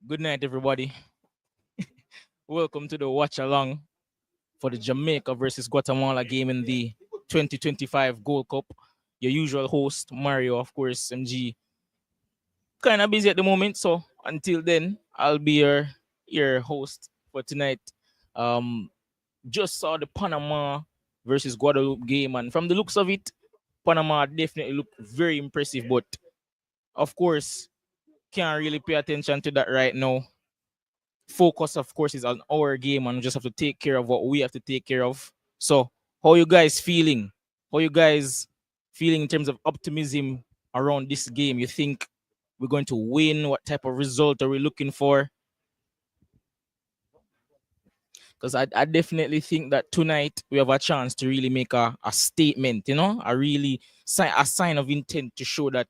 Good night, everybody. Welcome to the watch along for the Jamaica versus Guatemala game in the 2025 Gold Cup. Your usual host, Mario, of course, MG. Kind of busy at the moment, so until then, I'll be your host for tonight. Um, just saw the Panama versus Guadeloupe game, and from the looks of it, Panama definitely look very impressive, but of course, can't really pay attention to that right now. Focus, of course, is on our game, and we just have to take care of what we have to take care of. So, how you guys feeling? How you guys feeling in terms of optimism around this game? You think we're going to win? What type of result are we looking for? Because I definitely think that tonight we have a chance to really make a statement, a sign of intent to show that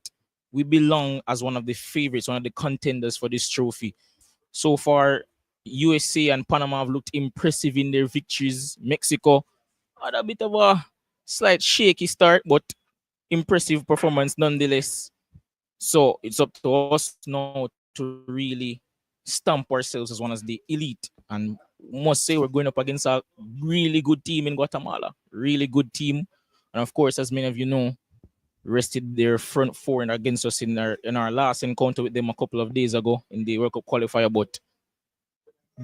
we belong as one of the favorites, one of the contenders for this trophy. So far, USA and Panama have looked impressive in their victories. Mexico had a bit of a slight shaky start, but impressive performance nonetheless. So it's up to us now to really stamp ourselves as one of the elite. And must say we're going up against a really good team in Guatemala. Really good team. And of course, as many of you know, rested their front four and against us in our last encounter with them a couple of days ago in the World Cup qualifier, but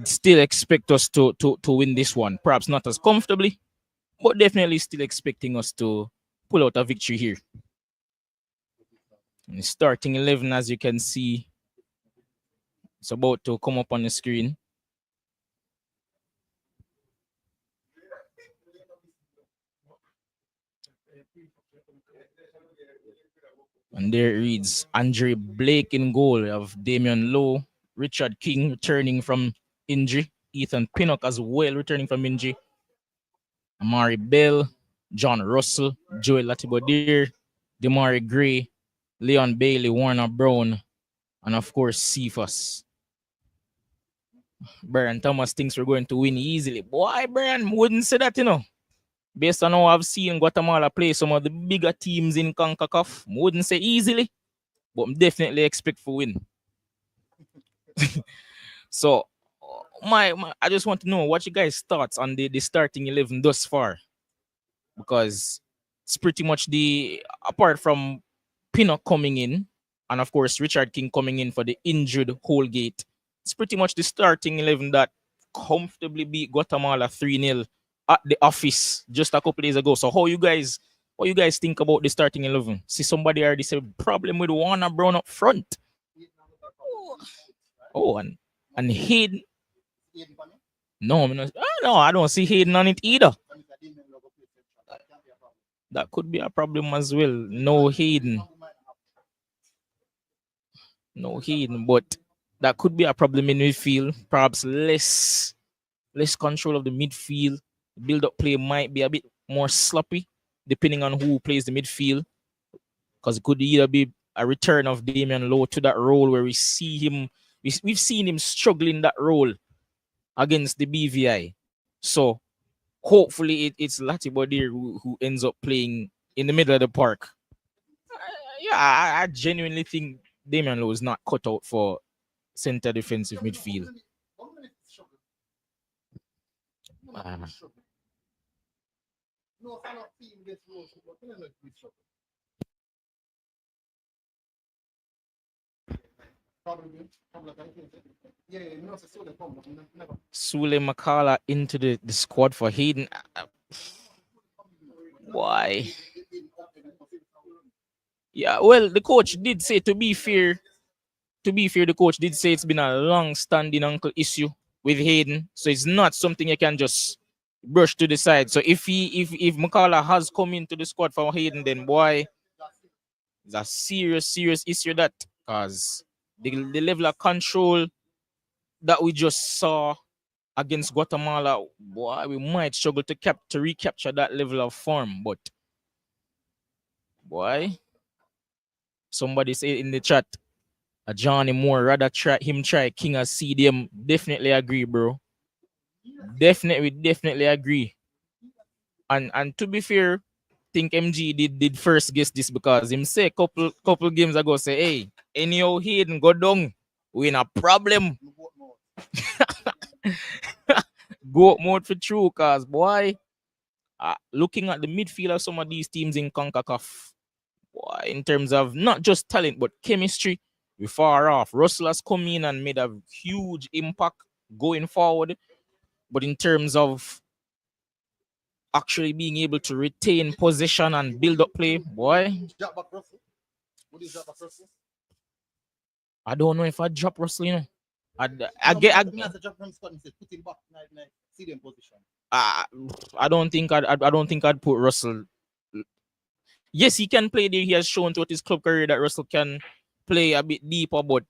still expect us to win this one. Perhaps not as comfortably, but definitely still expecting us to pull out a victory here. And starting 11, as you can see, it's about to come up on the screen. And there it reads Andre Blake in goal. We have Damian Lowe, Richard King returning from injury, Ethan Pinnock as well returning from injury, Amari Bell, John Russell, Joel Latibodir, Demari Gray, Leon Bailey, Warner Brown, and of course Cephas. Brian Thomas thinks we're going to win easily. Boy, Brian wouldn't say that, Based on how I've seen Guatemala play some of the bigger teams in CONCACAF, wouldn't say easily, but I'm definitely expect for win. So, I just want to know what you guys' thoughts on the starting 11 thus far, because it's pretty much apart from Pinnock coming in, and of course Richard King coming in for the injured Holgate, it's pretty much the starting 11 that comfortably beat Guatemala 3-0 at the office just a couple days ago. So what you guys think about the starting 11? See, somebody already said problem with Warner Brown up front. Oh, and Hayden. No, I don't see Hayden on it either. That could be a problem as well. No Hayden, but that could be a problem in midfield. Perhaps less control of the midfield. The build-up play might be a bit more sloppy, depending on who plays the midfield. Because it could either be a return of Damian Lowe to that role where we see him. We've seen him struggling that role against the BVI. So hopefully it's Latibodir who ends up playing in the middle of the park. I genuinely think Damian Lowe is not cut out for center defensive midfield. Sule Makala into the squad for Hayden. Why? Yeah, well, the coach did say, to be fair, the coach did say it's been a long-standing ankle issue with Hayden, so it's not something you can just brush to the side. So if Makala has come into the squad for Hayden, then boy, it's a serious issue, that, because the level of control that we just saw against Guatemala, boy, we might struggle to recapture that level of form. But boy, somebody say in the chat, Johnny Moore rather try King as CDM. Definitely agree, bro. Definitely agree. And to be fair, I think MG did first guess this, because him say couple games ago say, hey, Anyhow, Hayden go down. We in a problem. Go mode for true, cause boy, looking at the midfield of some of these teams in CONCACAF, boy, in terms of not just talent but chemistry, we're far off. Russell has come in and made a huge impact going forward, but in terms of actually being able to retain possession and build up play, boy, I don't know if I drop Russell, you know. I don't think I'd put Russell. Yes, he can play there. He has shown throughout his club career that Russell can play a bit deeper, but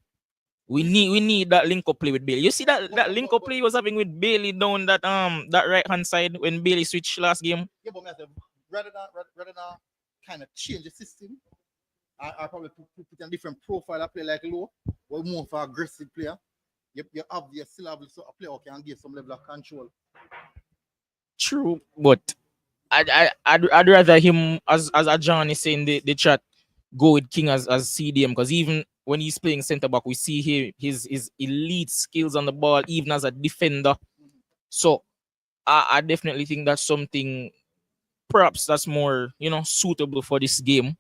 we need that link up play with Bailey. You see that link up play he was having with Bailey down that right hand side when Bailey switched last game. Yeah, but rather than kind of change the system, I probably put a different profile. I play like low, or more for aggressive player. You still have a player who can give some level of control. True, but I'd rather him, as John is saying the chat, go with King as CDM, because even when he's playing centre back, we see here his elite skills on the ball, even as a defender. So I definitely think that's something perhaps that's more suitable for this game.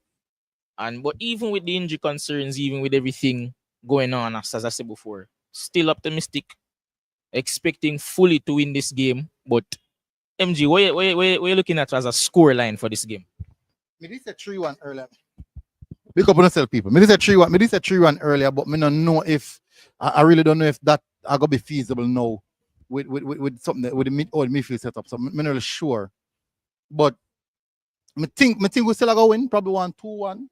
But even with the injury concerns, even with everything going on, as I said before, still optimistic, expecting fully to win this game. But MG, what are you looking at as a score line for this game? Me did say 3-1 earlier. Pick up on yourself, people. Me did say 3-1. Me did say 3-1 earlier, but me don't know if I really don't know if that are gonna be feasible now with something with the midfield setup. So I'm not really sure. But me think we still gonna win, probably 1-2-1.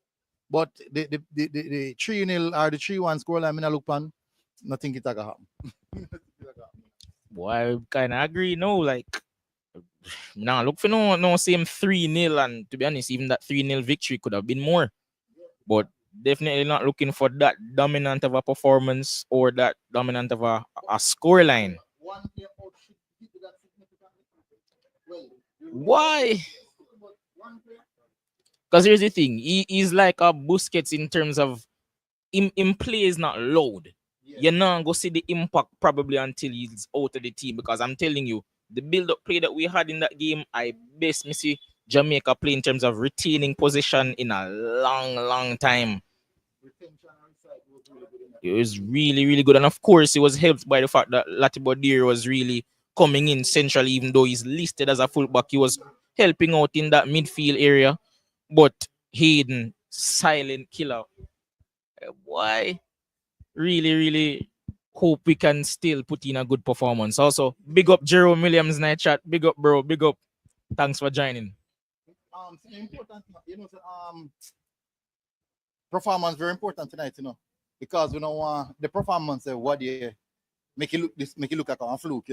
But the 3-0 or the 3-1 scoreline, I look on, nothing it gonna happen. Boy, I kinda agree, no, like now look for no same 3-0, and to be honest, even that 3-0 victory could have been more. But definitely not looking for that dominant of a performance or that dominant of a scoreline. Why? Because here's the thing, he's like a Busquets in terms of him play is not loud. You're not going to see the impact probably until he's out of the team, because I'm telling you, the build-up play that we had in that game, I best see Jamaica play in terms of retaining possession in a long time. It was really, really good. And of course, it was helped by the fact that Latibodir was really coming in centrally, even though he's listed as a fullback. He was helping out in that midfield area. But Hayden, silent killer. Why? Really hope we can still put in a good performance. Also, big up Jerome Williams night chat. Big up, bro. Big up. Thanks for joining. Important, performance very important tonight, because we don't want the performance what you make it look like a fluke,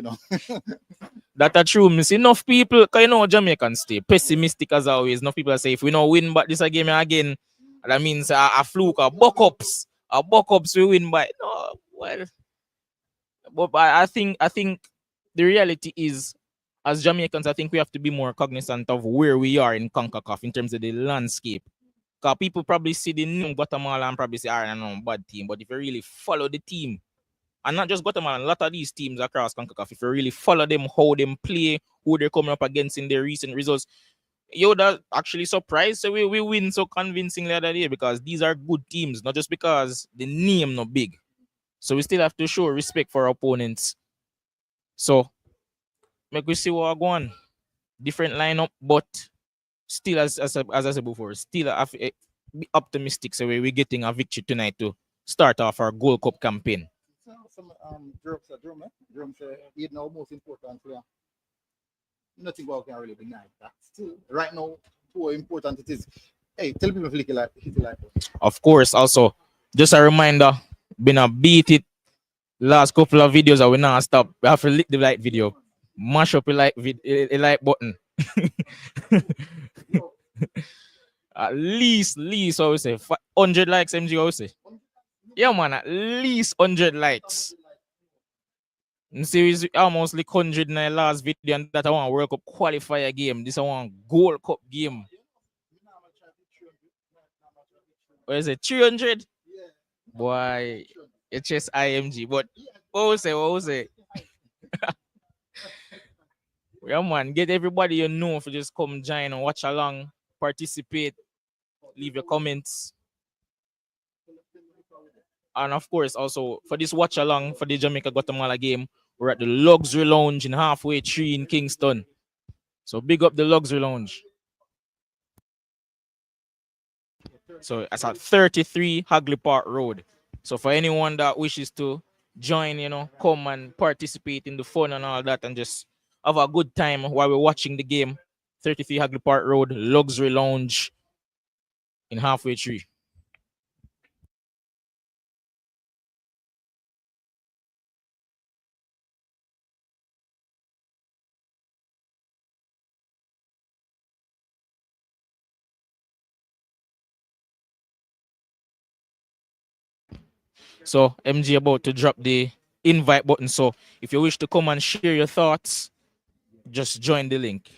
That's true. Miss enough people, cause Jamaicans stay pessimistic as always. Enough people say if we don't win but this game again, that means a fluke, a buck-ups we win by. No, well, but I think the reality is, as Jamaicans, I think we have to be more cognizant of where we are in CONCACAF in terms of the landscape. Because people probably see the name Guatemala and probably say, I don't know, bad team. But if you really follow the team, and not just Guatemala, a lot of these teams across CONCACAF, if you really follow them, how them play, who they're coming up against in their recent results, you're actually surprised. So we win so convincingly the other day, because these are good teams, not just because the name not big. So we still have to show respect for our opponents. So make we see what we're going. Different lineup, but still, as I said before, still be optimistic. So we're getting a victory tonight to start off our Gold Cup campaign. Some Jerome said he's now most important player. Nothing about can really deny that. Still, right now, how important it is. Hey, tell people if you like it. Of course, also, just a reminder, been a beat it. Last couple of videos I will not stop. We have to lick the like video. Mash up a like button. At least I would say 100 likes, MG, I would say. Yeah, man, at least 100 likes. And series almost like 100 in the last video, and that I want World Cup qualifier game. This I want Gold Cup game. What is it? 300? Boy, it's just IMG. But what was it? What was it? Yeah, man. Get everybody you know for just come join and watch along, participate, leave your comments. And of course, also for this watch along for the Jamaica Guatemala game, we're at the Luxury Lounge in halfway tree in Kingston. So big up the Luxury Lounge. So it's at 33 Hagley Park Road. So for anyone that wishes to join, come and participate in the fun and all that and just have a good time while we're watching the game, 33 Hagley Park Road, Luxury Lounge in halfway tree. So MG about to drop the invite button. So if you wish to come and share your thoughts, just join the link.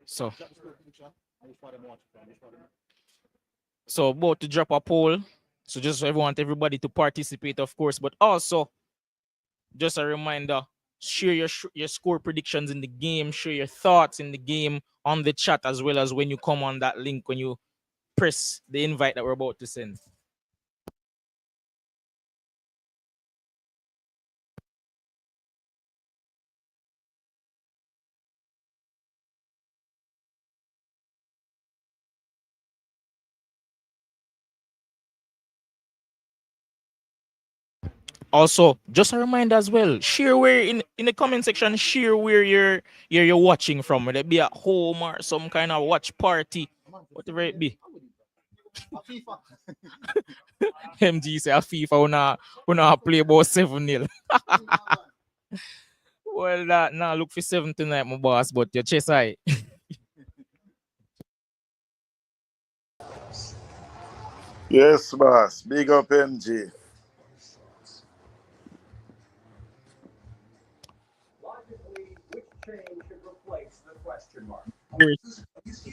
So about to drop a poll. So just I want everybody to participate, of course, but also just a reminder, share your score predictions in the game, share your thoughts in the game on the chat, as well as when you come on that link, when you press the invite that we're about to send. Also, just a reminder as well, share where in the comment section, share where you're watching from, whether it be at home or some kind of watch party, whatever it be. MG say a FIFA wanna play about 7-0. Well, now look for 7 tonight, my boss, but your chest high. Yes, boss. Big up MG.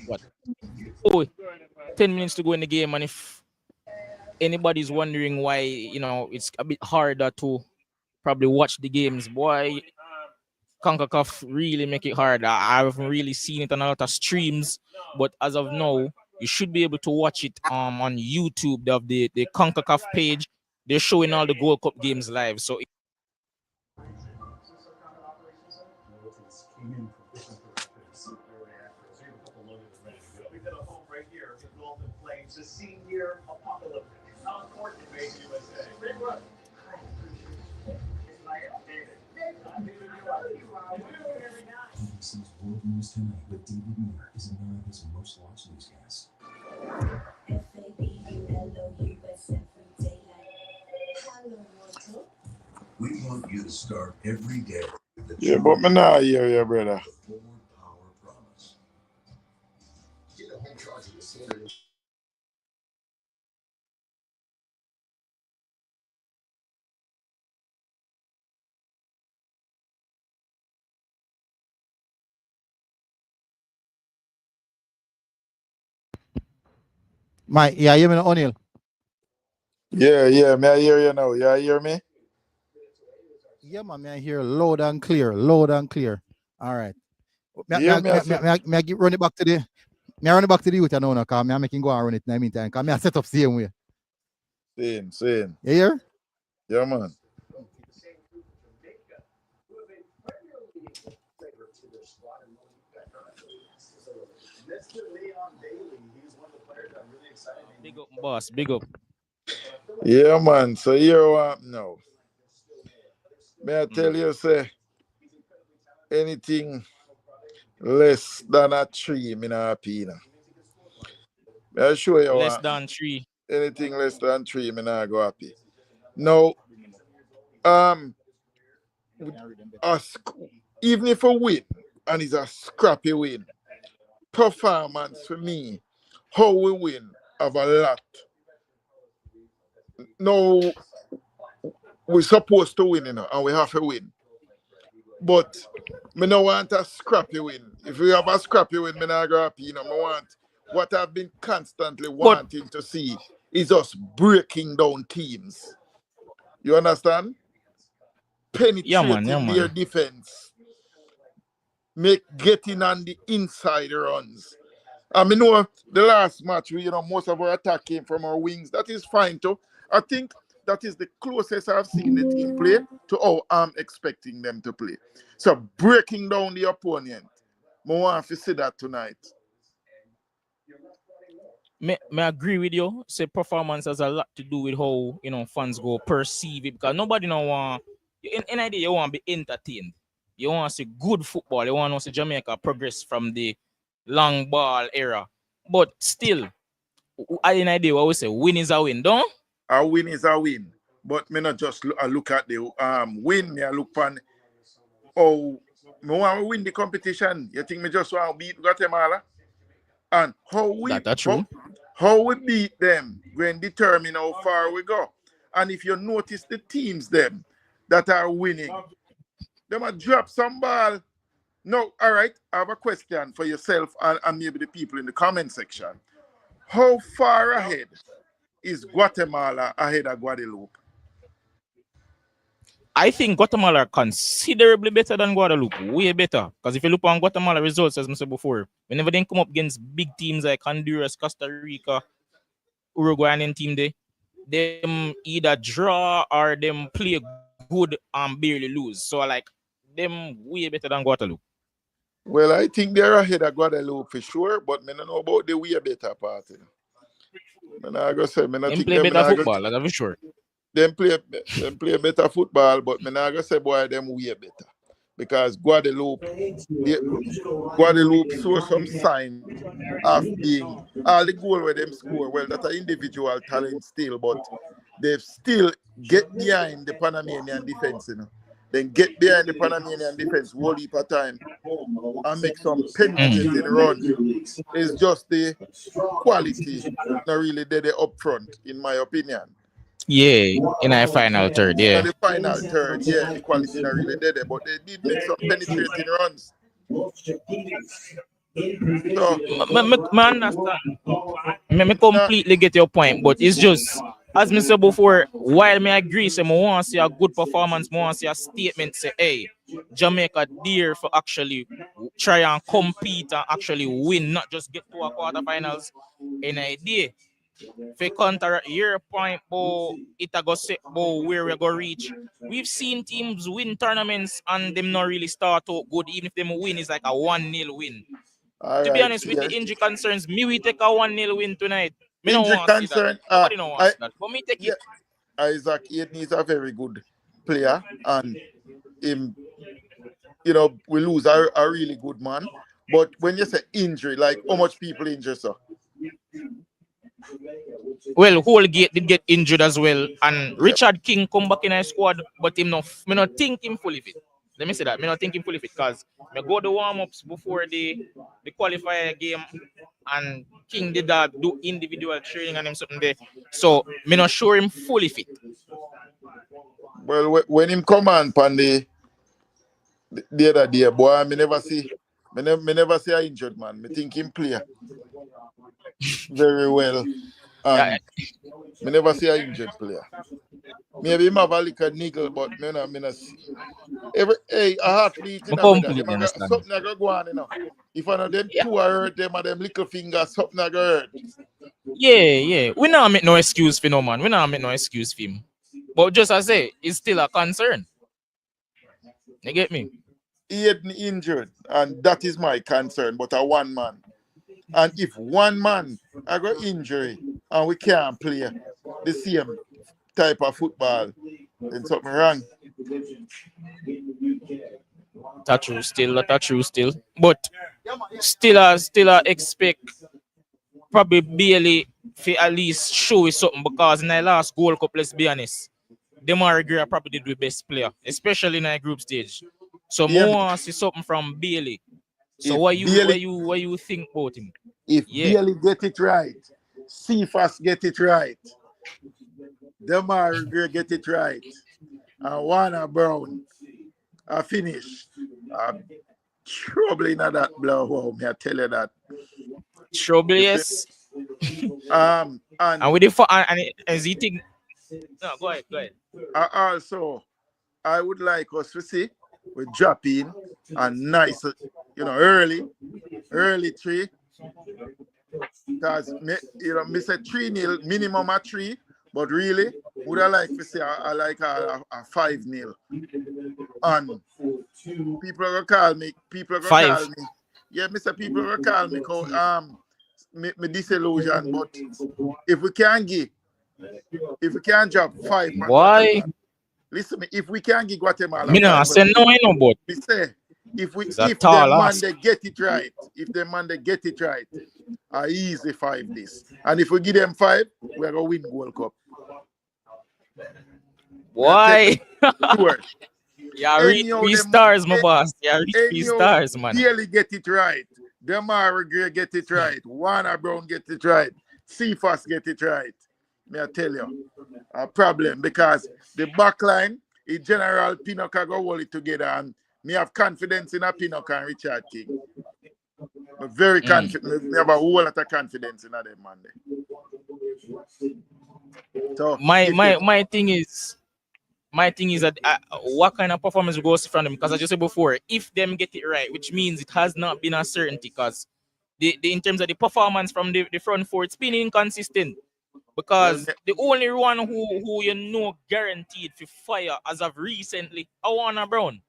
What? Oh, 10 minutes to go in the game, and if anybody's wondering why, it's a bit harder to probably watch the games, boy, CONCACAF really make it hard. I haven't really seen it on a lot of streams, but as of now, you should be able to watch it on YouTube. They have the CONCACAF page. They're showing all the Gold Cup games live. So ABC's World News Tonight with David Muir is America's most watched newscast. We want you to start every day with the Yeah, but me not hear you, brother. Ford Power Promise. Get a home charge of the standard. My, yeah, you mean O'Neill? Yeah, me I hear you now. You hear me? Yeah, man, me I hear loud and clear, loud and clear. All right. Me, Yeah, me, me me, I me, say. me, me, me run it back to the me I run it back to the youth now, because me I making go and run it in the meantime. Because me I set up same way. Same. You hear? Yeah, man. big up, boss. Big up. Yeah, man. So here what now. May I tell you, say, anything less than a 3, me not happy now. May I show you Less what. than 3. Anything less than 3, me not go happy. Now, um, a even if a win, and it's a scrappy win, performance for me, how we win, have a lot No, we're supposed to win, and we have to win. But me no want a scrappy win. If we have a scrappy win, me not go happy. Me want what I've been constantly But wanting to see is us breaking down teams. You understand? yeah, man, Penetrating their defense, getting on the inside runs. I mean, know the last match, most of our attack came from our wings. That is fine too. I think that is the closest I've seen the team play to how I'm expecting them to play. So breaking down the opponent, I want to see that tonight. May agree with you. Say performance has a lot to do with how fans go perceive it, because nobody no want in idea you want to be entertained. You want to see good football. You want to see Jamaica progress from the long ball era. But still, I in idea what we say win is a win, don't? A win is a win. But me not just look at the win, me I look on how me want to win the competition. You think me just want to beat Guatemala? And That's true. How we beat them when determine how far we go. And if you notice the teams them that are winning, they might drop some ball. No, all right, I have a question for yourself and maybe the people in the comment section. How far ahead is Guatemala ahead of Guadeloupe? I think Guatemala are considerably better than Guadeloupe. Way better. Because if you look on Guatemala results, as I said before, whenever they come up against big teams like Honduras, Costa Rica, Uruguay and team them either draw or them play good and barely lose. So like them way better than Guadeloupe. Well, I think they're ahead of Guadeloupe for sure, but I don't know about the way better part. I'm not gonna say, Them play better football, that's for sure. Them play better football, but I'm not gonna say boy them way better. Because Guadeloupe saw some sign of being all the goal where them score. Well, that's an individual talent still, but they've still get behind the Panamanian defense, Then get behind the Panamanian defense whole heap of time and make some penetrating run. It's just the quality not really there up front, in my opinion. Yeah, in our final third, yeah. The final third, yeah, the quality not really there, but they did make some penetrating runs. So, I understand. I completely get your point, but it's just as I said before, while I agree, say I want to see a good performance, I want to see a statement say, hey, Jamaica dare for actually try and compete and actually win, not just get to a quarterfinals. An idea. For counter your point, it a go set where we go reach. We've seen teams win tournaments and them not really start out good, even if them win is like a 1-0 win. To be honest, with the injury concerns, we take a 1-0 win tonight. Me don't want to see that. Nobody don't want to see that. But me take it. Isaac Aiden is a very good player, and him, we lose a really good man. But when you say injury, like how much people injure, sir? Well, Holgate did get injured as well, and Richard King come back in our squad, but me not think him fully fit. Let me say that. Me not think him fully fit because me go the warm-ups before the qualifier game, and King did do individual training and him something there. So me not sure him fully fit. Well, when him come on the other day, boy, me never see a injured man. Me think him play very well. And me never see an injured player. Maybe him have a little niggle, but me not see. A athlete, something I go on, If one of them two are hurt, them and them little fingers, something I go hurt. Yeah. We not make no excuse for no man. We not make no excuse for him. But just as I say, it's still a concern. You get me? He had injured, and that is my concern, but a one man. And if one man I got injury and we can't play the same type of football, then something wrong. That's true still. But still I expect probably Bailey for at least show us something, because in the last Gold Cup, let's be honest, Demar probably did the best player, especially in the group stage. So more want to see something from Bailey. So what you think about him? If Bailey get it right, Cephas get it right, them are regret get it right. And Warner Brown, I finish. Trouble in that blow. Me I tell you that. Trouble, You yes. see? And And with the and as he think, no, go ahead, go ahead. also, I would like us to see we drop in a nice, early three. Because, me say 3-0, minimum a 3, but really, would I like to say I like a 5-0. And people are gonna call me, 5. Yeah, Mr. People are gonna call me, me disillusion, but if we can't drop 5 on Why? Guatemala, listen me, if we can't give Guatemala Me nah 5 say no, I know, but we say, it's a if tall them man ask. they get it right, I easy 5 this. And if we give them 5, we're gonna win World Cup. Why? Sure. Yeah, read Anyhow, 3 them stars, my boss. Yeah, read 3 anyhow stars, man. Daly get it right. Demar get it right. Warner Brown get it right. Cephas get it right. May I tell you, a problem because the back line in general Pinocchio go hold it together and me have confidence in a Pinocchio and Richard King. I'm very confident. Me have a whole lot of confidence in them man. So My thing is that what kind of performance we go see from them? Because as you said before, if them get it right, which means it has not been a certainty, because the in terms of the performance from the front four, it's been inconsistent. Because the only one who guaranteed for fire as of recently, I Warner Brown.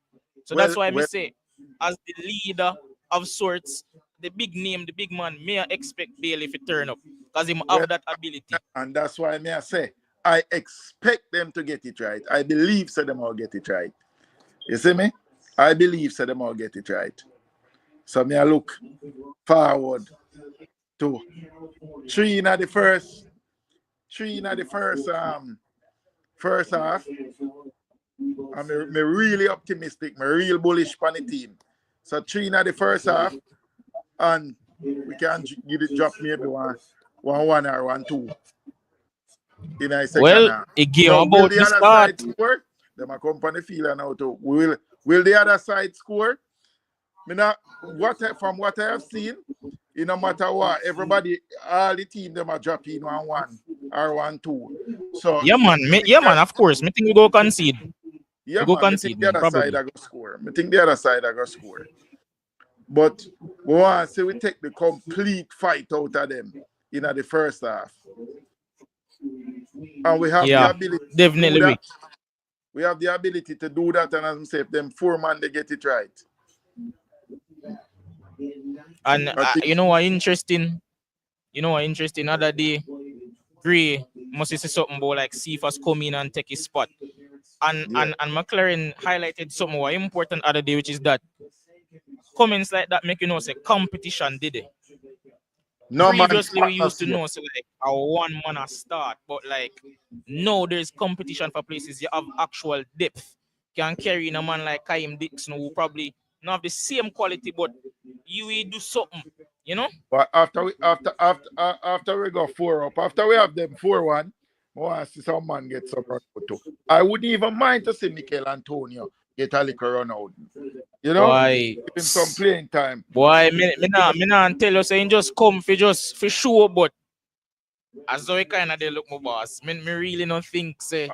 So that's why I say, as the leader of sorts, the big name, the big man, may I expect Bailey to turn up because he have that ability. And that's why I say I expect them to get it right. I believe so them all get it right. You see me? I believe so them all get it right. So me I look forward to 3 in the first first half. I'm really optimistic, me real bullish on the team. So 3 in the first half, and we can give it drop maybe 1-1 or 1-2 in the second half. A game So will about the to other start. side score? Them a come on the field now too. Will the other side score? From what I have seen, no matter what, everybody, all the team them are dropping 1-1 or 1-2. So yeah, man, of course. Me think we go concede. yeah, we go man, I concede, think the man, other side I go score. I think the other side I go score. But we want to say we take the complete fight out of them in the first half. And we have the ability definitely to do that. We have the ability to do that, and as I say, if them 4 man they get it right. And you know what interesting? Other day, Gray must say something about like Cephas come in and take his spot. And McLaren highlighted something what important other day, which is that comments like that make you know say competition did it. No, previously we used to know so like a 1 man a start, but like now there's competition for places. You have actual depth. Can carry in a man like Kaim Dixon who probably not have the same quality, but you will do something, you know. But after we go 4 up, after we have them 4-1, I want to see some man get some run out too. I wouldn't even mind to see Mikel Antonio get a little run out. You know, give him some playing time. Boy, me not tell you saying just come for sure, but as though he kind of they look my boss. Me really don't think say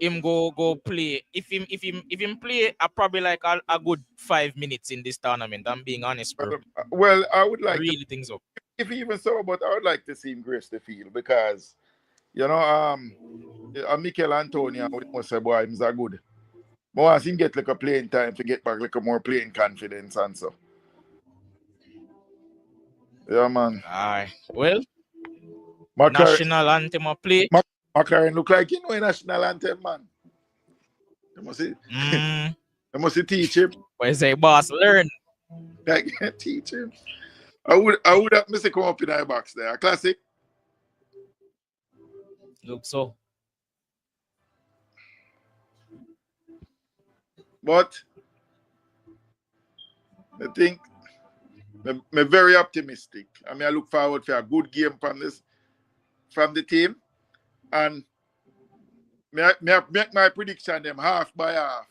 him go play. If him play, I probably like a good 5 minutes in this tournament. I'm being honest, bro. Well, I would like really think so. If even so, but I would like to see him grace the field because you know Mikel Antonio must say boy he's a good. But once him get like a playing time to get back like a more playing confidence and so. Yeah, man. Aye. Well, McLaren, national anthem a play. McLaren look like you know a national anthem, man. They must teach him. Why say boss learn? Like teach him. I would have missed come up in our box there. A classic. Look so. But I think I'm very optimistic. I look forward to a good game from the team. And I make my prediction them half by half.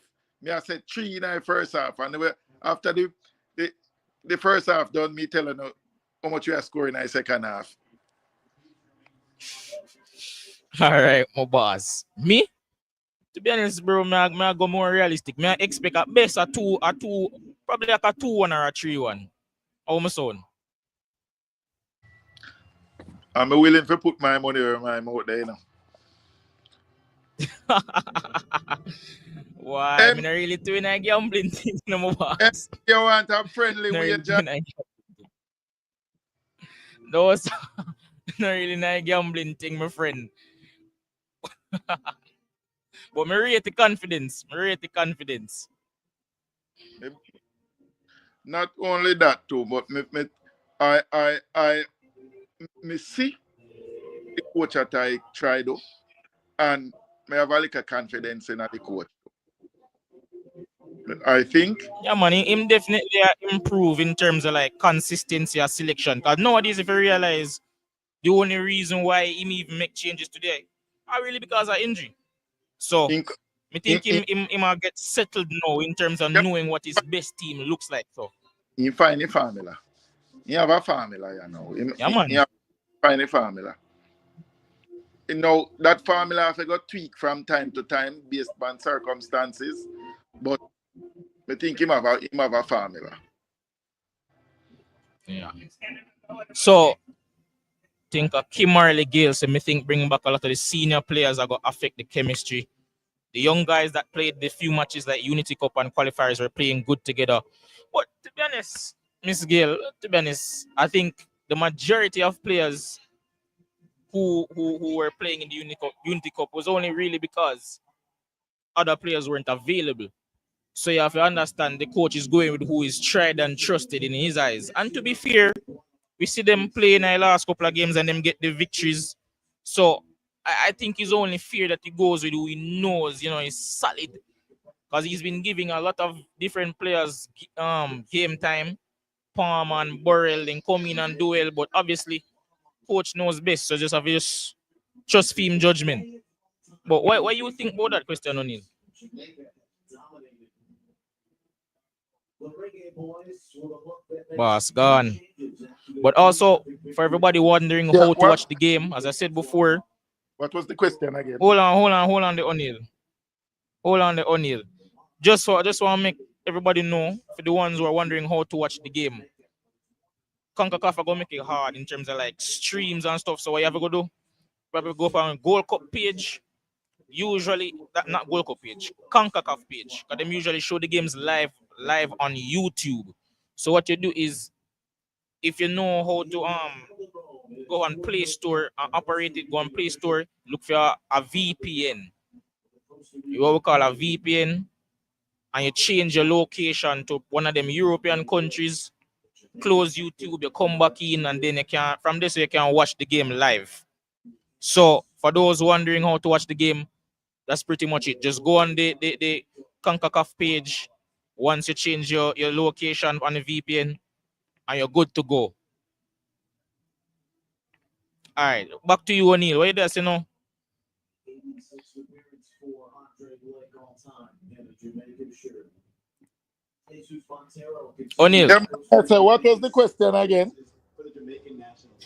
I said 3 in the first half, and after the first half done, me telling you how much we are scoring in the second half. All right, my boss. Me? To be honest, bro, I go more realistic. I expect at best a two, probably like a 2-1 or a 3-1. How my son? I'm willing to put my money where my mouth there, you know. Why? I'm not really doing a gambling thing, no more boss. You want a friendly Not really wager? doing a gambling. No, sir. Not really a gambling thing, my friend. But me rate the confidence. Not only that too, but me see the coach that I tried to, and me have a little confidence in the coach. I think. Yeah, man, him definitely improve in terms of like consistency or selection. Because nowadays, if you realize the only reason why him even make changes today are really because of injury. So I think him will get settled now in terms of knowing what his best team looks like. So he find a formula. He have a formula, you know. Yeah, man. He find a formula. You know, that formula has got tweak from time to time based on circumstances. But I think him have a formula. Yeah. So think Kimberly Gale, so me think bringing back a lot of the senior players are going to affect the chemistry. The young guys that played the few matches like Unity Cup and qualifiers were playing good together. But to be honest, Miss Gale, I think the majority of players who were playing in the Unity Cup was only really because other players weren't available. So you have to understand the coach is going with who is tried and trusted in his eyes. And to be fair, we see them play in the last couple of games and them get the victories. So I think it's only fair that he goes with who he knows, is solid. Because he's been giving a lot of different players game time. Palm and Burrell and come in and do well. But obviously, coach knows best. So just have to trust him judgment. But what you think about that question, O'Neil? Boss gone. But also, for everybody wondering how to watch the game, as I said before. What was the question again? Hold on, the O'Neil. Just want to make everybody know, for the ones who are wondering how to watch the game. Concacaf are going to make it hard in terms of like streams and stuff. So what you have to go do? Probably go for a Gold Cup page. Usually, that not Gold Cup page, Concacaf page. Because them usually show the games live on YouTube. So what you do is, if you know how to go on Play Store and operate it, go on Play Store, look for a VPN. What we call a VPN, and you change your location to one of them European countries. Close YouTube, you come back in, and then from this you can watch the game live. So for those wondering how to watch the game, that's pretty much it. Just go on the Concacaf page. Once you change your location on the VPN, and you're good to go. All right, back to you, O'Neil. What you doing, O'Neil. So what was the question again?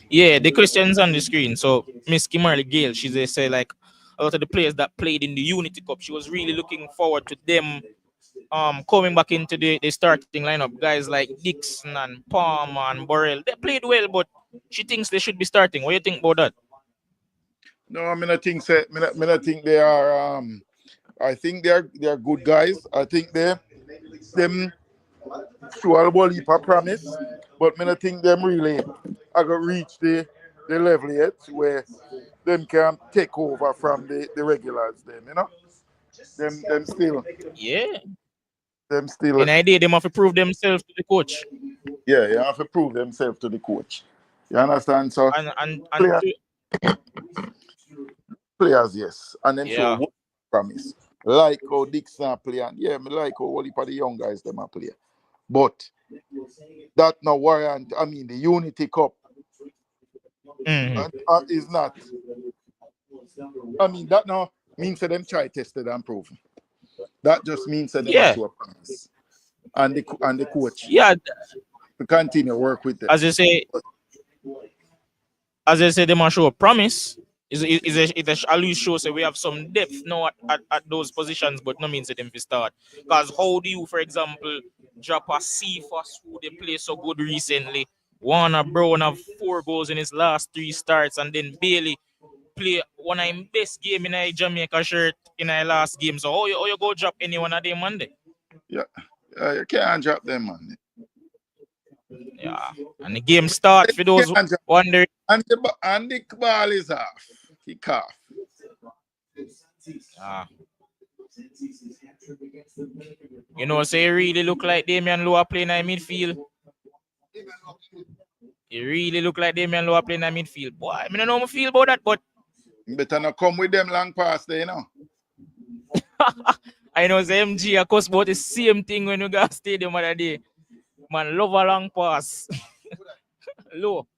Yeah, the question's on the screen. So Miss Kimberly Gale, she said like a lot of the players that played in the Unity Cup, she was really looking forward to them coming back into the starting lineup. Guys like Dixon and Palmer and Burrell, they played well, but she thinks they should be starting. What do you think about that? No, I mean I think they are I think they are good guys. I think them show a whole heap of promise, but I think them really are gonna reach the level yet where them can take over from the regulars. Them still. Yeah. Them still. An idea them have to prove themselves to the coach. Yeah, you have to prove themselves to the coach. You understand? So and players, yes, and then yeah. show promise. Like how Dixon play, and yeah, me like how all the young guys them are play. But that no warrant. I mean, the Unity Cup is not. I mean, that no means that them try tested and proven. That just means that they Yeah. must show a promise. And the coach Yeah, to continue work with them. as I say, they must show a promise. It at least shows that we have some depth now at those positions, but no means that them to start. Because how do you, for example, drop a Cephas who they play so good recently? Warner Brown have 4 goals in his last 3 starts, and then Bailey play one of his best game in a Jamaica shirt in a last game. So how you go drop any one of them Monday? Yeah. You can't drop them, man. Yeah. And the game start for those wondering. And the ball is off. Kick off. You know, so it really look like Damian Loa playing in midfield. It really look like Damian Loa playing in midfield. Boy, I don't know how I feel about that, but You better not come with them long pass there, you know. I know the MG of course about the same thing when we got stadium other day. Man, love a long pass. Low.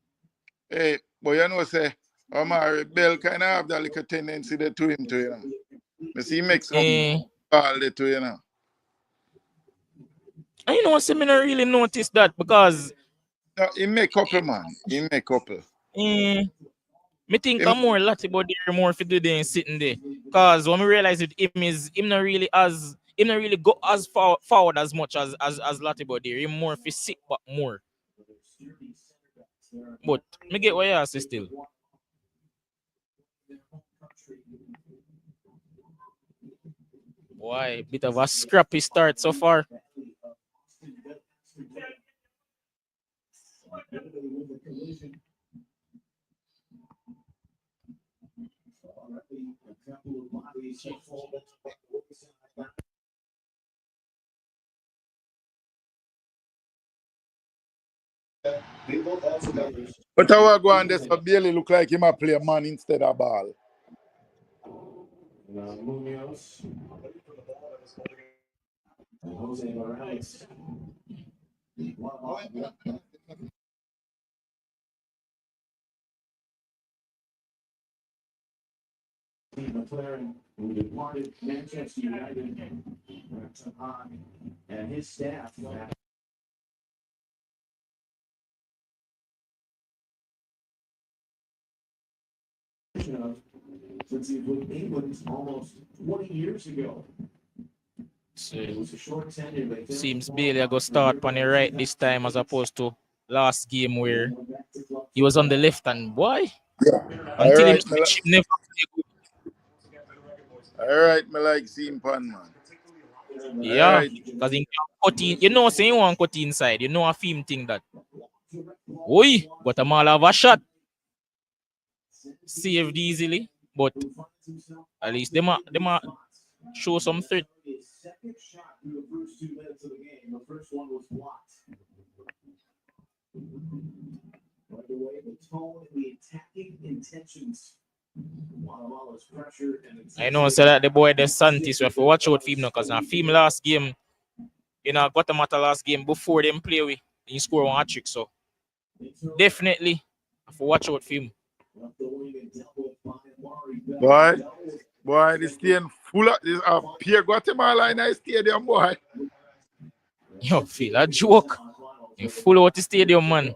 Hey, but you know, say, Omar Bell kind of have that little tendency there to him, too, you know. You see, he makes some ball there, too, you know. I know, I really noticed that because No, he make couple, man. He make couple. me think I'm more Lati body more for today sitting there. Because when we realize it, him not really go as forward as much as Lati body. Him more for sit back more. But me get what you ask still. Why bit of a scrappy start so far. But I will go on this, but Bailey look like him a play a man instead of ball. McLaren, who departed Manchester United, and his staff. Since he was with England almost 20 years ago. So, it was a short tenure. Seems Bailey go start on the right this time as opposed to last game where he was on the left and boy. Yeah. Until All right, him never play good. All right, me like seeing pan, man. Yeah, because he cut in, you know, saying one cut inside, you know a film thing that. Oi, Guatemala have a shot. Saved easily, but at least they might show some threat. Second shot through the first 2 minutes of the game. The first one was blocked. Right away, the tone and the attacking intentions. I know, so that the boy the Santis, we have to watch out for him now, because now film last game, you know, Guatemala last game before them play with, he score one hat-trick, so definitely have to watch out for him. Boy, this stadium full of this Pierre Guatemala in the stadium, boy. Yo, feel a joke. You full out the stadium, man.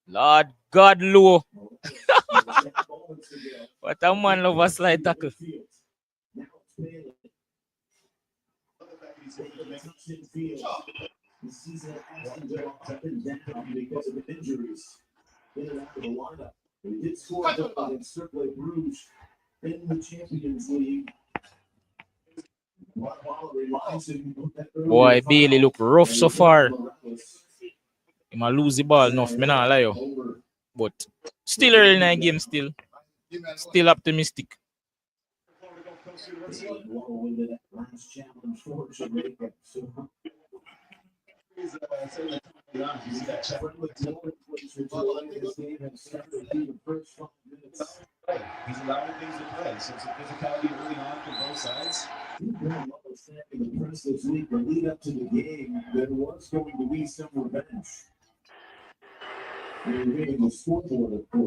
Lord God, low. What a man love a slide tackle. The season hasn't been up and down because of injuries. In and out of the lineup. He did score in Cercle Bruges in the Champions League. Boy, Bailey look rough so far. He might lose the ball enough, me not lie you. But still early in the game, still optimistic. He's allowing things to play, so it's a physicality early on from both sides. The press this week, the lead up to the game, there was going to be some revenge.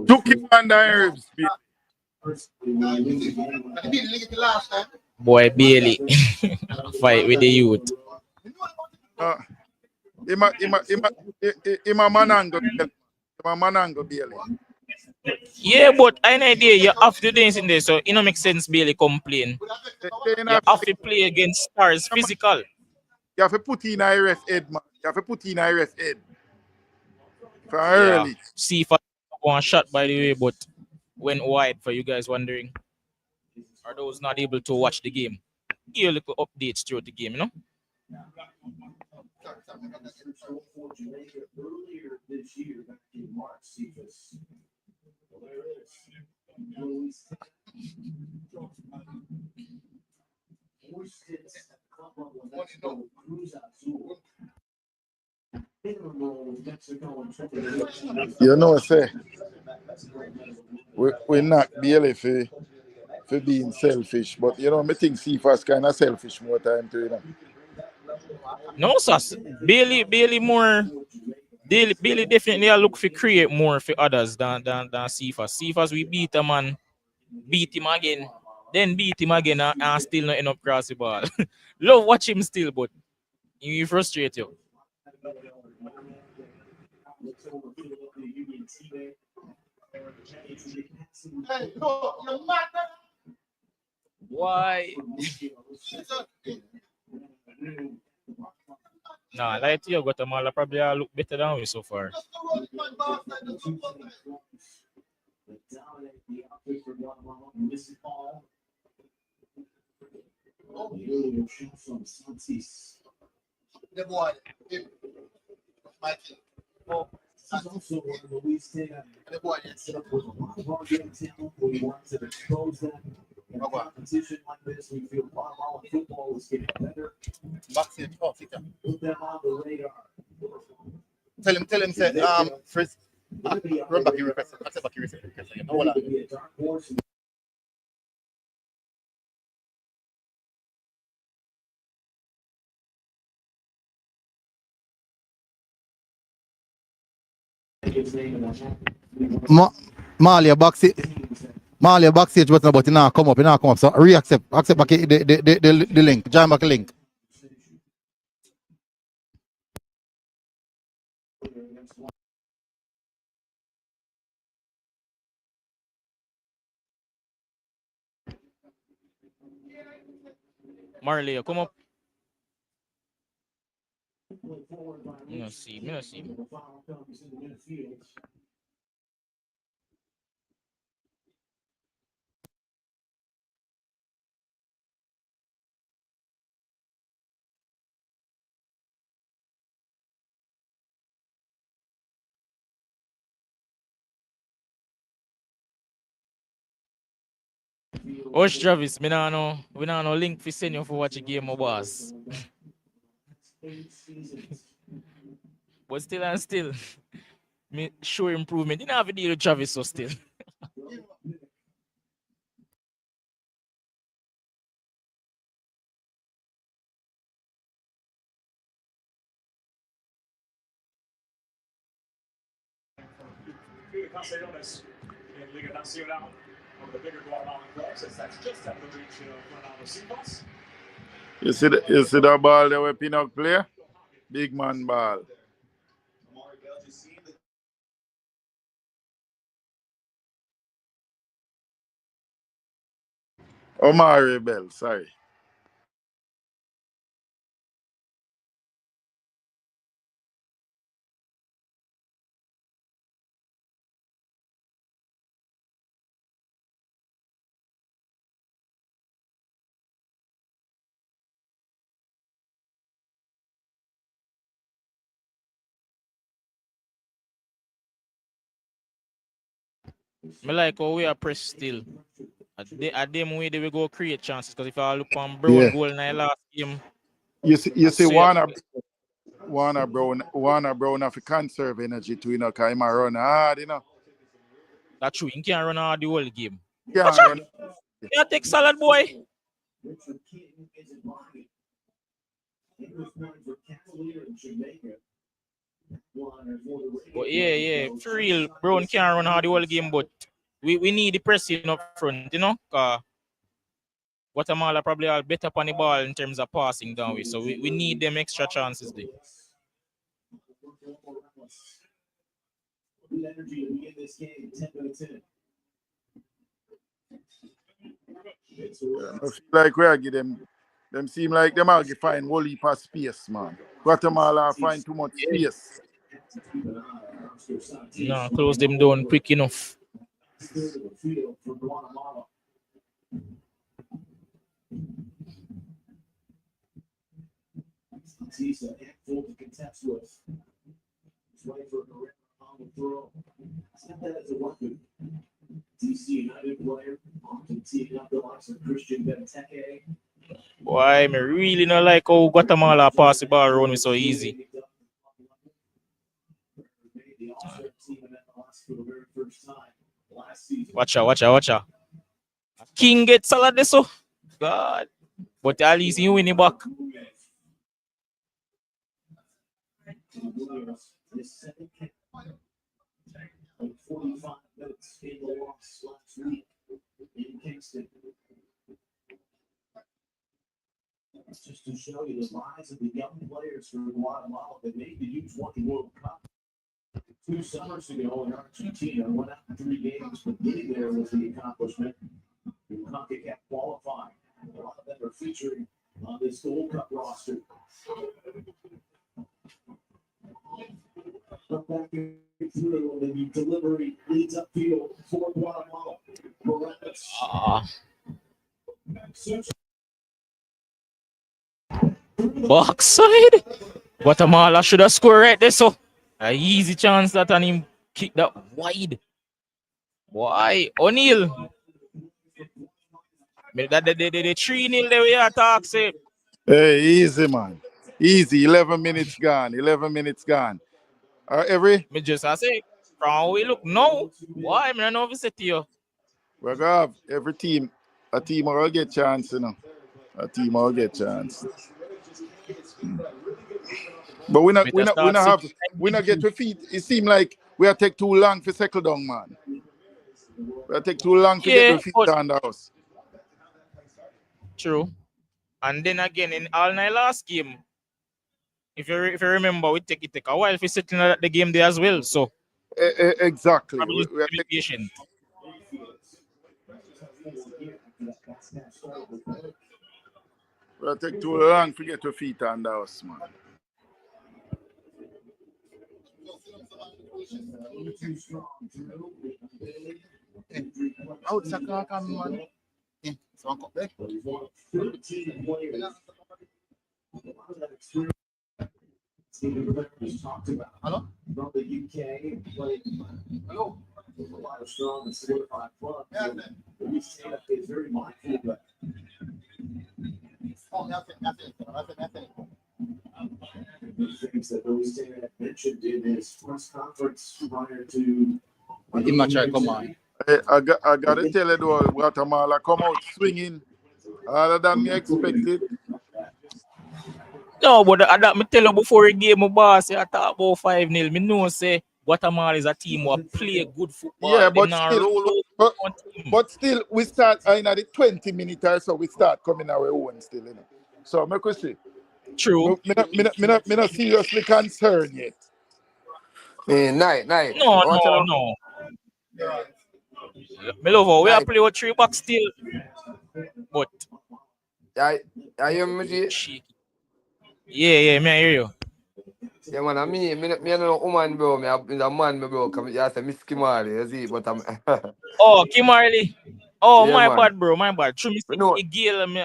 Took him on the herbs. Boy, Bailey. Fight with the youth. Ima Manango Bailey. Yeah, but I know idea you have to dance in there, so it don't make sense Bailey complain. You have to play against stars physical. You have to put in a ref head, man. You have to put in a ref head. From early. See if I one shot by the way, but went wide for you guys wondering. Are those not able to watch the game? Here little updates throughout the game, you know? Earlier this year, back in March, Cephas. Well, there it is. You know, say, we're not Bailey for being selfish, but you know, I think Cephas kind of selfish more time too, you know. No, sus. Bailey definitely look for create more for others than Cephas. Cephas we beat a man, beat him again, then beat him again and still not end up cross the ball. Love watch him still, but he frustrate you. Why? Nah, like to you, Guatemala probably look better than we so far. The boy, also one of Louisiana. The boy, with a lot of our young talent, we want to expose them. In a competition like this, we feel Guatemala football is getting better. Put them on the radar. Tell him, say, first, run back your request. Accept back your request. Hold on. Malia backstage button, but you now come up. So accept back the link. Join back the link. Marley, come up. Me no see. Osh Travis, we no link for send you for watch a game of boss. But still, me show improvement. You don't have a deal with Travis, so still. In Liga Nacional, one of the bigger Guatemalan clubs, as that's just out of the reach of Ronaldo Cephas. You see that ball that we Pinnock play? Big man ball. Omari Bell, sorry. Me like how we are pressed still. At them way they will go create chances. Because if I look on Brown goal in the last game. You see Warner Brown have to conserve energy to, you know, because he might run hard, you know. That's true. He can't run out the whole game. Can't run. Yeah, take salad, boy. But yeah, for real, Brown can't run out the whole game, but we need the pressing up front, you know. Guatemala probably are better on the ball in terms of passing down way. So we need them extra chances there. Good energy to begin this game. 10 minutes in. I feel like we are give them seem like them are find whole heap of space, man. Guatemala find too much space. No, close them down quick enough. He's a handful to contest with. He's waiting for a on the throw. Set that as a weapon. DC United player often teaming up the likes of Christian Benteke. Why, me really not like how Guatemala pass the ball around me so easy. Watch out. King gets salad this so. God. But at least he win it back. His second kick. 45 minutes in the loss last week in Kingston. Just to show you the rise of the young players for Guatemala that made the U20 World Cup 2 summers ago in Argentina. Went out in 3 games, but getting there was the accomplishment. The Concacaf qualifying. A lot of them are featuring on this Gold Cup roster. Back through, and the delivery leads upfield for Guatemala. Backside. Guatemala should have scored right there, so an easy chance that on him kick that wide. Why? O'Neal. The 3-0 there we are talk say. Hey, easy, man. Easy. 11 minutes gone. 11 minutes gone. Every? Me just I say, from how we look now, why? I don't know if it's to you. We're going to have every team, a team will get chance, you know. A team will get chance. But we not get to feet. It seems like we are take too long to settle down, man. We are take too long to get to feet down the house. True. And then again, in all night last game, if you remember, we take a while for settling at the game there as well. So exactly. We are patient. We'll take too long to get to feet on the house, man. Out Saka come man. Yeah, so I'm there. Hello? From the UK, played hello. A lot of strong and solidified clubs. We stay up there very mindful of that. Oh, nothing. Things that Billy Stan mentioned in his press conference prior to. Come on. I got to tell you though, Guatemala come out swinging harder than me expected. No, but that me tell you before the game, my boss, I talk about 5-0. Me know say Guatemala is a team who play good football. Yeah, but still, we start in the 20 minutes or so. We start coming our own still, you know. So make we see. True. Me not seriously concerned yet. Night. No. Me love how we are play with 3 back still. But I hear me. Yeah, me I hear you. Yeah, man, I know woman, bro. Me a man, bro. Come, you say Miss Kimari, you see, but I'm. Oh, Kimari. Oh, yeah, my man. bad, bro. My bad. True, No. Gil, me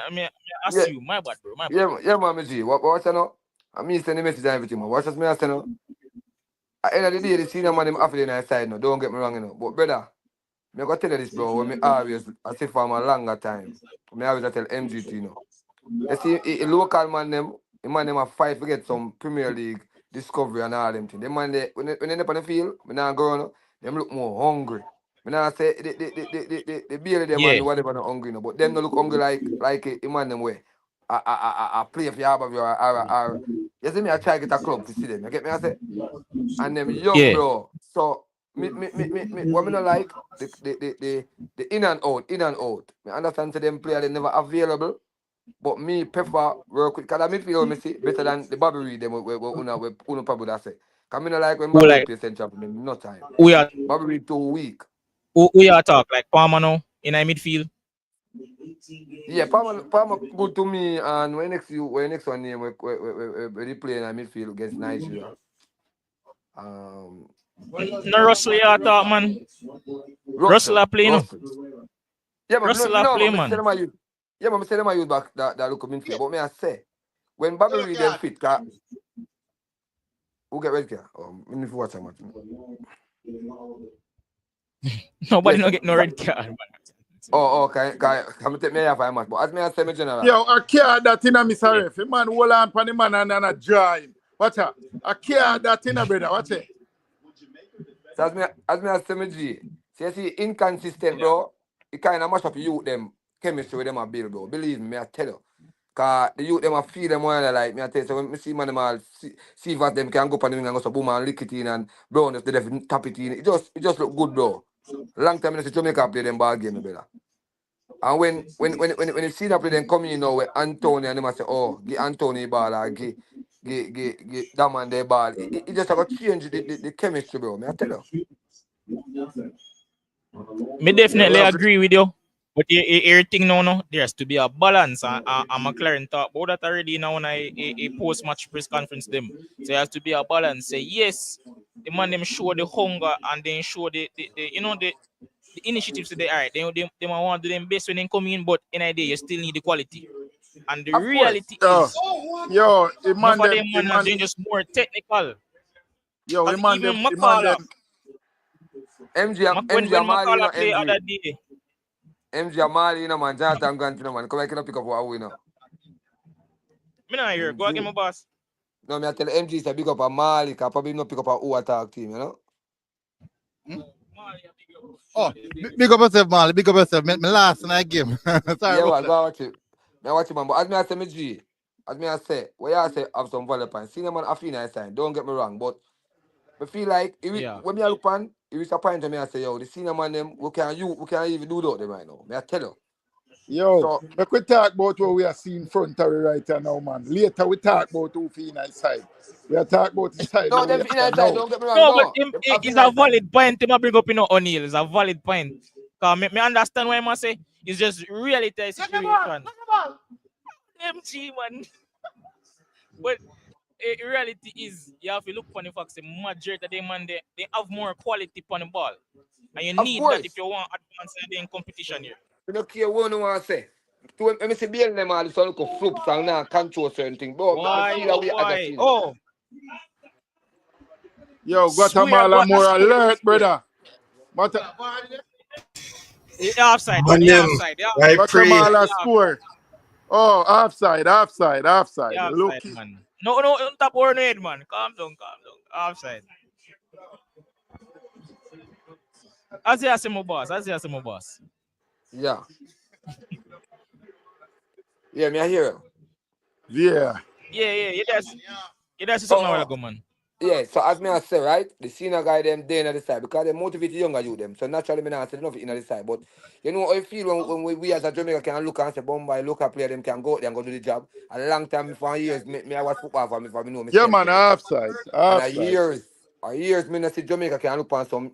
ask you. My bad, bro. My bad. Yeah, man, me G. What you know? I mean, send a message and everything, man. Watch me, I say no. At the end of the day, the senior man, him off the night side, no. Don't get me wrong, you know. But brother, me gotta tell you this, bro. When me always, I say for a longer time, me always tell MGT, you know. You see, a local man, them a fight to get some Premier League discovery and all them things. Them man, when they up on the field, me nah go on, them look more hungry. Me nah say the beer them man whatever not hungry, no. But them no look hungry like a man them way. I play for Yaba or you see me, I try to get a club to see them. You get me? I say, and them young bro. So what me not like the in and out. I understand to them player they never available, but me prefer work with because midfield me see better than the Bobby Reed them we uno probably that say. Cause me not like when Who Bobby Reed like play central for me, no time. who are Bobby Reed too weak. who are talk like Palmer now in a midfield? Yeah, Palmer good to me and when next one name we they play in a midfield against Nigeria. No Russell you talk man. Russell are playing. Russell. Yeah, but Russell are no, play but me man. say them are you. Yeah, but me say them are you back that look midfield. But me I say when Bobby Reed them fit, who get red card? Me need to watch a match. Nobody Yes, no get no red card. Man. Okay. I'm take me off a match. But as me I say me general. Yo, I care that in a Mr. Ref. A man hold on for the man and a draw him. Watch that. I care that in a brother. Watch it. So as me I say me G. See inconsistent, bro. It kind of mash up you them chemistry with them a build, bro. Believe me, I tell you. Cause the youth them a feel them one like me I tell you. So when me see man them all see if them can go up on the wing and go so boom and lick it in and brown if they def tap it in. It just look good, bro. Long time I see Jamaica play them ball game, brother. And when you see that play them come in now with Anthony and them a say, oh, give Anthony ball or give that man their ball. It just have to change the chemistry, bro. Me I tell you. Me definitely agree with you. But everything now, no, there has to be a balance. And McLaren talk about that already now on a post-match press conference them. So there has to be a balance. Say yes, the man them show the hunger and then show the initiatives today. All right, they want to do them best when they come in, but in a day you still need the quality. And the reality is, yo, the man enough of them, them man are just more technical. yo, the man Even them, the man them. MJ when Amali, you know, McCalla play other day. MJ Amali, you know, man, Jonathan Grant, you know, man. Come here, can I pick up what we know? Me not here. Go again, my boss. No, me I tell MJ to pick up a Mali, can probably not pick up a who attack team, you know? Oh, big up yourself, Marley. Big up yourself. Me last night game. Sorry Yeah, well, about that. go watch it. Me watch it, man. But as me I say, me G, as me I say, what you say have some value points. Senior man, I feel nice time. Don't get me wrong, but I feel like when me I look on, it is a point to me I say, yo, the senior man them, we can't even do without them right now. Me I tell you. Yo, So, we could talk about what we are seeing frontally right now, man. Later we talk about who feel side. We are talking about the side. no, them feel nice time, don't get me wrong. No, but It's it's a valid point. Him bring up, O'Neal. It's a valid point. Cause me understand what I must say. It's just reality situation. MG man. But reality is you have to look for the facts. The majority of them man they have more quality on the ball, and you need that if you want advance in competition here. You don't care what you want to say. When I see BL them all, so look at flips and now control certain things. Bro, Why? Oh. Yo, Guatemala more alert, brother. Offside. Guatemala score. Oh, offside. Yeah, Lucky. man. No, on top of our head, man. Calm down. Offside. As you say, my boss. Yeah. Yeah, me I hear you. Yeah. That's something I want to go, man. Yeah, so as me I say, right, the senior guy them there on the side because they motivate the younger youth them. So naturally me not say enough in the side. But you know how you feel when we as a Jamaica can look and say Bombay local player them can go out there and go do the job. A long time for years me I watch football for me know me. Yeah, man, offside. And a years me not see Jamaica can look on some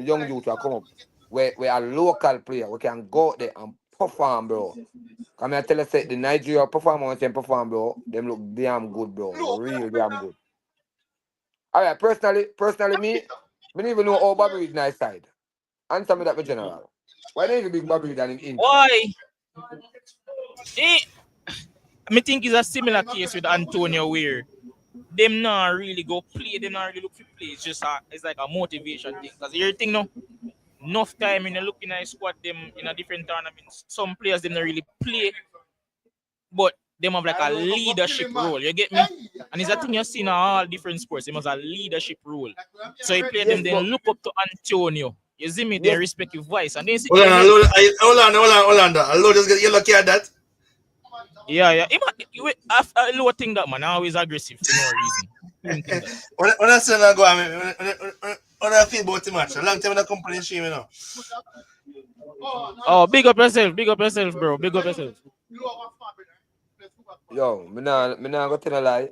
young youth will come up where a local player we can go out there and perform, bro. Come I tell you say the Nigeria performance and perform, bro, them look damn good, bro. Real damn good. All right, personally, me don't even know how Bobby Reed nice side. Answer me that, my general. Why don't you big Bobby Reed than him in? Why? I think it's a similar case with Antonio where them not really go play, them not really look for play. It's just it's like a motivation thing. Because everything enough time in looking at squad them in a different tournaments. Some players them not really play, but them have like a leadership role. You get me? And it's a thing you see in all different sports. They must have a leadership role. So you play them, then look up to Antonio. You see me? They respect your voice. And then see, hold on. I'll just get yellow card that. Yeah. I low think that man always aggressive for no reason. When I say I go, How do you feel about the match? A long time in the company stream, you know. Oh, big up yourself, bro. Big up yourself. Yo, me nah go tell a lie.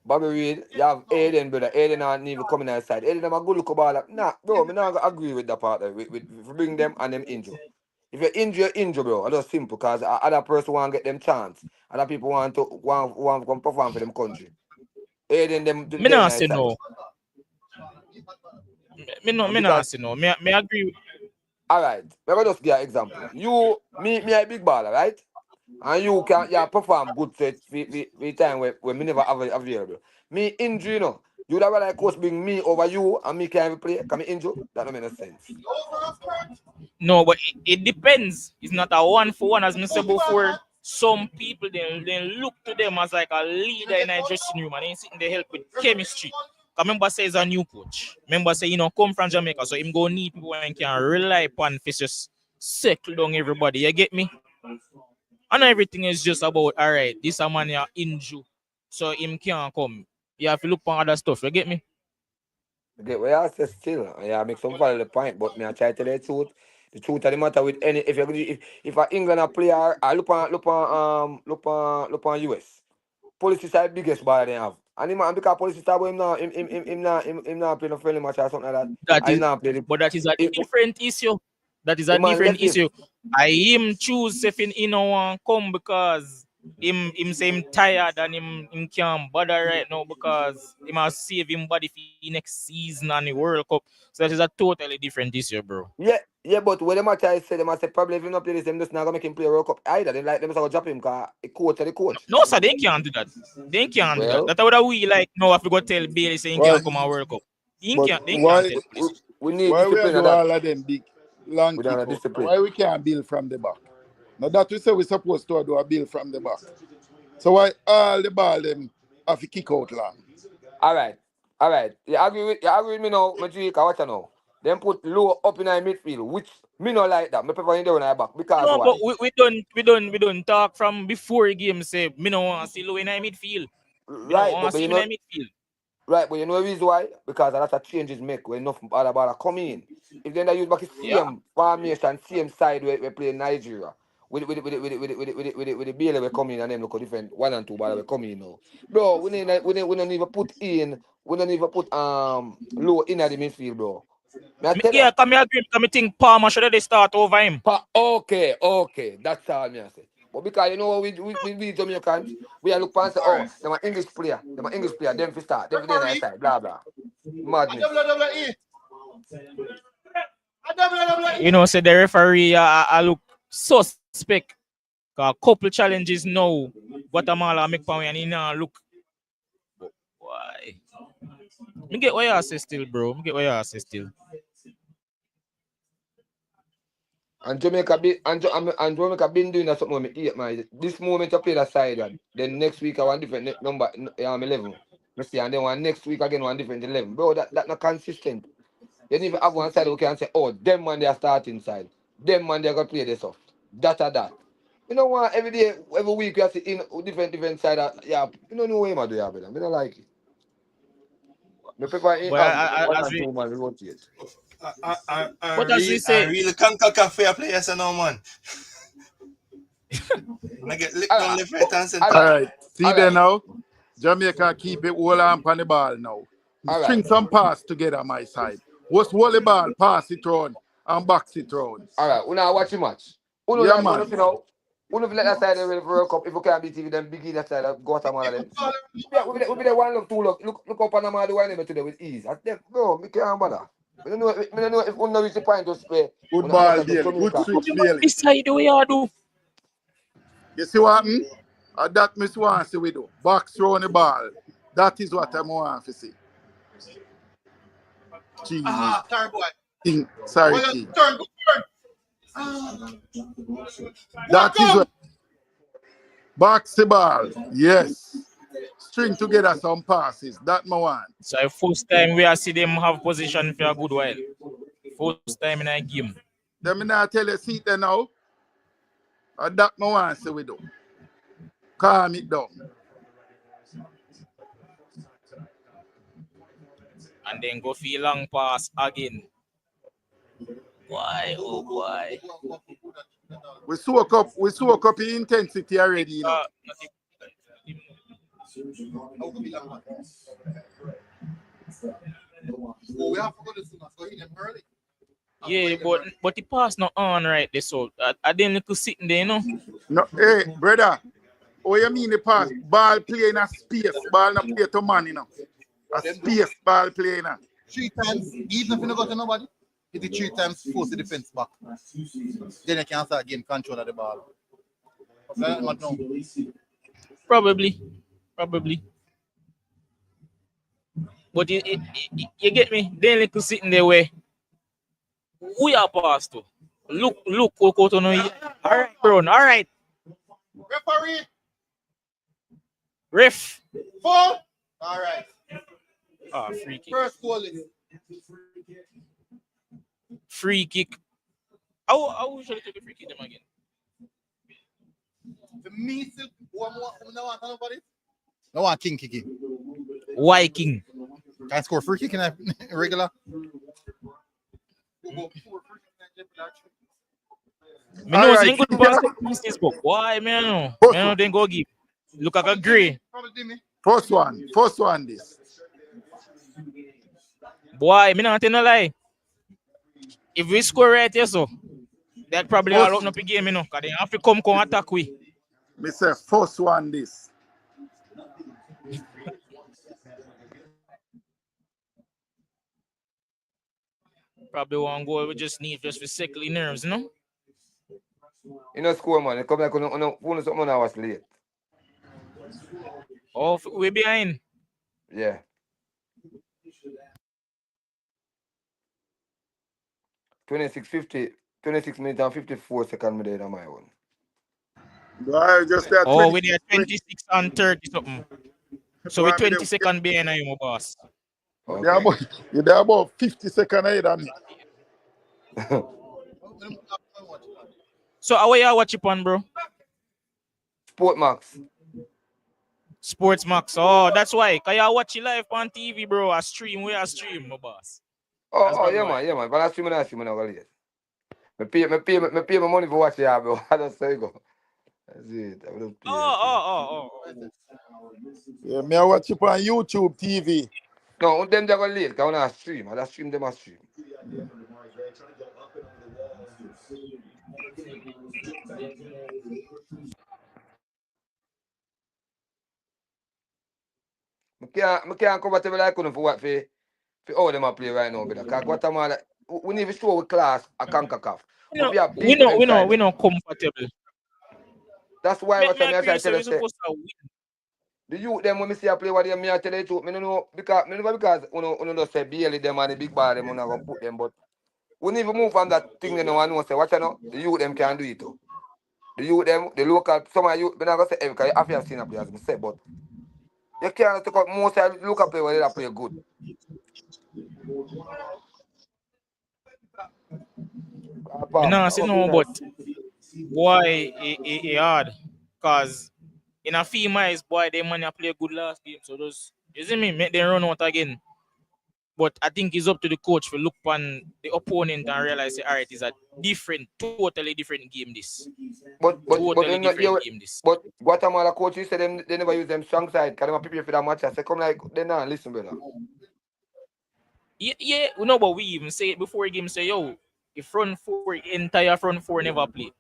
Bobby Reed, you have Aiden, brother. Aiden not even coming outside. Aiden them a good look ball. Nah, bro, me not agree with that part. With bring them and them injure. If you injure, bro. That's simple. Cause other person want to get them chance. Other people want to come perform for them country. Aiden them Me them not nice say side. no. Me Because not say no. Me agree. all right, let me just give an example. You, me a big baller, right? And you can perform good set for time where me never available. Me injury, you know. You would have like coach bring me over you and me can't even play. Can me injure? That don't make no sense. No, but it depends. It's not a one for one, as I said before. Some people they look to them as like a leader in a dressing room and they sitting there help with chemistry. Remember say he's a new coach. Remember say come from Jamaica, so him go need people and can rely upon for just settle down everybody. You get me? And everything is just about alright, this a man you injured, so him can't come. You have to look on other stuff, you get me? Okay, well, I say still, yeah, make some valid point, but me I try to tell you the truth. The truth of the matter with any if a England a player, I look on US. Police is the biggest baller they have. And because police is him not play no friendly match or something like that. That I is, not play the but that is a different issue. That is a man different left him. issue. I him choose if he no want come because him say him tired and him can't bother right now because he must save him body for next season and the World Cup. So that is a totally different issue, bro. Yeah, but when the match I said, they must say probably if he not play this, them just not gonna make him play World Cup either. They like them to drop him because the coach are the coach. No, sir, they can't do that. They can't do that. Well, That's what we like. No, have to go tell Bailey saying he Why? can't come and World Cup. But They can't why? tell him this. we need Why we are discipline of do that. all of them big long We don't kick have out? discipline. Why we can't build from the back? Now that we say we supposed to do a build from the back. So why all the ball them have to kick out long? All right. You agree with me now, Majika, what you know? Then put low up in our midfield, which me not like that. Me prefer in there on our back. Because No, but why? we don't talk from before the game. Say me no want to see low in the midfield. Me no Right, want to but see you him in know the midfield. right, but you know the reason why? Because a lot of changes make when enough other ball come in. If they use back the Yeah. same formation, same side where we play in Nigeria. With the Bailey we come in and then look different 1 and 2 ball we come in now. Bro, we don't even put low in at the midfield, bro. May I tell you? Yeah, come here, agree. Come think Palmer should have start over him. Okay, that's all me I say. But because you know we Jamaicans, we are look and say, oh, them an English player, them fi start, them fi dey nice side, blah blah. Madness. Say the referee I look suspect. A couple challenges now. Guatemala make power and he now look. Why? Me get what you say still, bro. Me get what you say still. And Jamaica been doing that something with me eat my this moment I play that side and then next week I want different number 11. Me see and then one next week again one different 11. Bro, that not consistent. You don't even have one side who can say, oh, them man they are starting side. Them man they are gonna play this off. That or that. You know what? Every day, every week you have to in different side. Yeah, you don't know what I do, yeah, brother. I don't like it. Me prefer But have one as and we two man rotate. but as we I say, really Concacaf fair players, no man. I get licked down left, right, and center. All right, see All there right. now. Jamaica keep it all on the ball now. All String right. some pass together my side. What's volleyball? Pass it round and box it round. All right. We now watch the match. Uno Yeah, like man. you know. Uno let that side ready for World Cup. If you can't beat TV, then biggie that side of Guatemala then. Yeah, we be there 1 look, 2 look. Look up Panama the one today with ease. At them, bro, me can't bother. Me don't know if Uno reach the point to spray. Good Uno ball, understand the Bailey. Good Jamaica. switch, Bailey. decide the way you do. You see what happened? That Miss want to see we do. Box round the ball. That is what I want to see. Jeez. King. Sorry, King. That is what. Box the ball. Yes. String together some passes. That my want. So first time we are see them have position for a good while. First time in a game. Let me now tell you, see it there now. That my want to see we do. Calm it down. and then go for a long pass again. Why, oh boy. We soak up the intensity already, you know. We have to go to Sumas, so he them early. Yeah, but the pass not on right there, so I didn't look sitting there, you know. No, hey, brother. What you mean the pass? Ball play in a space. Ball not play to man, you know. A space ball play in a. 3 times, even if you don't go to nobody, hit it 3 times, force the defense back. Then you can start getting control of the ball. Probably. But you get me? Then little sitting there where we are past to. Look, Coco no. All right, bro. All right. Referee, Ref. 4. All right. Free kick. First goal is Free kick. How should I take a free kick them again? the measles. No one king kicking. Why king? Can I score free kick in a regular? Me know it's good business book. Why man? Man, then go give. Look like a grey. First one this. Boy, me not tell no lie. If we score right here, so that probably all open up the game, you know, because they have to come attack we. Me say first one this. Probably one goal we just need just for sickly nerves, you know? You know, score, man. It come like on something I was late. Oh, we behind. Yeah. 26 minutes and 54 seconds me there on my own. Boy, just that. Oh, we there 26 and 30 something. So we 20 seconds behind you, boss. Okay. You're there about 50 seconds ahead of me. So how you watch it on, bro? Sport Max. Sports Max. Oh, that's why. Can you watch it live on TV, bro? I stream, my boss. Yeah, man. But I stream and I go late. Me pay my money for watch it, bro. I just say go. That's it. I don't pay. Oh. Yeah, me I watch it on YouTube TV. No, them they go late, because I stream. I just stream them a stream. I can't comfortable like for what for all them a play right now, because Guatemala, we need to show with class a Concacaf. We know comfortable. That's why what I'm trying to tell you. Supposed to win. The youth them when me see a play what they me I tell you truth, me no know because uno just say barely them and the big bar them uno go put them, but we need to move from that thing you know and know say watch you know the youth them can do it too. The youth them, the local some of you, me not gonna say because you have to have seen a play as me say, but you can't take out most of the local play where they play good. No, see no, but boy, it hard because in a few miles, boy, they money play good last game. So those, you see me, make them run out again. But I think it's up to the coach to look on the opponent and realize, all right, it's a totally different game. This, but different game. This. But Guatemala coach, you said they never use them strong side. Can they prepare for that match? I say come like they not listen, brother. Yeah, no, but we even say it before the game. Say yo, the entire front four never play.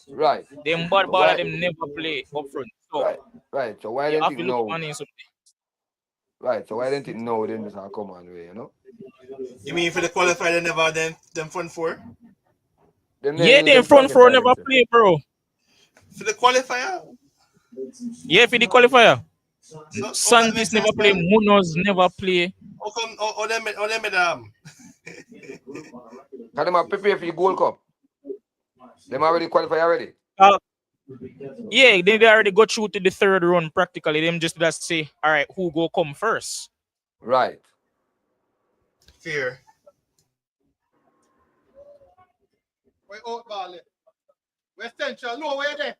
Right. Them bad ball, them never play up front. So, right. So why didn't it know? Right. So why didn't it know? Then just come on way, you know. You mean for the qualifier they never them front four? Them front four never play, bro. For the qualifier? Yeah, for the qualifier. Santis never play. Munoz never play. How come them Can they prepare for the Gold Cup? Them already qualified already? Yeah, they already got through to the third round practically. Them just say, all right, who go come first? Right. Fear. Where out ball? Where central? No, where there?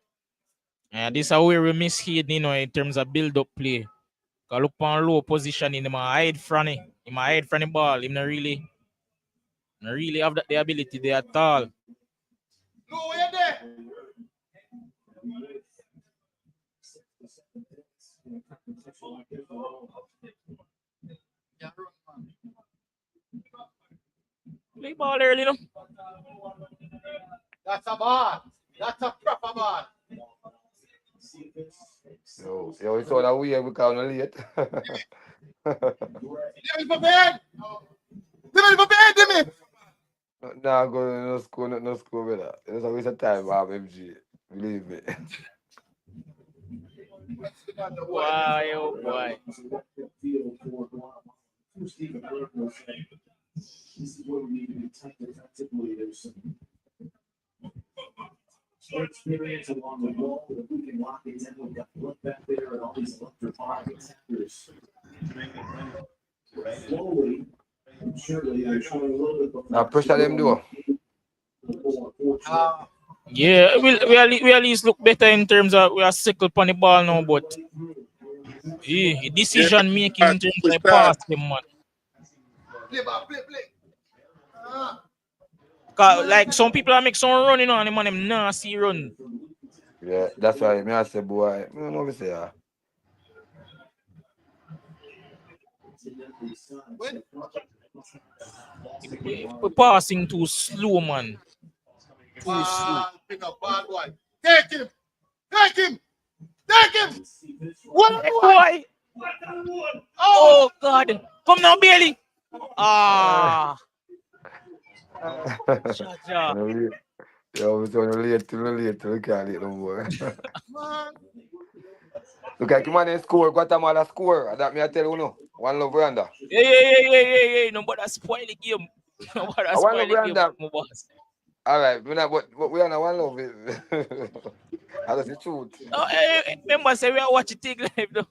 Yeah, this is where we miss here, you know, in terms of build-up play. Cause look on low position in him hide Franny. Him hide from the ball. Him not really have the ability there at all. No, we're there. Play ball early, no? That's a ball. That's a proper ball. Yo, we saw that weird because we're late. Give me for bed. Give me for bed, give me. Nah, go no school with that. It's a waste of time, MG. Believe me. Why, oh boy. This is where we need to be tight defensively. There's some experience along the wall, but if we can lock it in, we've got blood back there and all these electrifying attackers. Slowly, surely, they're showing a little bit Now pressure them door. Yeah, we at least look better in terms of we are sickle on the ball now, but decision making in terms of pass them, man. Play. Like some people are make some run, you know, and the man them nasty run. Yeah, that's why I say, boy, I don't know what to say. We're passing too slow, man. Too slow. Pick up bad boy. Take him. What boy? Oh God! Come now, Bailey. Ah. Jaja. Yo, we're trying to late till we can't eat no more. Look at him and score, Guatemala score. That me I tell you no. One love Rwanda. Hey. No, but that's spoil the game. No, but that's One spoil love the game, Rwanda. my boss. Alright, but we are not one love. That's the truth. Oh, hey, remember say we are watching Tig live though.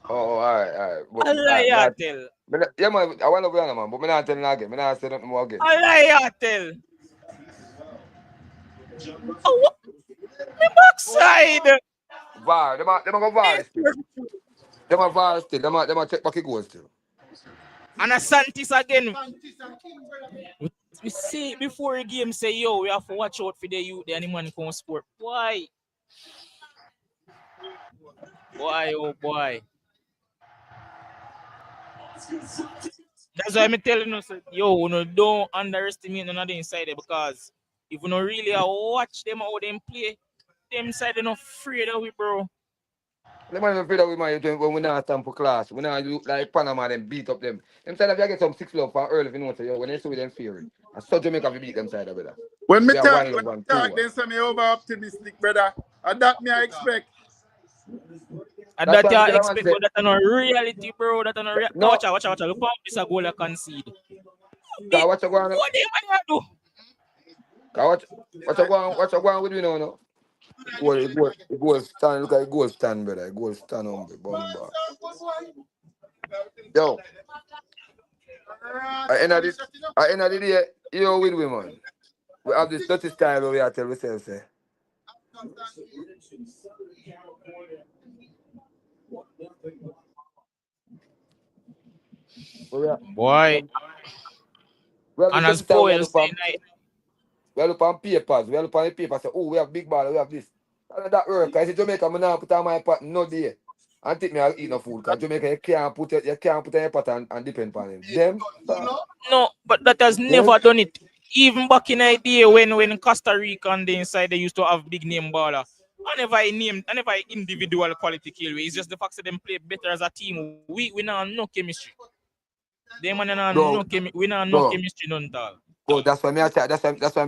Oh, alright. Allah tell. Yeah, man, I want to Rwanda, man, but I'm not telling again. I'm not saying nothing more again. Allah tell. Oh, what? The backside. VAR, them go VAR still. Them a VAR still. Them a check back it goes still. And a Santis again. We say before the game say, yo, we have to watch out for the youth, the animal come sport. Why? Why, oh boy. That's why I'm telling you, yo, no, don't underestimate none of the inside there, because if you don't really watch them how them play, them side they're not afraid of it, bro. Them man afraid that we might when we not stand for class. We not look like Panama and beat up them. Them side of you get some 6 love for early if you know what say, yo, when they see them fearing. And so Jamaica we beat them side of it. When me talk, then say me over optimistic, brother. And that me I expect. And that you expect, but that's not reality, bro. That's not reality. No. Watch out. Look how this a goal I concede. What you going what do? What you going with you now? No? Goal stand, look at goal stand, brother. Goal stand on the bomb. Yo. At the end of the day, you with we, man. We have this dirty style where we are tell ourselves, say. Boy. And as spoiled night. We look on papers. We look on the paper. Say, oh, we have big ball. We have this. And that work. I say Jamaica, I now put on my pot no day. And take me I'll eat no food. Because Jamaica, you can't put on your pot and depend on them. No, but that has never done it. Even back in the day when Costa Rica on the inside they used to have big name baller. I never individual quality kill. It's just the fact that them play better as a team. We now no chemistry. Them man no chemistry none at all. Oh, that's why I'm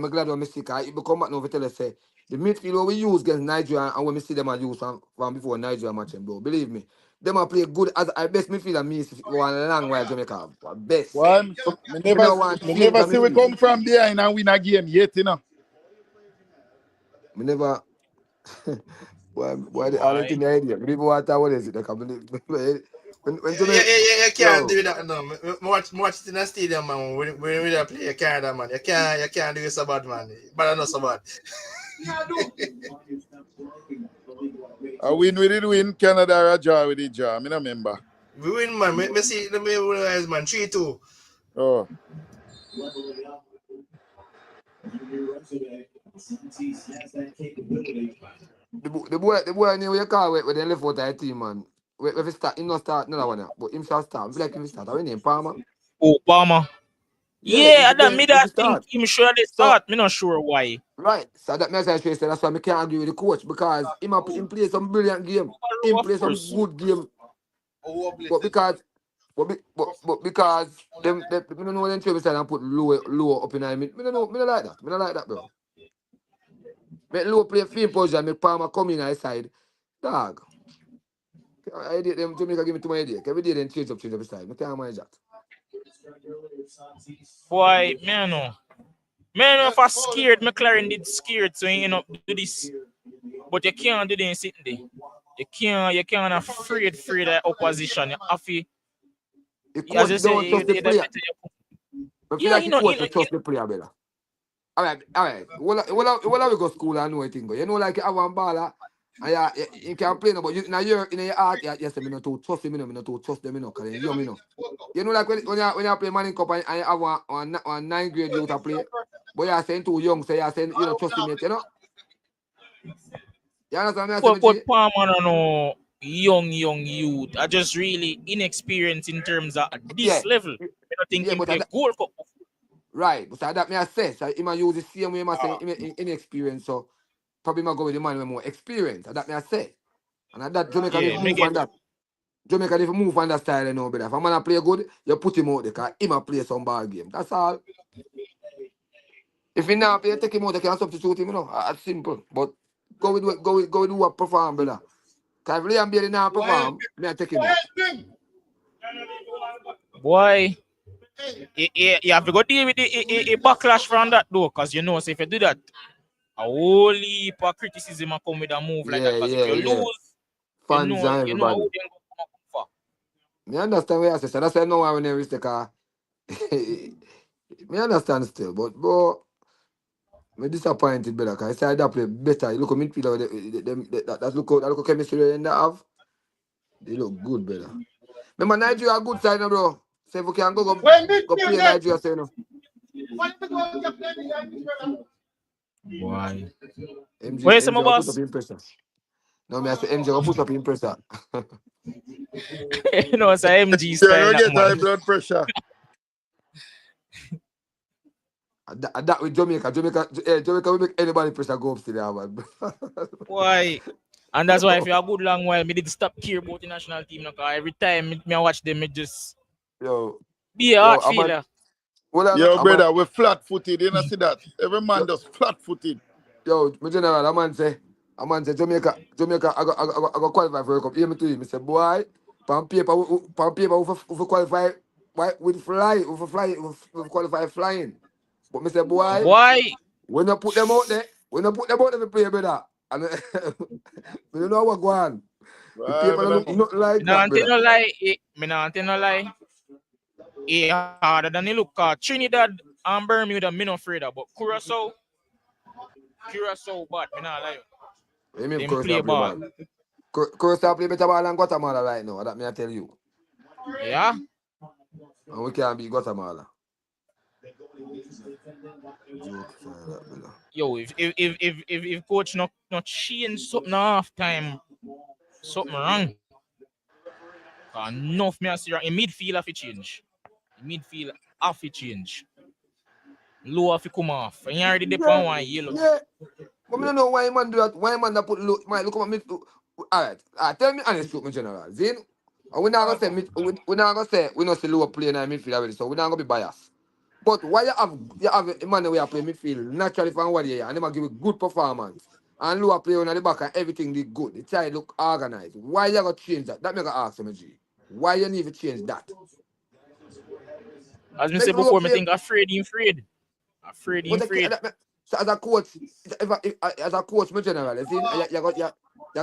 glad when I see it become back now to tell us say the midfield we use against Nigeria and when we see them I use from before Nigeria matching, bro. Believe me. Them are play good as our best midfielder means one long while Jamaica. Best. Well, we never see we come from behind and win a game yet, you know. We never why the only thing I idea. We never what is it? When you can't do that no. Watch it in the stadium, man. When we play, you can't do that, man. You can't do it so bad, man. But not so bad. A win we did win, Canada or a draw with the draw. I don't remember. We win, man. Me see the realize, man. 3-2. Oh. The boy I know you call when they left out the team, man. If he start, he not start another one, but him shall start. I feel like him start. I name Palmer. Oh, Palmer. Yeah, Yeah, if that me he that start. think him sure they So start. Me not sure why. right, so that means I say that's why I can't agree with the coach because him play some brilliant game. Him Of play some course. good game, but because them me don't know them three beside and put low up in I me don't know, me don't like that. Me don't like that, bro. Make low play field position, make Palmer come in his side. Dog. I did them Jamaica give me to my idea. Every day then change up beside. I can't manage that. Boy, me I know. Me I know if I scared, McLaren did scared, so he end up do this. But you can't do this sitting there. You can't afraid of opposition. You have to, The as coach you don't say, trust the player. I feel yeah, like the coach don't trust the player, brother. All right. Well, we go school and know a thing, but you know, like you have one baller, and you can play, no, but in your heart, you say, me not to trust him, me not to trust them, because they're young, You know, like when you play Manning Cup and you have one 9th grade youth to play, but you're saying too young, so you're saying, you don't trust him yet, you know? You understand what I'm saying, But Palmer no young youth. I just really inexperienced in terms of Yeah. this level. I don't think him but play Gold Cup. right, but that me I say, so he might use the same way, I say, inexperienced, so probably might go with the man with more experience, that me I say. And that Jamaica Yeah, need to me move get on that. Jamaica need to move on that style, you know, brother. If a man play good, you put him out there, because he might play some ball game. That's all. If he not play, take him out, they can substitute him, you know. That's simple. But go with what perform, brother. Because if Liam Bailey not perform, me I take him out. boy. You have to go deal with a backlash from that though, because you know, so if you do that, a whole heap of criticism will come with a move like that. Because if you lose, Fans and you know how everybody. they go come up for. Me understand what you say. So that's why no one when risk the car. Me understand still, but bro, me disappointed, brother. Cause I say that play better. You look at midfielder, that look at chemistry they have. They look good, brother. Remember Nigeria a good side, now, bro. Say if we can go play Nigeria, say no. Why? Where's MJ my will put up boss? in pressure. No, me I say MJ will put up in pressure. You know, it's a MG Yeah, style, you that get high man. blood pressure. That with Jamaica will make anybody pressure go up to there, man. Why? And that's why if you're a good long while, me did stop care about the national team now, because every time me I watch them, me just Yo, be a heart I'm failure. Yo, brother, we're flat-footed. You know, see that? Every man does flat-footed. yo, my general, a man say Jamaica, I go qualify for World Cup. Hear me to him. I say, boy, on paper, we qualify, with qualify flying. But me say, boy, Why? when you put them out there, we play brother. And we don't know what go on. The Right, paper man, don't look nothing like Me that, not tell brother. no lie. Me not tell no lie. He harder than he look. Trinidad and Bermuda, me not afraid of. But Curacao bad. Me not lie. I mean, Them Curacao play play ball. ball. Curacao play better ball than Guatemala right now. That me I tell you. Yeah. And we can't beat Guatemala. Joke aside that, brother. Yo, if coach not change something half time, something wrong. Enough me I see wrong. In midfield have to change. In midfield have to change. Low have to come off. And you already depend on one yellow. Yeah. But I don't know why man do that. Why man that put look at me. Alright. Tell me honest truth, my general. Zin, and we not gonna say we not gonna say we not see lower play in our midfield already, so we not gonna be biased. But why you have a man where you play midfield naturally from one year and them give a good performance. And lower play on the back and everything did good. The side look organized. Why you gonna change that? That make I ask him, G. Why you need to change that? As I Make said lower before, me play. think afraid. But so as a coach, as a coach, my general, you see, you got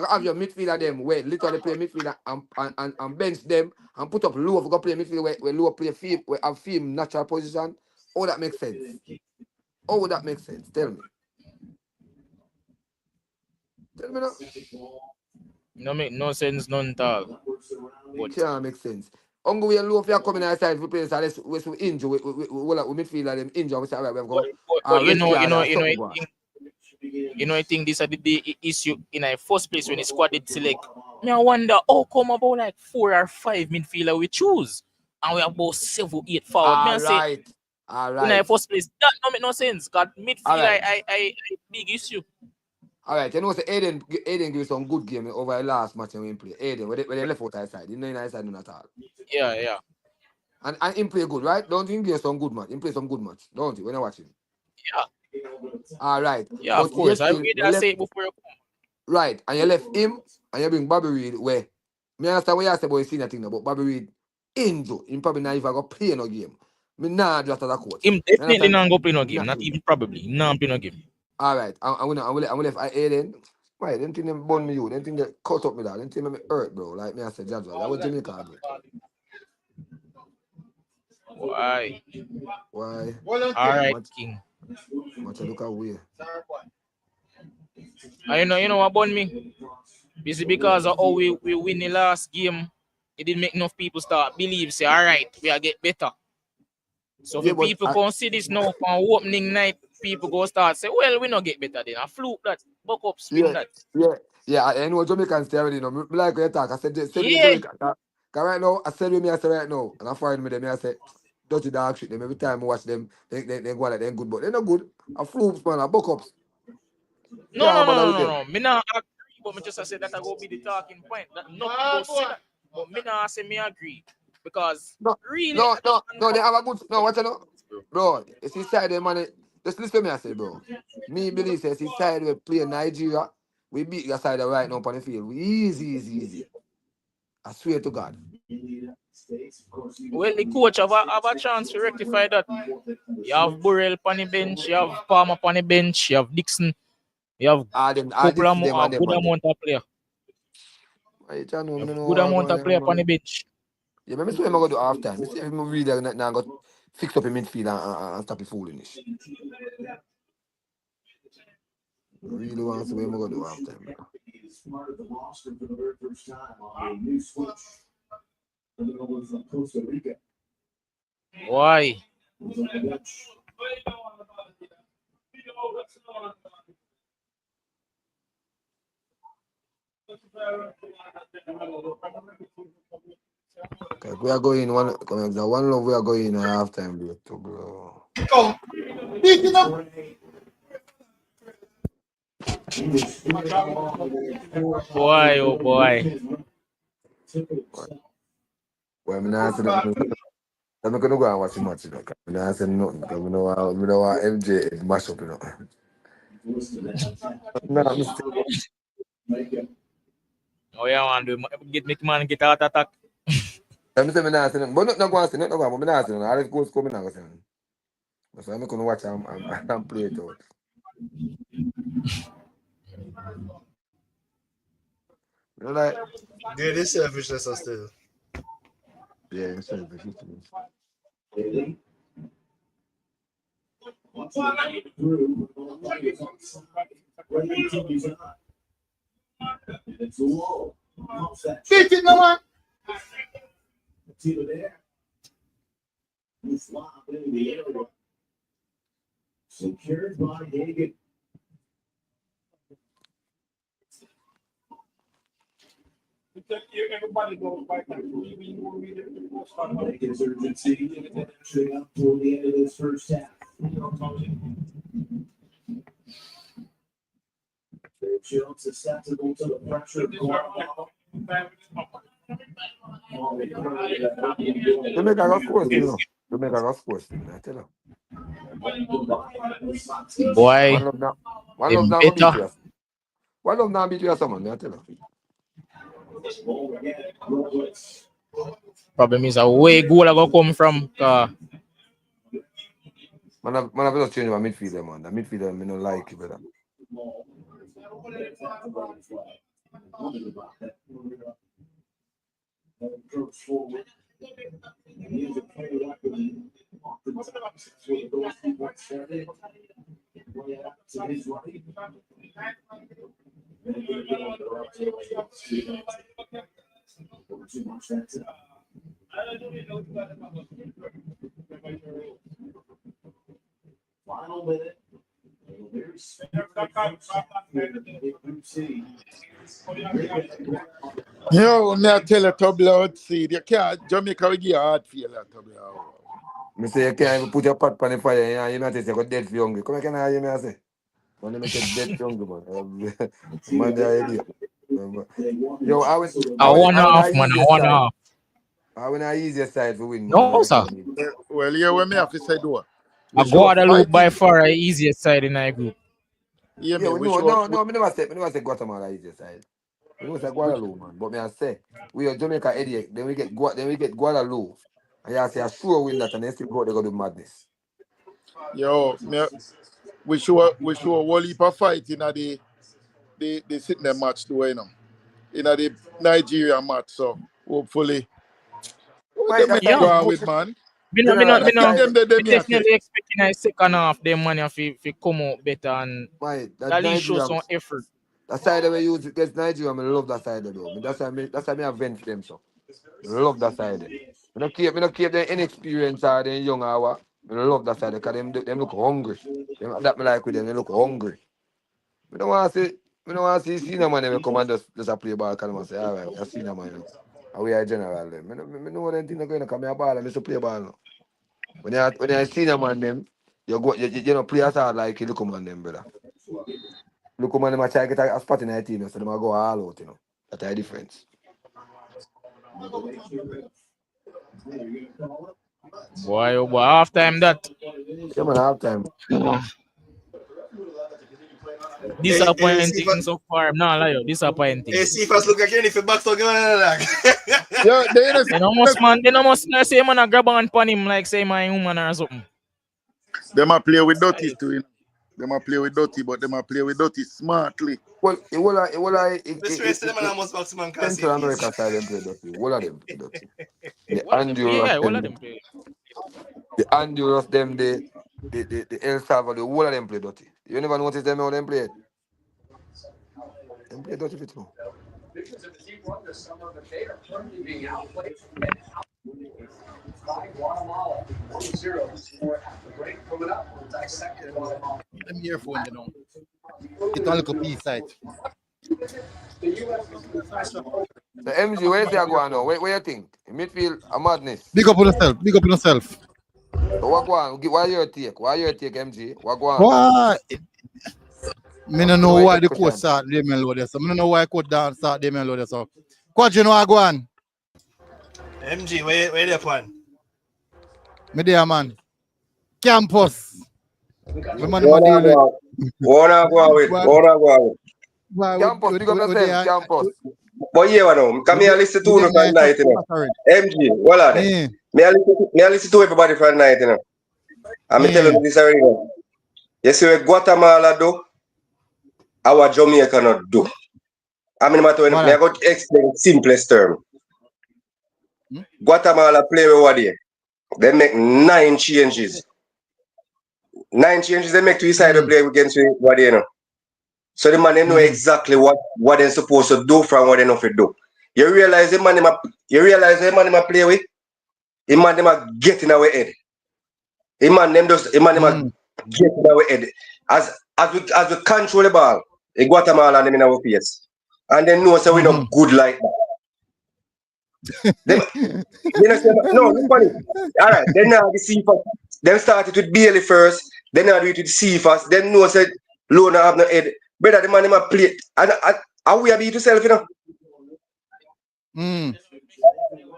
have your midfielder them where literally play midfielder and bench them and put up low if you go play midfield where low play field where have film natural position. All that makes sense. All that makes sense. Tell me. Tell me now. No make no sense none at all. But can't make sense. Ungo we low if you come in outside for players, let's we injure, we midfield and them injure, we say, all right, we have got but red card or something. I think this is the issue in a first place when the squad did select. Me, I wonder how come about like 4 or 5 midfielder we choose, and we have about 7, 8 forward. Me, I say All in a right. first place that don't make no sense. Cause midfield, All right. I big issue. All right, you know, say Aiden give some good game over the last match when we play. Aiden, when they left out outside, he no inside none at all. Yeah. And him play good, right? Don't you give some good match? Him play some good match, don't you? When I watch him. Yeah. All right. Yeah, But of course. I still, read that say it before you come. right, and you left him and you bring Bobby Reed where. Me understand what you say about you senior thing now, but Bobby Reed injured. Him probably not even go play no game. Me nah just as a coach. Him definitely not go play no game. Not even probably. Not play no game. All right, I'm gonna left Aiden. Right, them thing them burn me you. Them thing they cut up me that. Them thing make me hurt, bro. Like me I said, Jadwal. That was Jamaica again. Why? Why? All right, King. Much I look away. You know what about me? This is because of how we win the last game. It didn't make enough people start believe. Say, all right, we are get better. So Yeah, if people can see this now on opening night, people go start say, well, we not get better then. I fluke that, buck up, spin that. Yeah. I know Jamaicans stay already. You know, me like when you talk. I said, send me Yeah. Jamaica. Cause right now, I said with me, I say right now, and I find me them. I say, dirty dog shit. Them every time I watch them, they go like they're good, but they're not good. I flukes, man. I buck ups. No. Me not agree, but me just I say that I go be the talking point. That no people say that, but me not say me agree because really. No. They have a good. No, what you know, bro? It's his side, man. Just listen to me, I say, bro. Me believe says his side we play Nigeria. We beat your side right now on the field. We easy. I swear to God. Well, the coach have a chance to rectify that. You have Burrell on the bench, you have Palmer on the bench, you have Dixon, you have a good amount of player. Good amount of player on the bench. Yeah, but I say I'm going to do half time. I say I'm really now got fix up in midfield and stop the foolishness. Really want to see what I'm going to do half time. Part of the roster for the very first time on a new switch. Coming over from Costa Rica. Why? Okay, we are going one love. We are going half time, bro. Come. Beat it up. Boy, oh boy. Well, I'm not saying that. I'm not gonna go and watch the match. I'm not saying nothing because we know MJ mash up. No, I'm still. Oh yeah, man, make man get out attack. I'm saying I'm not saying, but not going to say nothing. I'm not saying. I'll go score. I'm not saying. So I'm not gonna watch and play it out. You know, like. Dude, this selfishness are still. Yeah, it's selfish. It's low. Beat it, no man. It's either there. You flop into the area. Secured by Hagen. Everybody goes by His urgency actually up toward the end of this first half. Jones susceptible to the pressure. Jamaica got scores, you know. Jamaica got scores, I tell you. Boy, one love now beat you. One love now beat you someone, I tell you. Problem is where goal I go come from. Man, I've just changed my midfielder, man. The midfielder, I don't like it, brother. too much. That's it. Final minute. Yo, me I tell you, Tubby out seed. You can't, Jamaica will give you a hard feel at Tubby. Me say you can't even put your pot on the fire and you know you got dead for hungry. Come again, hear me I say. When you make it dead for hungry, man. Man, they are idiot. Yo, I went off, man. I want off. I went the easiest side for win. No, man. sir. Well, yeah, when me have to say do. A Guadeloupe by far the easiest side in our group. Yeah, Yeah, me, no, me never say Guatemala easiest side. We don't say Guadeloupe, man. But me I say we are Jamaica idiot. Then we get Guadeloupe. And you say a sure win that and then still go they go do madness. Yo, we show a whole heap of fight in the Sydney match too, you know. In the Nigeria match, so hopefully Yeah. go with man. Me definitely expecting a second half them money if come out better and at least show some effort. That side we use against Nigeria, I love that side though. That's why I avenge them so. I love that side. I don't keep them inexperienced or them young hour. I love that side because them look hungry. That me like with them, they look hungry. We don't want to see senior man them come and just play ball because I say, all right, we senior man. And we are general them. I know what them things are going to come here ball and I play ball now. When you senior man them, you don't play as hard like you look on them, brother. Look man, them try to get a spot in the team, so they go all out, you know. That's the difference. Boy, oh boy, half time that. Yeah, man, half time. Disappointing so far. I'm not lying, disappointing. Hey, see if I look again if you back to go. Yeah, they no must say man a grab on pan him like say my woman or something. They might play with dirty too, you know. They might play with dirty, but they might play with dirty smartly. Well, Central America side them play dirty. All of them play dirty. The Honduras them, the El Salvador, all of them play dirty. You never notice them how them play. Them play dirty too. Guatemala 1-0 before after break. Coming up, we'll dissect it. I'm here for you know. It's all a piece side. The MG, where's they going now? Where you think? In midfield, a madness. Big up on yourself. Big up on yourself. So what go on? Why your take? Why your take, MG? What go on? Why? I don't know why the coach start Damien Loader. So I don't know why coach down start Damien Loader. So coach, you know I go on. MG, where they plan? Me there, man. Campus. Wanna go with. Campus, big up yourself, campus. But yeah, no, come here, listen to you for night, you know. MG, what are they? Me I listen to everybody for night, you know. I'm telling you this already. You see what Guatemala do, our Jamaica not do. I mean, I got to explain the simplest term. Guatemala play with what they? They make 9 changes. 9 changes they make to decide to play against what they know. So the man they know exactly what they're supposed to do from what they know to do. You realize the man they play with, the man they get in our head. The man them get in our head. As we control the ball, the Guatemala them in our face. And they know so we not good like that. No, funny. All right, then now the Cephas. Then started with Bailey first. Then now do it with Cephas. Then no said Lona have no head. Better the man in my plate. And we are beat yourself, you know.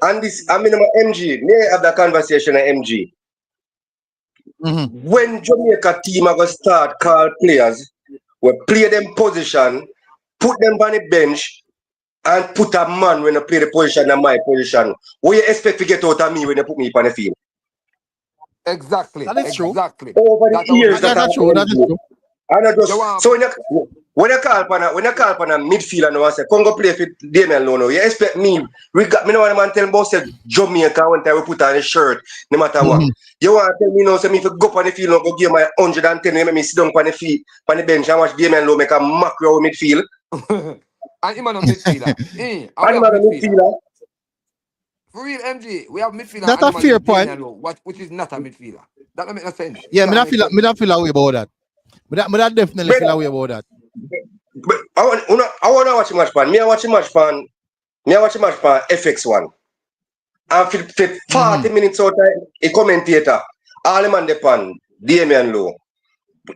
And this, I mean, my MG. May I have that conversation at MG? When Jamaica team are going to start call players, we play them position, put them on the bench, and put a man when I play the position and my position. What you expect to get out of me when you put me on the field? Exactly. That is true. Exactly. Over the years, that's true. That is true. And I just, so when you call upon a midfielder and I say, come go play for Damien Lono, you expect me, me know what man tell about say Jamaica when I put on a shirt, no matter what. You want to tell me now, say me if you go up on the field and go give my 110 and make me sit down on the bench and watch Damien Lono make a macro midfield. And him on midfielder. And him on midfielder. For real, MG, we have midfielder That's a animal fair with point. Damian Lowe, which is not a midfielder. That don't make no sense. Yeah, Can't make sense. me not feel a way about that. Me that definitely feel a way about that. But I want to watch a match pan. Me I watch a match pan. Me I watch a match pan FX1. And for 40 minutes out time, a commentator, all the man pan, Damian Lowe.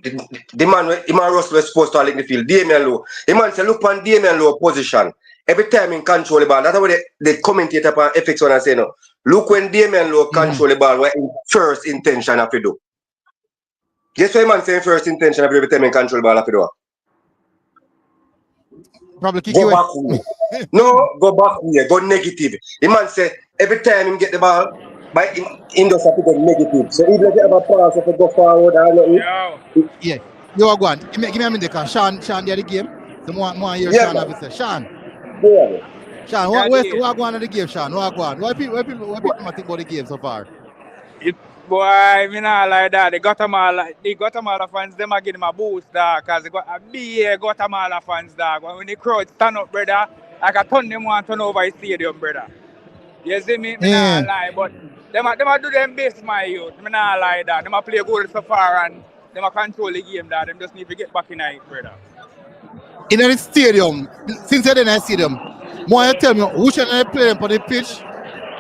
The man Russell was supposed to lick the field, Damian Lowe. The man say, look on Damian Lowe position. Every time in control the ball, that's what the commentator on FX1 and say no. Look when Damian Lowe control the ball, what in first intention have to do. Guess what man saying first intention every time in control the ball have to do? Probably kick Go you back way. No, go back way, go negative. The man say every time him get the ball, by him does have to go negative. So even if you have a pass, if you go forward or nothing. Yeah. You are going. Give me a minute, because Sean there the game. So more hear Yeah, Sean man. have to say. Sean, Yeah. what going on the game, Sean? What going on? What people think about the game so far? Boy, me not like that. The Guatemala fans, them are giving him a boost, dog, because they got a big Guatemala fans, dog. When the crowd stand up, brother, like a ton them want to turn over the stadium, brother. You see me? Me not lie, but them a do them best, my youth. Me not lie that. Them a play good so far and them a control the game, dog. Them just need to get back in it, brother. In the stadium, since you're in the stadium, more you tell me, who should I play them on the pitch?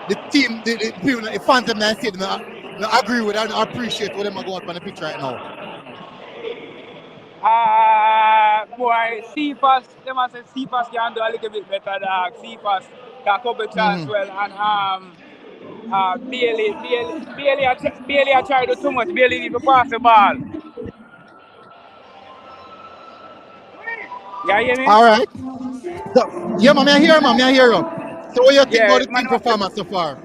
The team, the people, the fans in the stadium, I agree with and I appreciate what them are going on the pitch right now. Boy, Cephas, them a say Cephas can do a little bit better, dog. Cephas got a couple chance well, and Bailey I try to do too much. Bailey need to pass the ball. Yeah, you hear me? All right. So, yeah, man, I hear you. So what you think about the team performance so far?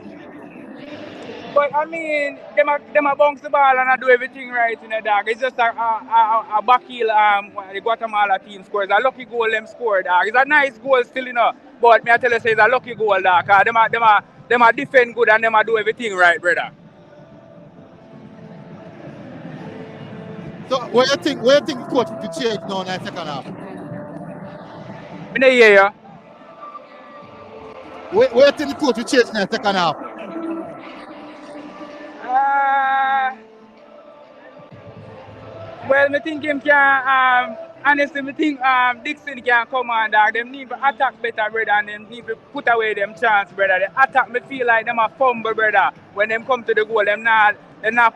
But I mean, them a bounce the ball and I do everything right in the dog. It's just a back heel the Guatemala team scores. A lucky goal them scored, dog. It's a nice goal still, you know. But me I tell you, say it's a lucky goal, dog. Cause them a defend good and them a do everything right, brother. So what you think the coach to change now in the second half? Me no hear you. What you think the coach to change in the second half? Well, I think him can, honestly, I think Dixon can come on, dog. Them need to attack better, brother, and them need to put away them chance, brother. The attack, me feel like them a fumble, brother. When them come to the goal, them not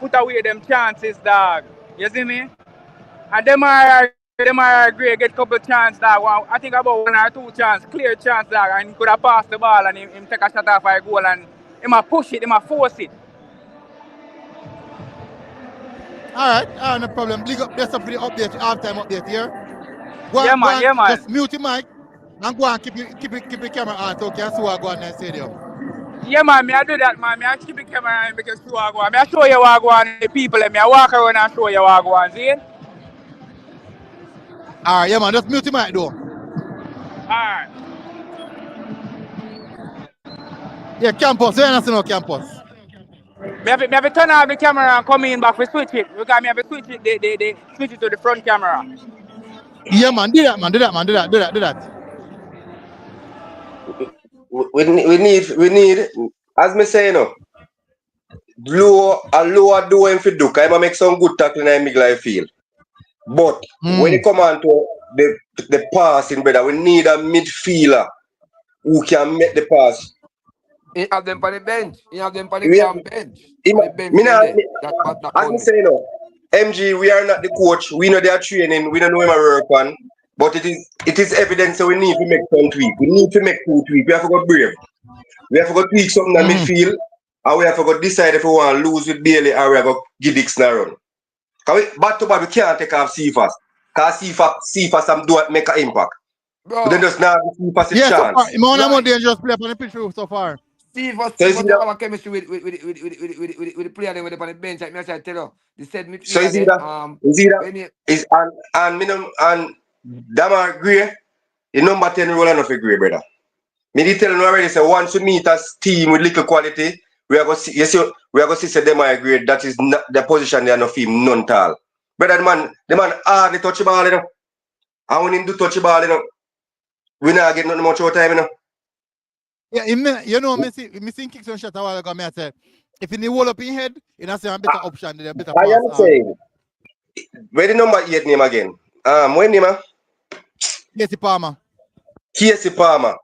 put away them chances, dog. You see me? And them are great, get couple chance, dog. I think about 1 or 2 chance, clear chance, dog, and he could have passed the ball and him take a shot off a goal and him a push it, him a force it. All right, no problem. Big up this up for the update, halftime update here. Yeah, man. Just mute your mic and go and keep the camera on so you can see what go on in the stadium. Yeah, man, me I do that, man. Me I keep the camera on because see what go on. Me I show you what go on the people and me I walk around and show you what go on, see? All right, yeah, man, just mute your mic though. Alright. Yeah, campus, you understand no campus. Me have to turn off the camera and come in back for switch it. Because me have to switch it, they switch it to the front camera. Yeah, man, do that. We need, as me say, you know, a lower doing for Duke. I make some good tackling in the field. But when it come on to the passing, brother, we need a midfielder who can make the pass. You have them on the bench. You have them on the damn bench. As me say, you know, MG, we are not the coach. We know they are training. We don't know him work on. But it is evidence that we need to make some tweak. We need to make 2 tweaks. We have to go brave. We have to go tweak something in midfield. And we have to go decide if we want to lose with Bailey or we have to give Dixon a run. Back to back, we can't take off Cephas. Because Cephas make an impact. Bro. But then just now Cephas a chance. So far, I'm more dangerous player on the pitch so far. Cephas have a chemistry with the player they were on the bench. Like me, I tell you, they said midfield. And Damar Gray, the number 10 role enough for Gray, brother. Me did tell you already, say once we meet a team with little quality, we are going to see Damar Gray. That is not the position they are not film, none tall. Brother, the man hardly touch the ball, you know. And when he do touch the ball, you know, we not get nothing much more time, you know. Yeah, you know, me see kick some shot a while ago. Me I said, if you need hold up in head, you know, say a better option, than a better I pass. am saying, where the number 8 name again? When name? Casey Palmer. Casey Palmer.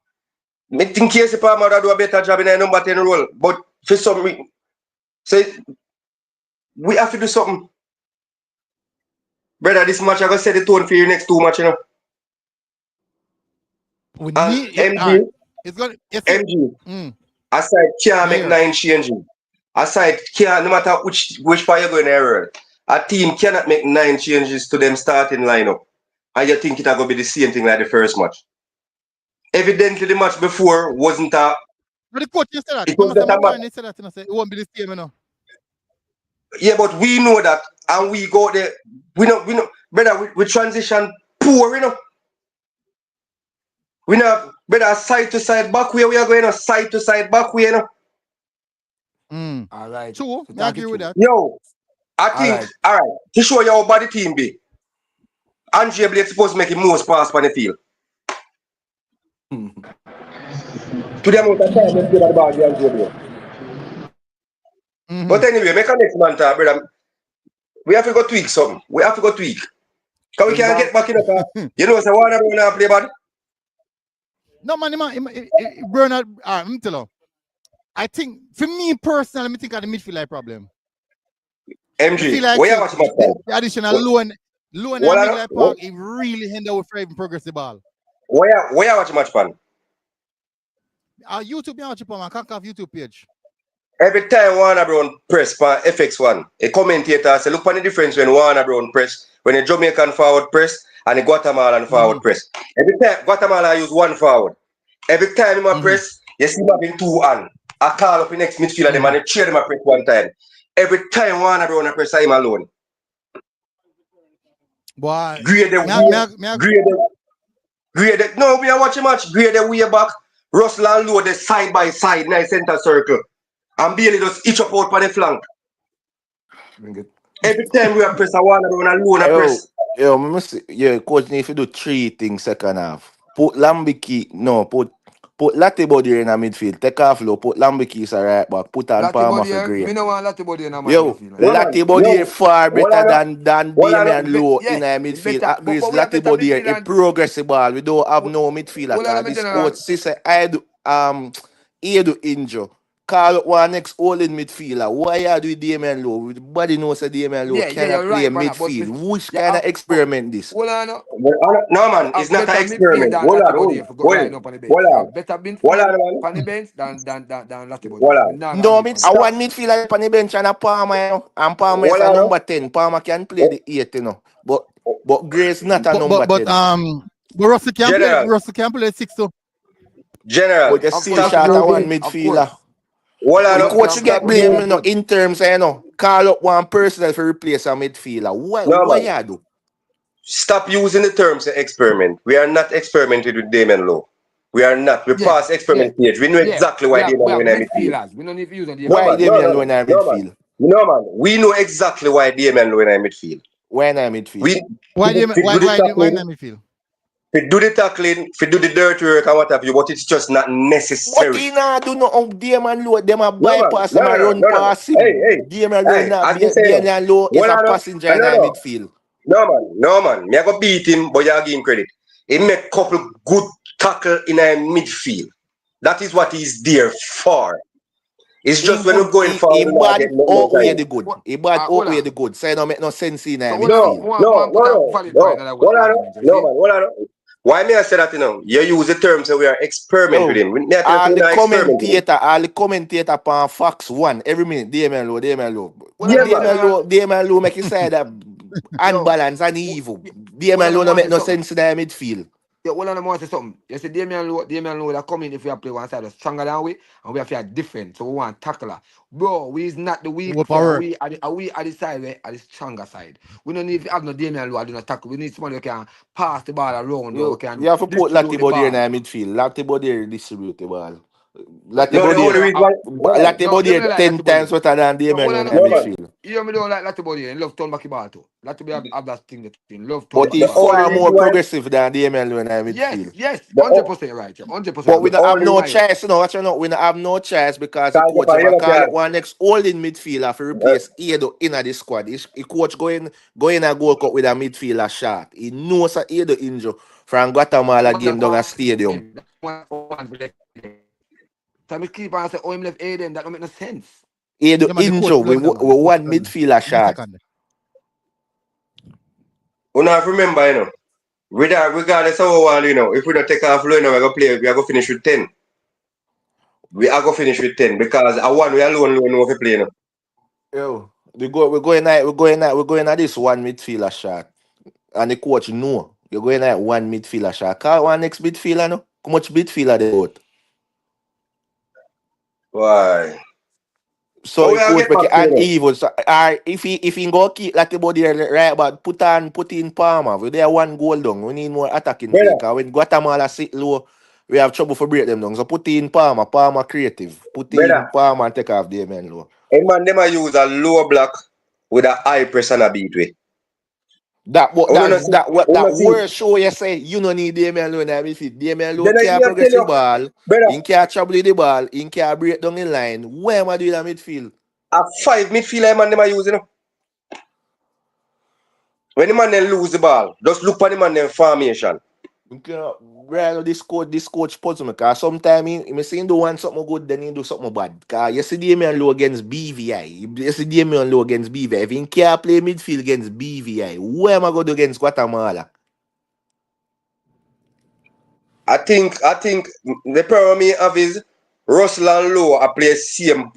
Me think Casey Palmer would do a better job in a number 10 role. But for some reason, so we have to do something. Brother, this match I gonna set the tone for your next 2 matches, you know. We And need yeah, MG, it's gonna MG, aside can't make 9 changes. Aside can't, no matter which part you're going to a team cannot make 9 changes to them starting lineup. And you think it's going to be the same thing like the first match. Evidently, the match before wasn't a. But the coach said that. It was not a match. He said that, you know, say it won't be the same, you know. Yeah, but we know that, and we go there. We know, brother. We transition poor, you know. We know, brother, side to side back way. We are going side to side back way, you know. All right. True. So I agree with that. Yo, I think, all right, to show you how bad the team be, Andre Blake supposed to make the most pass on the field. To the amount of time they play the ball, Andre Blake. But anyway, make a next man talk, brother. We have to go tweak something. We have to go tweak. Because we can't get back in the car. You know, so Warner Brown not play bad. No, man, Bernard, let me tell you. I think, for me personally, I think of the midfield problem. MG, like where you watch my the additional low and midfield park, it really hinder with even progress the ball. Where you watch match, man? YouTube, you watch it on my Concacaf YouTube page. Every time Warner Brown press for FX1, a commentator say, look for the difference when Warner Brown press, when a Jamaican forward press and a Guatemalan forward press. Every time Guatemala use one forward. Every time him press, you see him having 2 hands. I call up the next midfielder them and they cheer them a press one time. Every time Warner Brown press him alone. Boy, grade the no, we are watching match. Grade the way back. Russell and Lowe the side by side in the center circle. And Bailey just each up out for the flank. Every time we are press a Warner Brown and Lowe press. Yeah, coach need to do 3 things second half. Put Lambiki, put Latibody in a midfield. Take off low, put Lambiki a right back. Put on Palmer for green. Me no want Latibody in a midfield. Latibody far better than Damian Lowe in a midfield. At least Latibody a progressive ball. We don't have no midfield at all. This coach says I do injure. Call up one next all in midfielder. Why you do Damian Lowe? Everybody knows that Damian Lowe cannot play midfield. Which kind of experiment this? No, man, it's not an experiment. Hold on. Better bench on the bench than Latibody. No, I want midfielder on the bench and a Palmer. And Palmer is a number 10. Palmer can play the 8, you know. But Grace not a number 10. But Russell can play 6 too. General. But you still short of one midfielder. The coach get blamed in terms of call up one person to replace a midfielder. What you do? Stop using the terms experiment. We are not experimenting with Damian Lowe. We are not. We pass experiment stage. We know exactly why Damian Lowe in midfield. We don't need to use on why Damian Lowe in midfield. No man, we know exactly why Damian Lowe in midfield. Why in midfield? Why in midfield? We do the tackling, we do the dirty work and what have you, but it's just not necessary. But he not do no Damian Lowe, them a bypass, them a run past him. Damian Lowe not Damian Lowe is a passenger in midfield. No man, me I go beat him, but you give him credit. He make couple good tackle in a midfield. That is what he's there for. It's just when you're going forward. He bad outweigh the good. He bad outweigh the good. So it don't make no sense in that midfield. No, man. Why may I say that, you know? You use the term so we are experimenting with him. All the commentator on Fox 1 every minute, Damian Lowe. Damian Lowe make his side unbalanced and evil. Damian Lowe don't make no sense in that midfield. Yeah, all of them want to say something. You see, Damian Lowe that come in if we are play one side stronger than we, and we have to different. So we want tackler. Bro, we is not the weak. We are the side where are the stronger side. We don't need to have no Damian Lowe do not tackle. We need somebody who can pass the ball around. You have to put Latibody in the midfield. Latibody distribute the ball. No, the only reason why. Latte body you don't like 10 Latte times body. better than Damien Hold Lowe in on, the No, man. midfield. You don't like Latte body and love turn back the ball too. Latte body have that thing that thing. Love turn But back the he's ball. only far reason more why. progressive than Damien Lowe in the Yes, midfield. yes, The, 100% right. Yeah, 100% But we the right. don't have only no Why? choice, you know. What you know? We don't have no choice because the guys coach up a ever yellow call card. up one next holding midfielder to replace Edo in the squad. The coach going a Gold Cup with a midfielder shot. He knows that Edo injured from Guatemala game down a stadium. So I keep on saying, oh, him left Aiden. That don't make no sense. Edo Yeah, man, the coach injured. We blunder, man. one midfielder shot. You know, if you remember, you know, regardless of how you know, if we don't take off low, you know, we're gonna play, we are gonna finish with 10. We are gonna finish with 10 because I want we alone know if we play, you know. Yo, we're going at this one midfielder shot. And the coach know you're going at one midfielder shot. Call one next midfielder, no? How much midfielder they got? Why? So But the we are coach get make back it to you know. uneven. So if he go keep like the body right, but put in Palmer. We there one goal down. We need more attacking play. Brother, Cause when Guatemala sit low, we have trouble for break them down. So put in Palmer. Palmer creative. Put in brother, Palmer and take off the man low. a man them a use a low block with a high press and a beat way. That what You don't see, you that don't see. word show you say you don't need Damian Lowe in the midfield. Damian Lowe Then I can't me a progress tell the you, ball, brother, he can't trouble the ball, he can't break down the line. Where am I doing in the midfield? a 5 midfielder man them a use, you know. When the man then lose the ball, just look for the man them formation. You cannot right this coach puzzle me because sometimes he see him do one something good, then he do something bad. Cause you see Damian Lowe against BVI. You see Damian Lowe against BVI. If he can't play midfield against BVI, where am I going to do against Guatemala? I think the problem me have is Russell and Lowe are play same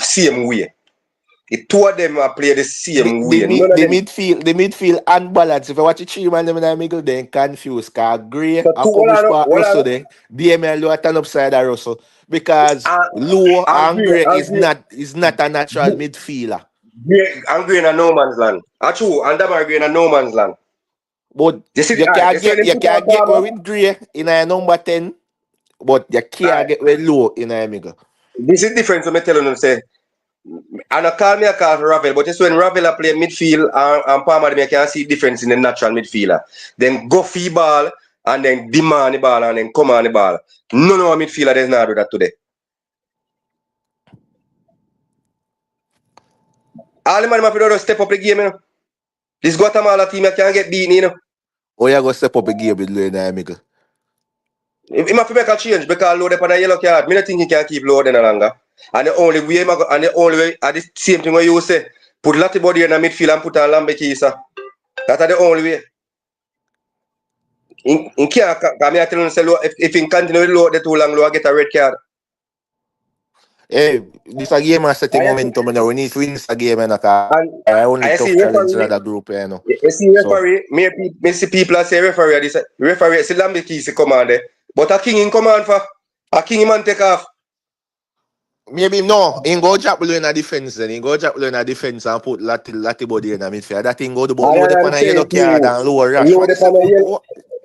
way. The two of them are play the same way. None of them. The midfield unbalanced. If I watch the three man them in the middle, then confused. Cause Gray So I two publish part hold Russell on. there. Damian Lowe turn upside of Russell. Because Lowe and Gray is not a natural midfielder. And Green in no man's land. True, and them are Green in no man's land. But You see, you alright, can't get away with Gray in a number 10, but you can't get away Lowe in a middle. this is different from me telling them say, and I call me a call for Ravel, but it's when Ravel play midfield and Palmer them, you can see difference in the natural midfielder. Then go free ball and then demand the ball and then come on the ball. None of our midfielder does not do that today. All the man have to step up the game, you know. This Guatemala team you can't get beaten, you know. Oh, you go step up a game with Lowe in a middle. He must make a change because Lowe upon a yellow card. Me don't think he can keep Lowe any longer. And the only way, the same thing what you say, put Lati body in the midfield and put on Lambekisa. That's the only way. In can't come here telling say if he continue with Lowe the too long, Lowe get a red card. Hey, this a game has set the momentum, and we need to win this game, and I only tough challenge in the group, you know. You see referee, me see people say referee, this referee, see Lambekisa command there. But a king in command for a king man take off. Maybe no, he go drop below in a defense then. He go drop below in a defense and put Lati body in a midfield. That thing go to Lowe upon a yellow card and lower rush.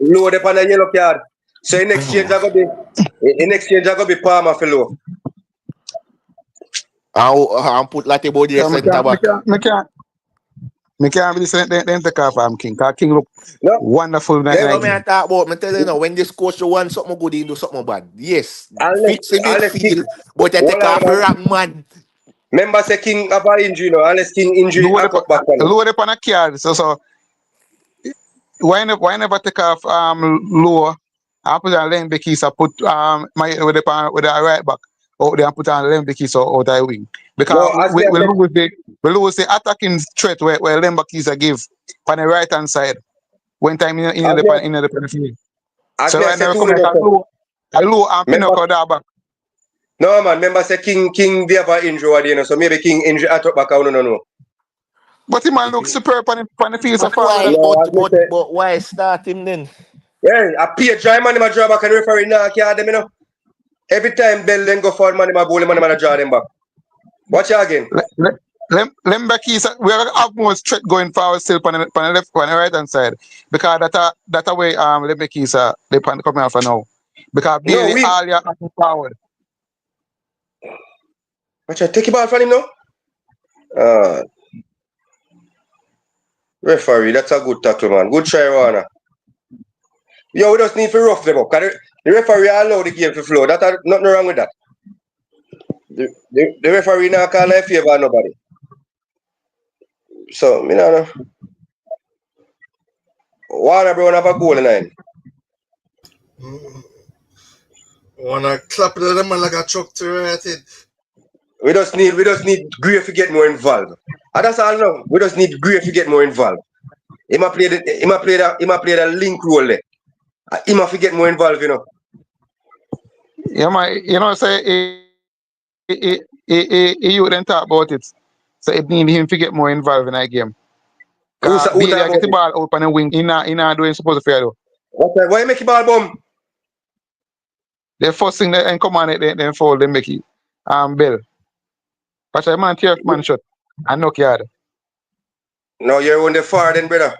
Load upon a yellow card. So in exchange I go be Palmer for Lowe. And put Lati body in centre back. Me can't really say then take off King. Cause King look wonderful. That's what I talk about. Me tell you now, when this coach want something good, he do something bad. Yes, fix in midfield, but I take off rap man. Remember say King have an injury now, unless King injury load upon a card. So why never take off Lowe and put on Len Bekisa put with the right back out there and put on Len Bekisa out the wing. Because we lose the attacking threat where Len Bekisa give on the right hand side when time in the field. So right now come like Lowe and Pinocchio that back. No man, remember say King they have an injury, you know, so maybe King injury at back, I don't know. But he man looks superb on the field so far. But why start him then? Yeah, a Pierre dry man him a draw back and referee now can't them, you know. Every time Bell then go forward man him a ball man him a draw them back. Watch you again. Lembeki, we have more threat going forward still on the left, on the right hand side because that way Lembeki they coming off now because Bailey all you forward. Watch out, take the ball from him now. Referee, that's a good tackle, man. Good try, Warner. Yo, we just need to rough them up. Cause the referee allow the game to flow. That's nothing wrong with that. The referee now can't in favor of nobody. So, me know. Warner Brown have a goal in him. Wanna clap it at them like a truck to right it. We just need Gray to get more involved. And that's all now. We just need Gray to get more involved. He might play the link role there. He might get more involved, you know. Yeah, man. You know, say you didn't talk about it. So it need him to get more involved in that game. Who Bailey talk get the about ball open and wing. He not doing supposed to fair though. Why you make the ball bomb? The first thing they come on it, then foul, they make it. Bill. But I man tear man shot and knock yard. No, you're on the far then, brother.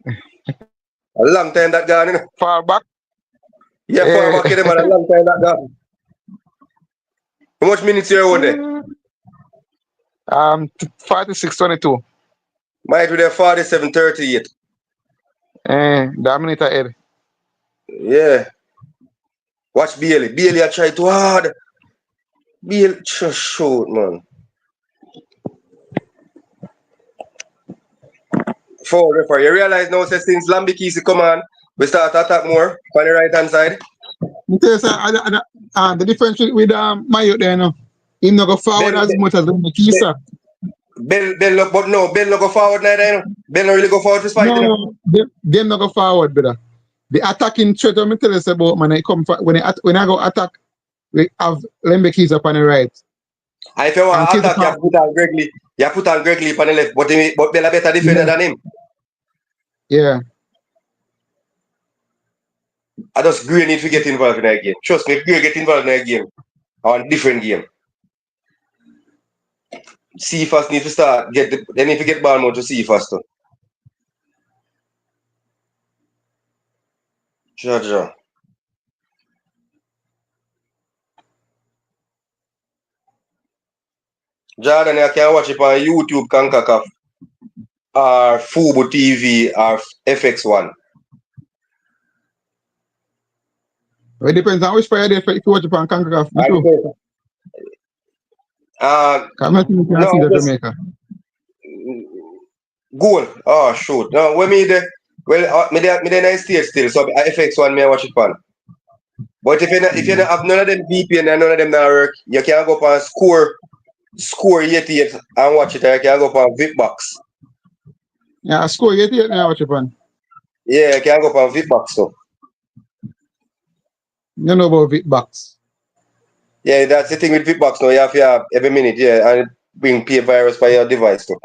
A long time that gone, you know. Far back? Yeah, far back, man. A long time that gone. How much minutes you're on there? 46-22. Might be there 47-38. That minute ahead. Yeah. Watch Bailey. Bailey, I try too hard. Bailey, just shoot, man. Foul referee. You realize now, since Lambikisi come on, we start to attack more on the right hand side. The difference with Mayo there now, he not go forward as much as Lambikisi. Bell look, but no, Bell not go forward neither, you know. Bell not really go forward to fight, no, you know. Them not go forward, brother. The attacking threat, I'm tell us about, man, when I go attack, we have Lambikisi up on the right. And if you want to attack, you put on Greg Lee. You put on Greg Lee on the left, but Bell a better defender than him. Yeah. I just Gray need to get involved in that game. Trust me, if Gray get involved in that game, or a different game. Cephas need to start, they need to get ball more to Cephas too. Jaja. Jordan, you can watch it on YouTube, Concacaf, or Fubo TV, or FX1. It depends on which player they if you watch it on Concacaf. Jamaica. Goal. Oh shoot. No, when me the me nice stage still, so FX1 me watch it on. But if you don't have none of them VPN and none of them not work, you can go up and score 88 and watch it, or you can go up on VipBox. Yeah, score 88 and watch it on. Yeah, you can go up on VipBox so. You know about VipBox. Yeah, that's the thing with VipBox now. You have to have every minute, yeah, and bring pay virus by your device too.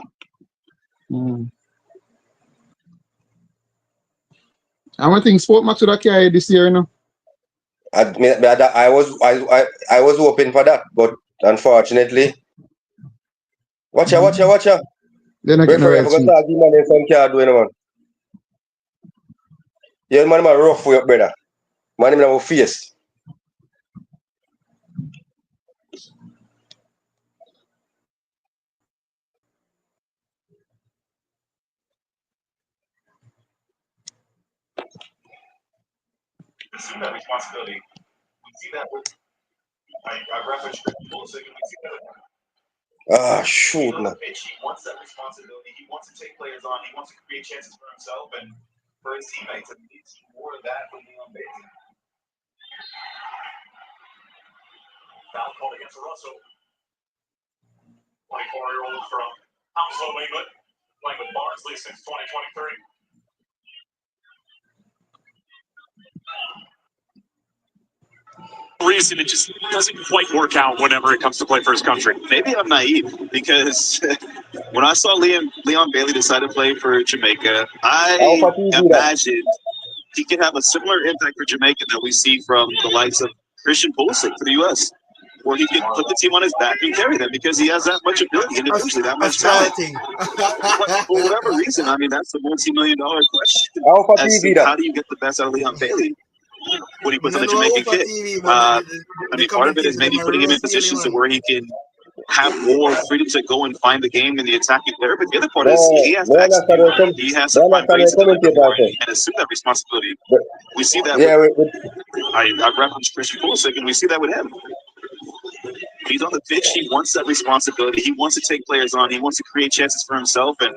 I want to think Sportmax would have carried this year, you know. I was hoping for that, but unfortunately, watch out. Then I get no right swing. Man. Yeah, man, rough for your brother. Man, him face. Assume that responsibility. We see that with I reference Pulisic, and we see that. Shoot, man. He wants that responsibility. He wants to take players on. He wants to create chances for himself and for his teammates. And he needs more of that from Leon Bailey. Foul called against Russell. 24-year-old from Hounslow, England, playing with Barnsley since 2023. Reason it just doesn't quite work out whenever it comes to play for his country. Maybe I'm naive because when I saw Leon Bailey decide to play for Jamaica, I imagined he could have a similar impact for Jamaica that we see from the likes of Christian Pulisic for the U.S., where he could put the team on his back and carry them because he has that much ability and eventually that much talent. For whatever reason, I mean, that's the multi-million-dollar question. As to how do you get the best out of Leon Bailey when he puts on the Jamaican kit? I mean, part of it is maybe putting him in positions to where he can have more freedom to go and find the game in the attacking player. But the other part is he has to execute. He has to find ways to deliver more and assume that responsibility. We see that I referenced Christian Pulisic, and we see that with him. He's on the pitch. He wants that responsibility. He wants to take players on. He wants to create chances for himself and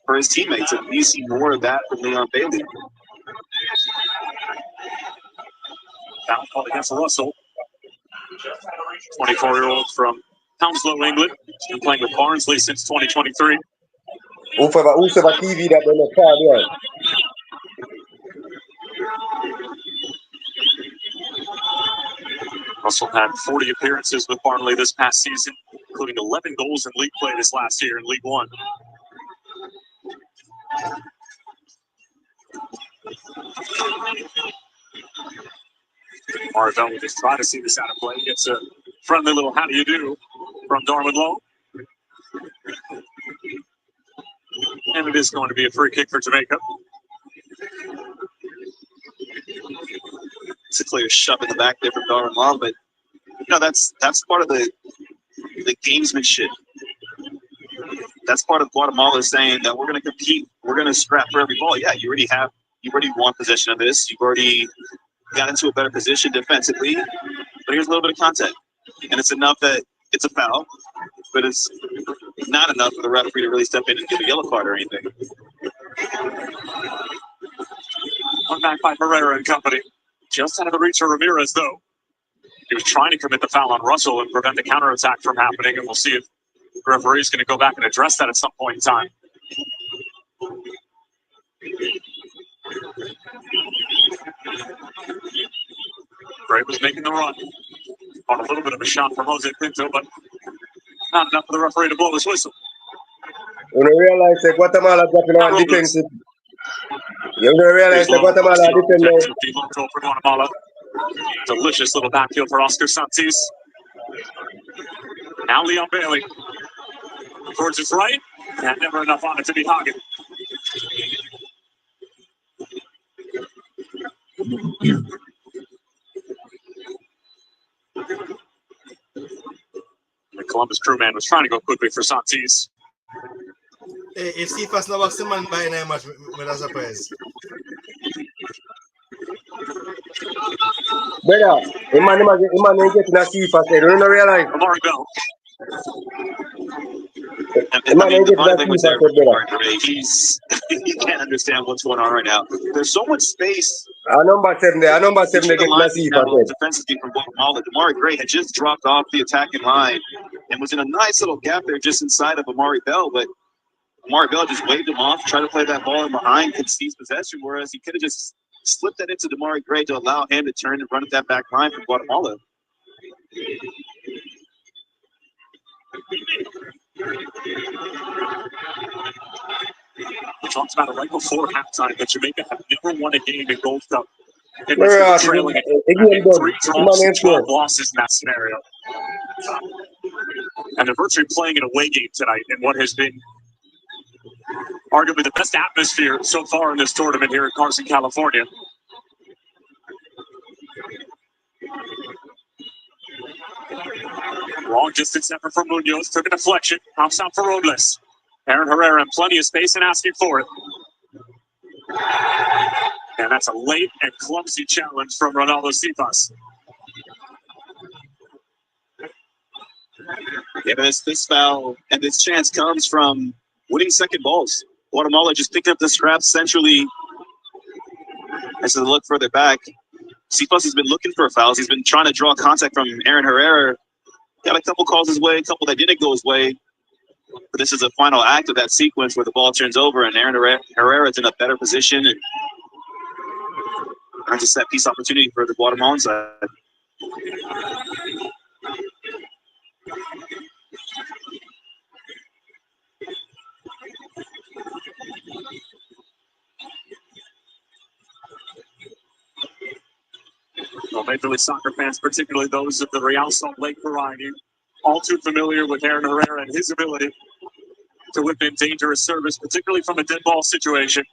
for his teammates. And we see more of that from Leon Bailey. Foul called against Russell. 24-year-old from Hounslow, England. He's been playing with Barnsley since 2023. Whoever TV that they look far behind. Russell had 40 appearances with Barnsley this past season, including 11 goals in league play this last year in League One. Marvell will just try to see this out of play. Gets a friendly little how do you do from Darwin Lowe. And it is going to be a free kick for Jamaica. It's a clear shove in the back there from Darwin Lowe, but that's part of the gamesmanship. That's part of Guatemala saying that we're going to compete, we're going to scrap for every ball. Yeah, you already won possession of this. You've already got into a better position defensively, but here's a little bit of contact, and it's enough that it's a foul, but it's not enough for the referee to really step in and give a yellow card or anything. One back by Herrera and company. Just out of the reach of Ramirez, though. He was trying to commit the foul on Russell and prevent the counterattack from happening, and we'll see if the referee is going to go back and address that at some point in time. Gray was making the run. On a little bit of a shot from Jose Pinto, but not enough for the referee to blow his whistle. When you realize that Guatemala dropping on defensive, you don't realize that Guatemala defending. For Guatemala. Delicious little backfield for Oscar Santis. Now Leon Bailey. Towards his right, and never enough on it to be Hagen. The Columbus crewman was trying to go quickly for Santis. If Cephas no box man by name match, me da surprise. Brother, the man ain't getting a Cephas head. You don't realize? Amari Bell. And I mean, the body language there from Mark Gray, he can't understand what's going on right now. There's so much space. Number 7 there getting a Cephas head. Defensively from Guatemala, Amari Gray had just dropped off the attacking line and was in a nice little gap there just inside of Amari Bell, but Amari Bell just waved him off, tried to play that ball in behind, could seize possession, whereas he could have just slipped that into Amari Gray to allow him to turn and run at that back line for Guatemala. We talked about it right before halftime that Jamaica have never won a game in Gold Cup. And they're trailing it. 3 draws and 12 losses in that scenario. And they're virtually playing an away game tonight in what has been arguably the best atmosphere so far in this tournament here in Carson, California. Long distance effort from Munoz, took a deflection, pops out for Robles. Aaron Herrera in plenty of space and asking for it. And that's a late and clumsy challenge from Ronaldo Cephas. Yeah, this foul and this chance comes from winning second balls. Guatemala just picking up the scraps centrally. As they look further back, Cephas has been looking for fouls. He's been trying to draw contact from Aaron Herrera. Got a couple calls his way, a couple that didn't go his way. But this is the final act of that sequence where the ball turns over and Aaron Herrera's in a better position and earns a set piece opportunity for the Guatemalan side. Well, Major League Soccer fans, particularly those of the Real Salt Lake variety, all too familiar with Aaron Herrera and his ability to whip in dangerous service, particularly from a dead ball situation.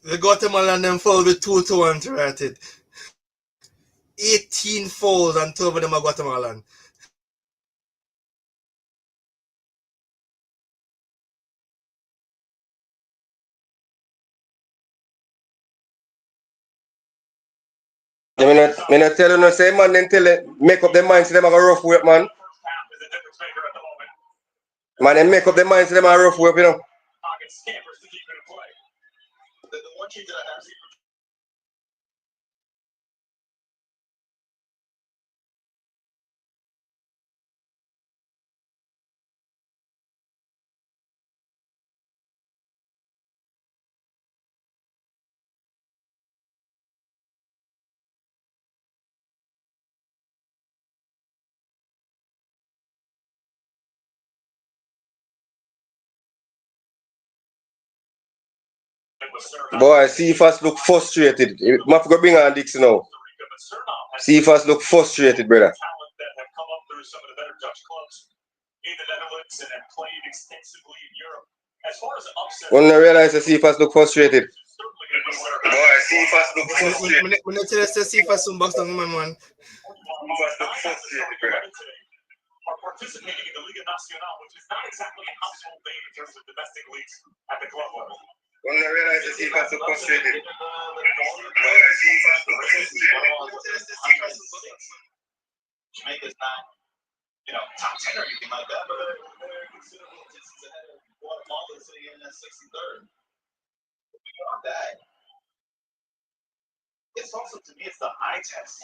The Guatemala them foul with 2-1 right it. 18 fouls on top of them are Guatemalan. Me not tell you no say man then tell it make up their minds them have a rough work man. Man then make up their minds them have a rough work, you know. Boy, CFAS look frustrated. Must go bring on Dixon now. CFAS look frustrated, brother. When I realize the CFAS look frustrated. Boy, CFAS look frustrated. When I tell you CFAS some box down man. Are participating in the Liga Nacional, which is not exactly a household name in terms of domestic leagues at the club level. When I realize the CFAS look frustrated. Jamaica's not, top 10 or anything like that, but they're considerable distance ahead of Guatemala sitting in 63rd. Beyond that, it's also, to me, it's the eye test.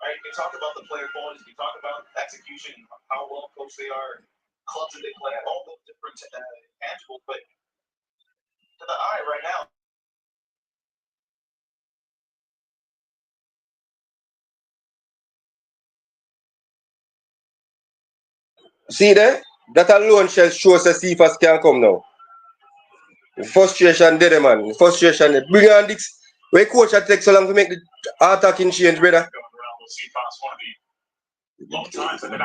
Right? You talk about the player qualities, you talk about execution, how well coached they are, clubs that they play at, all those different tangibles, but to the eye right now. See there? That alone shows that CFAS can come now. The frustration there, man. The frustration there. Bring on Dix. Where coach had take so long to make the attacking change, brother.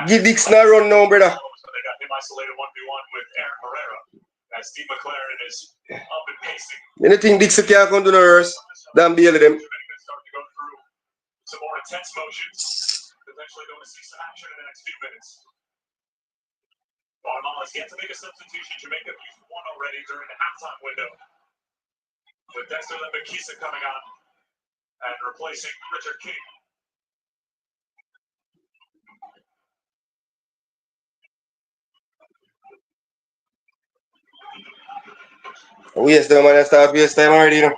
Give Dix now run now, brother. They got him isolated 1v1 with Aaron Herrera. As Steve McLaren is up and pacing. Anything Dix can't come do no worse than Bailey them. Starting to go through some more intense motions. Eventually going to see some action in the next few minutes. Guatemala's yet to make a substitution. Jamaica used one already during the halftime window. With Dexter Lembekisa coming on and replacing Richard King. Waste them and start waste time already, you know.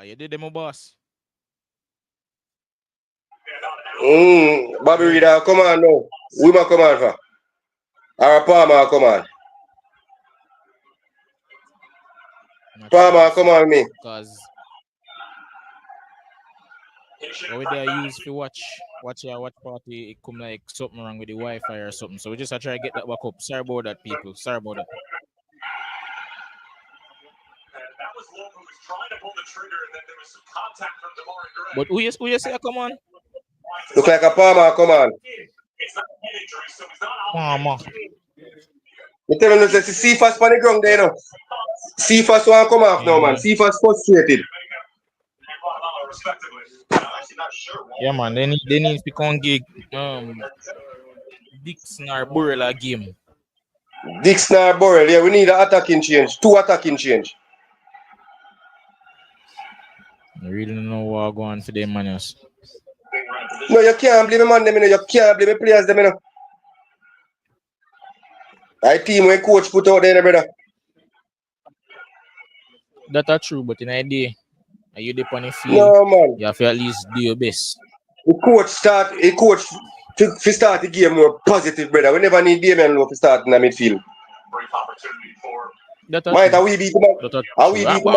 You did them, boss. Bobby Reader, come on now. We might come on for. Or Palmer, come on. Palmer, come on me. Because what they use to watch party, it come like something wrong with the Wi-Fi or something. So we just try to get that back up. Sorry about that, people. Sorry about that. That was Lowe who was trying to pull the trigger, and then there was some contact from DeMar Gray. But who you say come on? Look like a Palmer, come on. It's not a head injury, so he's not out. Palmer. You tell them to see CFAS on the ground there, you know. CFAS won't come off now, man. CFAS frustrated. Yeah, man. They need to come gig Dixon or Burrell a game. Dixon or Burrell, yeah, we need an attacking change. 2 attacking change. I really don't know what going on for them, man. No, you can't blame the man them, you know. You can't blame the players them, you know. I team when coach put out there, brother. That's true, but in idea, are you dip on the field? No, man. You have to at least do your best. The coach start the game more positive, brother. We never need Damian Lowe to start in the midfield. Might we beat him? Are we beat him?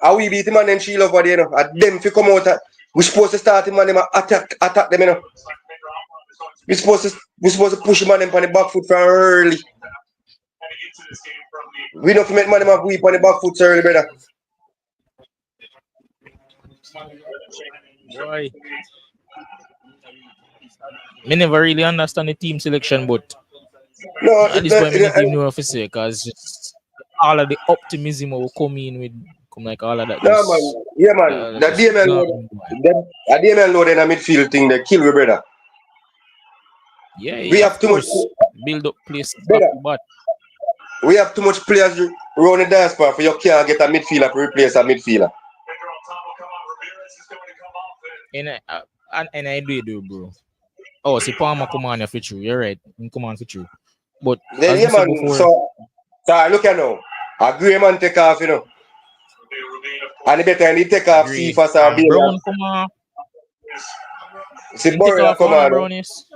Are we beat him and then Sheila over there, you know? At them if you come out, we supposed to start him and them attack them, you know. We supposed to push him on them on the back foot from early. We don't make money have weep on the back foot early, brother. Boy, me never really understand the team selection, but No, at this point, I need to know what to say because all of the optimism will come in with, come like all of that. no man. Just Yeah man. that The just DML gone, load, boy. the DML load in a midfield thing, they kill we brother. Yeah, We yeah, have of too much course. Build up, play brother. Scrappy, but We have too much players around the dance bar for you can't get a midfielder to replace a midfielder. and I do, bro. Oh, see, Palmer come on for true. You're right. He come on for true. But Then as yeah I said man, before, so look at now. A grey man take off, you know. And the better he take off agree. Cephas or Bailey. Brown come on. See Him take Burrell off come on a on. Brownies.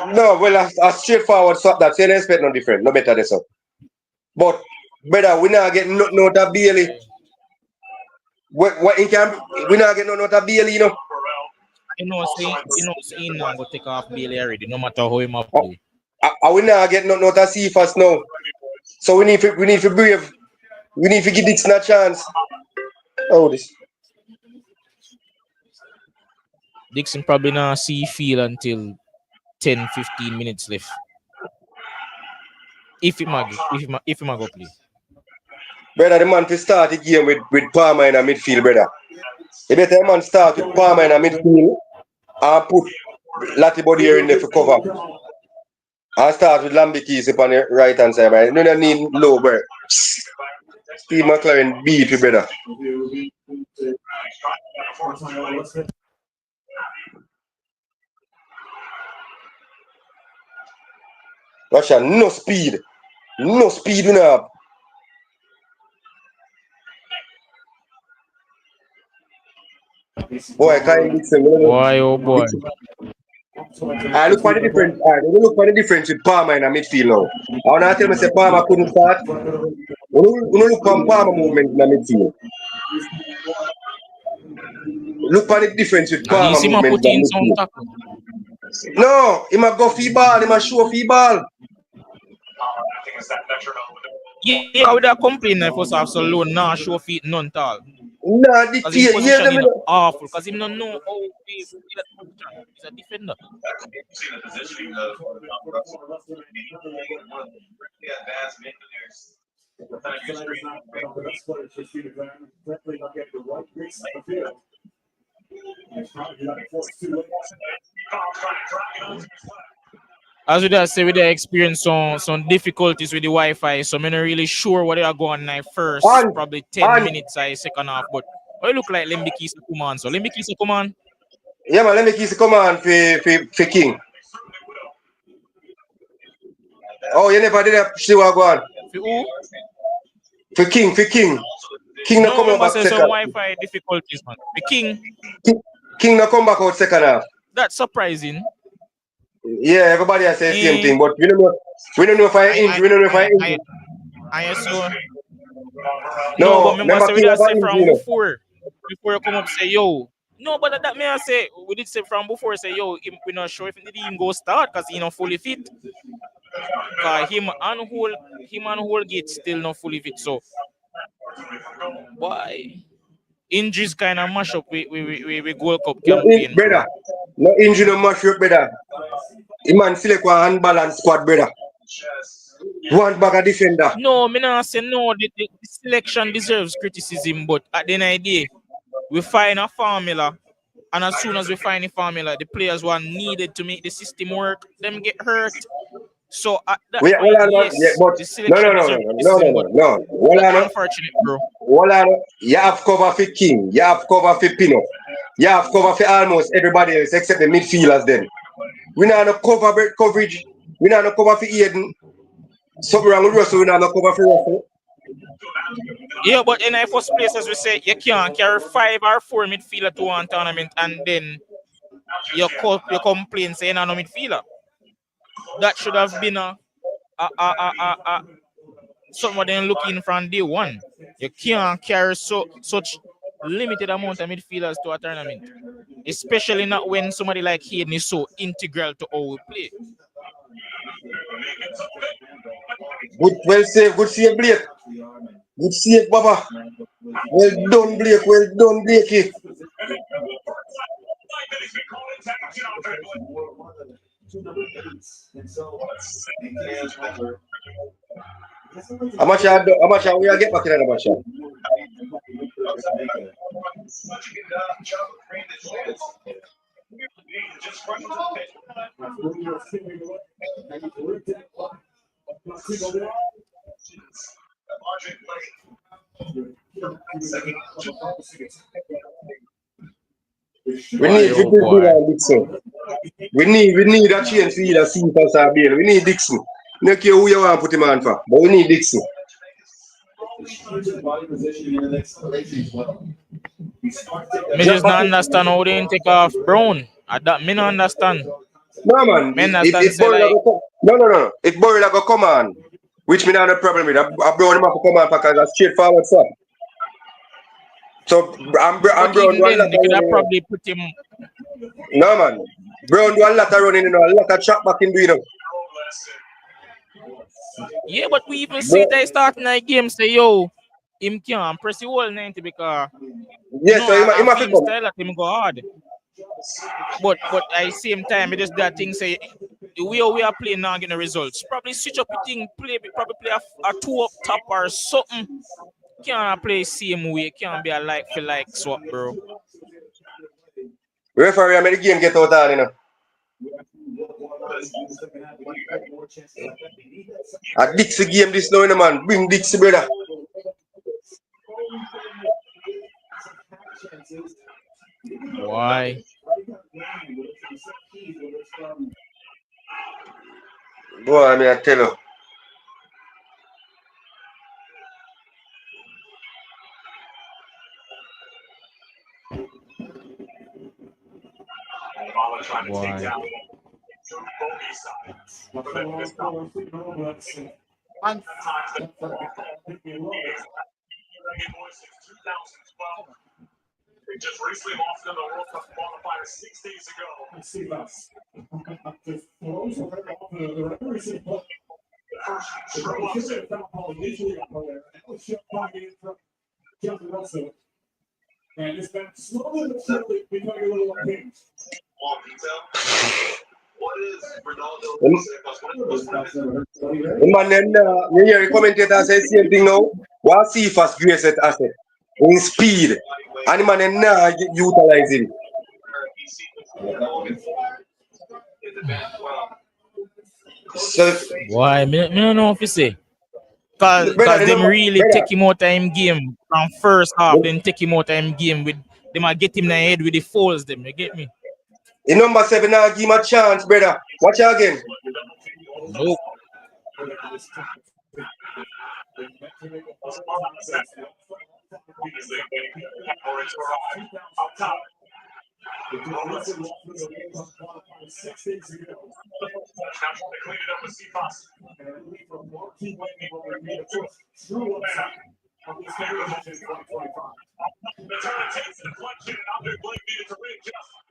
No, well a straightforward swap that. So you don't expect no different, no better this up. But brother, we not get nothing out of Bailey. What in camp? We not get nothing out of Bailey, you know. He not go take off Bailey already, no matter how him up play. We not get nothing out of Cephas now. So we need to brave. We need to give Dixon a chance. Oh this. Dixon probably not see feel until 10-15 minutes left. If he mag go play. Brother, the man to start the game with Palmer in a midfield, brother. You better man start with Palmer in a midfield and put Lati Body here in there for cover. And start with Lambikis upon the right hand side, man. You don't need low, bro. Steve McLaren beat you, brother. Russia, no speed. No speed, you know. Boy, Kyle Dixon. Boy, oh boy. I look for the difference. Look for the difference with Palmer in a midfield now. I want to tell me say Palmer couldn't start. We don't look for Palmer movement in the midfield. Look for the difference with At least Palmer he might movement put in in the some midfield. tackle. No, he might go free ball. He might show free ball. Yeah, how would I complain if us have so low, nah, show feet, none tall. Nah, the Because his yeah, position them is awful. Because he don't know how to play that position. He's a defender. As we just say, we dey experience some difficulties with the Wi-Fi, so I'm not really sure what they are going on first. Probably 10 minutes, second half. But it look like Lembikisa come on. So Lembikisa come on. Yeah, man, Lembikisa come on for King. Oh, you never did that. See what go on. For who? For King. King no come back say second. some Wi-Fi difficulties, man. The King no come back out second half. That's surprising. Yeah, everybody has said the same thing, but we don't know if I injury. We don't know if I injury. I saw. No, but remember say we King did say injury, from before you come up say yo. No, but that may I say we did say from before say yo, we not sure if he didn't go start because he not fully fit. Cause him and whole gate still not fully fit. So why injuries kind of mash up we Gold Cup campaign, brother. No injury, no mash up, brother. The man select one unbalanced squad, brother. One bag of defender. No, me not say no. The selection deserves criticism, but at the end of the day, we find a formula, and as soon as we find a formula, the players who are needed to make the system work, them get hurt. So at that point, yes, the selection deserves criticism, but that's unfortunate, bro. You have cover for King, you have cover for Pino, you have cover for almost everybody else except the midfielders. Then we not no coverage. We not no cover for Eden. Something wrong with Russell. We not no cover for Russell. Yeah, but in the first place, as we say, you can't carry 5 or 4 midfielder to one tournament, and then you complain saying no midfielder. That should have been something they looking from day one. You can't carry such limited amount of midfielders to a tournament, especially not when somebody like Hayden is so integral to how we play. Good, well saved. Good save, Blake. Good save, Baba. Well done, Blake. Well done, Blakey. How much we are get back in the match? We need to do Dixon. We need a change for either Cephas or Bale. We need Dixon. No care who you want to put him on for, but we need Dixon. Me just not understand how they didn't take off Brown. That me not understand. No man, if no. If Boyle go come on, which me not a problem with. I Brown him have to come on because that's straightforward stuff. So I'm Brown do a lot they could have probably put him. No man. Brown do a lot of running, a lot of trap back in doing. Yeah, but we even see they starting that game say yo, him can't press the whole 90 because so him have to come. Style that him go hard. But at the same time, it is that thing say the way we are playing now getting the results. Probably switch up the thing, probably play a 2 up top or something. Can't play same way, can't be a like for like swap, bro. Referee, I made the game get out of, you know. A Dixie game this now, man. Bring Dixie, brother. Why? Boy, I tell you. Why? They just recently lost in the World Cup qualifier 6 days ago. And it's been slowly but surely becoming a little unhinged. What is Ronaldo? You hear the commentator say the same thing now? What Cephas greatest asset? In speed. And the man now utilize him. So, why? Me don't know if you say. Because them really take him out of him game from first half, then take him out of him game with them and get him in the head with the fouls them. You get me? In number 7 now give him a chance, brother. Watch out again. Nope.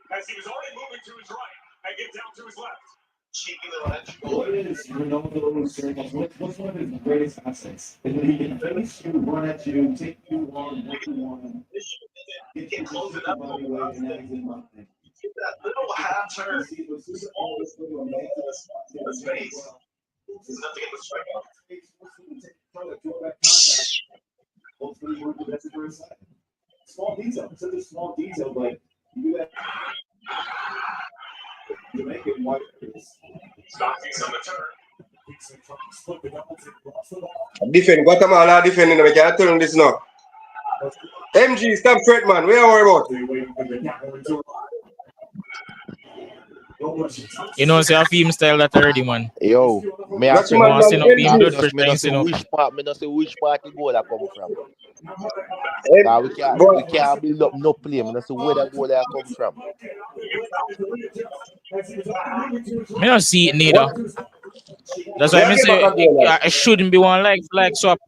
As he was already moving to his right and get down to his left. What is Ronaldo's what's one of his greatest assets? Is that he can face you, run at you, take you on what you want. He can close it up all the way and that is his mind. That little half turn is always going to the space. There's nothing in the strike. Small detail, such a small detail, but you do that. Jamaica white Stockings on the turn. Defend, Guatemala defending them. I can't tell them this now. MG, stop threat, man. What are you worried about? You know, say a film style that already, man. Yo, me That's ask man, want to man, see no MG. blood pressure. me not See say no. which part the goal that come from. We can't build up no play. Me not say where that goal that come from. Me not see it neither. That's why I say it shouldn't be one like swap.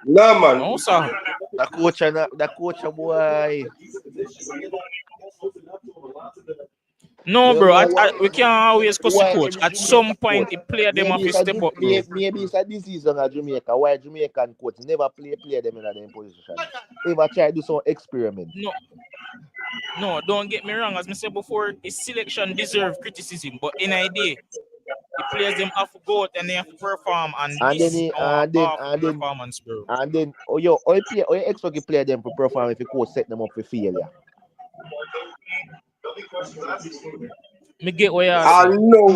No, man. No, sir. The coach boy. No, You bro. know what? We can't always cuss the Why coach. At every some coach? point, the player them have Maybe to it's a step up, bro. maybe it's a disease on Jamaica. Why Jamaican coach never play them in their position? Ever try to do some experiment? No, don't get me wrong. As I said before, his selection deserve criticism, but in idea, the players them have to go out and they have to perform, and And this then awful performance, bro. you expect the player them to perform if the coach set them up for failure. Me get what you're I saying. know.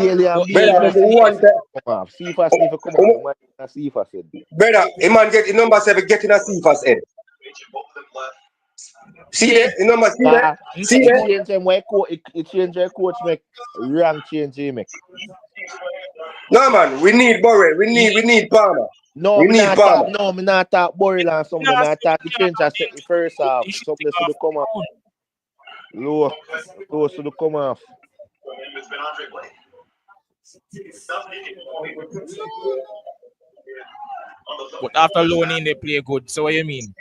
Brother, there's one time. See if I see if come on. See if I said. Brother, a man get in number 7 getting a C first head. See there? In number see there? See there? Change him why it change their coach make wrong change he make. No man, we need Borrell. We need Palmer. No, we need Palmer. Me not talk Borrell and something. I talk the change I set the first half. Something should have come off. Low should have come off. But after loaning, they play good. So what you mean?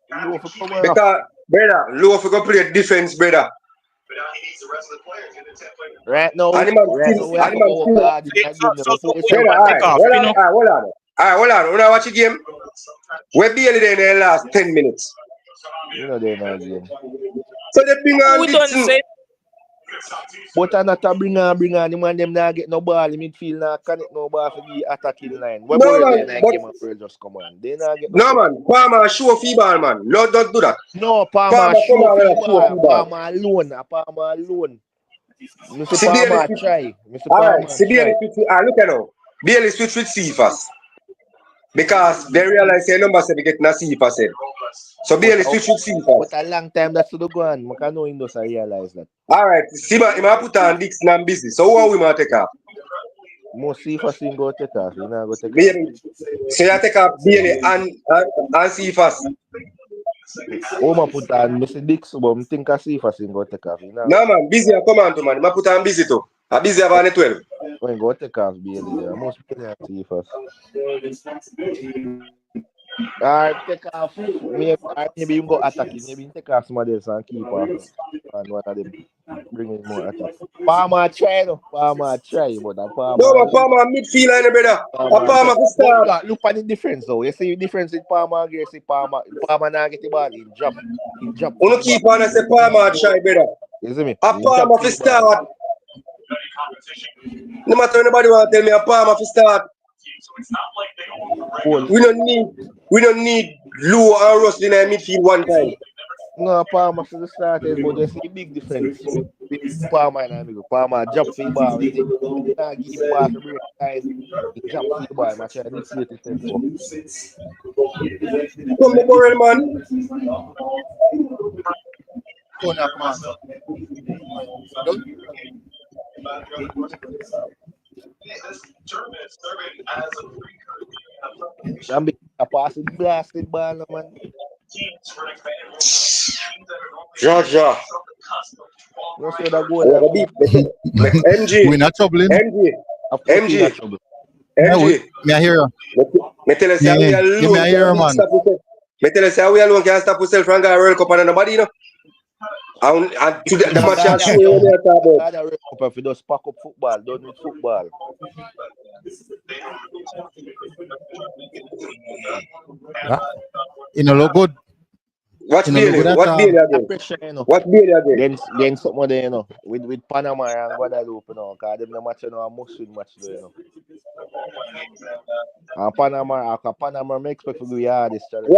Because, brother, Low for go play defense, brother. Right now, Hold on. When I watch the game, we're barely there in the last 10 minutes. You know they're not game. So they bring on Dixon. But I not bring on the man them not get no ball in midfield, not connect no ball for the attacking line. What just come on. They not get no man, Palmer show feeble man. No, don't do that. No, Palmer show feeble. Palmer alone. Mr. Palmer try. Alright, see Bailey switch. Look at now. Bailey switch with Cephas. Because they realize their number 7 getting a Cephas head. So Bailey switch with Cephas. But a long time that's to the go on. I know him does realize that. Alright, see man, he might put on Dixon and busy. So how we might take off? More Cephas him go take off. You know go take Bailey. So you take off Bailey and Cephas. Oh, I put on Mr. Dixon, but I think I Cephas him go take off. You know? No man, busy a come on to man. I put on busy too. I busy about the 12. When go take off Bailey there. Most Bailey and Cephas. Alright, take off. Maybe you go attacking. Maybe you take off somebody else and keep off. And one of them bringing more attack. Palmer try, but Palmer. No, Palmer midfield line, brother. Palmer for start. Look at the difference though. You see the difference in Palmer again. See Palmer now get the ball. He drop. You keep on and say Palmer try, brother. You see me? Palmer for start. No matter anybody want to tell me a Palmer for start. We don't need Lou and Russell in our midfield one time. No, Palmer should have started, but there's a big difference. Palmer and Amigo. Palmer drop for the ball. He can't give the ball to break time. He drop for the ball. I'm trying to see it. Come the Borrell, man. I'm a passing blasted ball, man. Georgia. MG. We're not troubling. MG. Me I hear you. Me tell us how we alone. Me I hear you, man. Me tell us how we alone can't stop ourselves from going World Cup and nobody, you know. And to the match I'll show you what you're talking about. If you just pack up football, don't need football. You know, look good. Watch Bailey again. Watch Bailey again. Then something there, you know, with Panama and Guadeloupe, you know, because them the match, you know, a must-win match there, you know. And Panama may expect to do this challenge.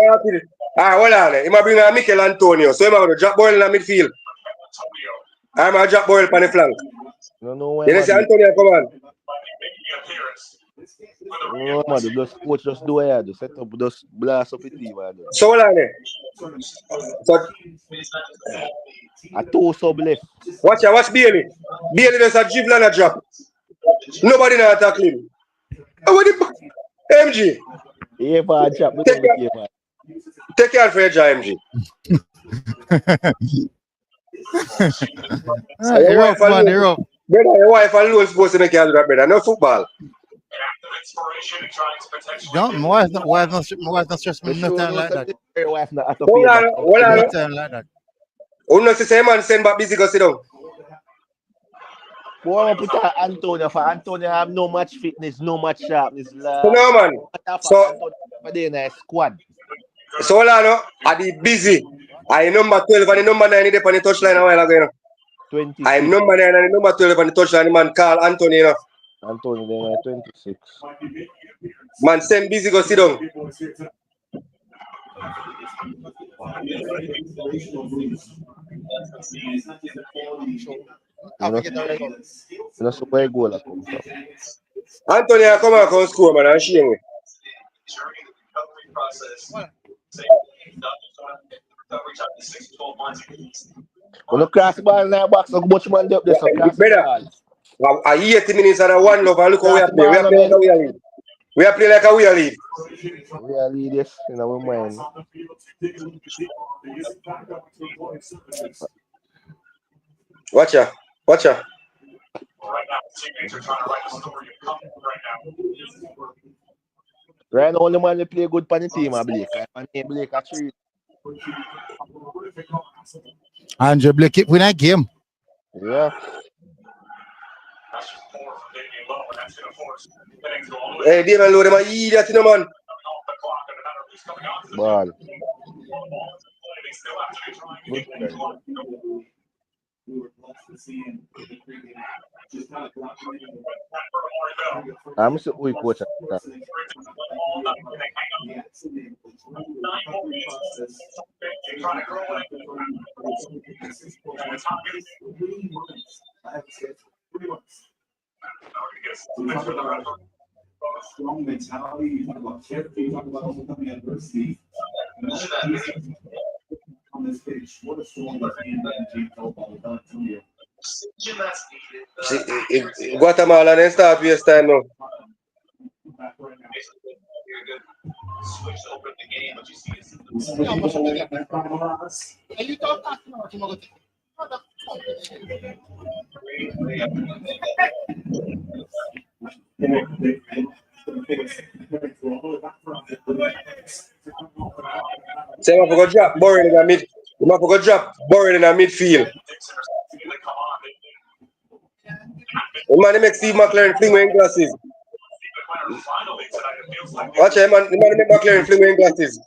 Hold on. He might bring a Mikel Antonio, so he might going to drop Borrell in the midfield. I'm going to drop Borrell on the flank. No, you see Antonio come on. No, man, coach just do it. Just set up, just blast up the team. So hold on there. So a two sub left. Watch Bailey. Bailey does a dribble and a drop. Nobody now tackle him. MG. Yeah, man, drop. Take care for your job, MG. Brother, your wife alone is supposed to make you do that, brother. No football. No, my wife not stressing me nothing like that. Hold on. Nothing like that. Oh no, say man send back busy go sit down. Boy, I put Antonio for Antonio have no much fitness, no much sharpness. So no man. So For the nice squad. so Lano, I be busy. I number 12 and the number 9 is on the touchline a while ago. You know. 26. I number 9 and the number 12 on the touchline. The man call Antonio. You know. Antonio then 26. Man, send busy go sit down. That's where goal come from. Antonio come and come score, man, and shame me. When you cross the ball in the box, so much man up there, so cross the ball. 80 minutes and a 1 love, and look how we are playing. We are playing like a we are lead. We are playing like a we are lead. We are lead, yes, in our mind. Watch ya. Watch ya. Right now, only man they play good for the team, I Blake. My name Blake actually. Andre Blake win that game. Yeah. Hey, Damon Lowe, them are idiot, you know, man. Ball. I'm so weak coach. Strong mentality, you talk about character, you talk about overcoming adversity. On this pitch, what a strong left-hand football with Antonio. Guatemala, they start waste time now. Say, I'm going to drop Burren in the mid. I'm going to drop Burren in the midfield. The man make Steve McLaren fling wearing glasses. Watch him, man. The man make McLaren fling wearing glasses.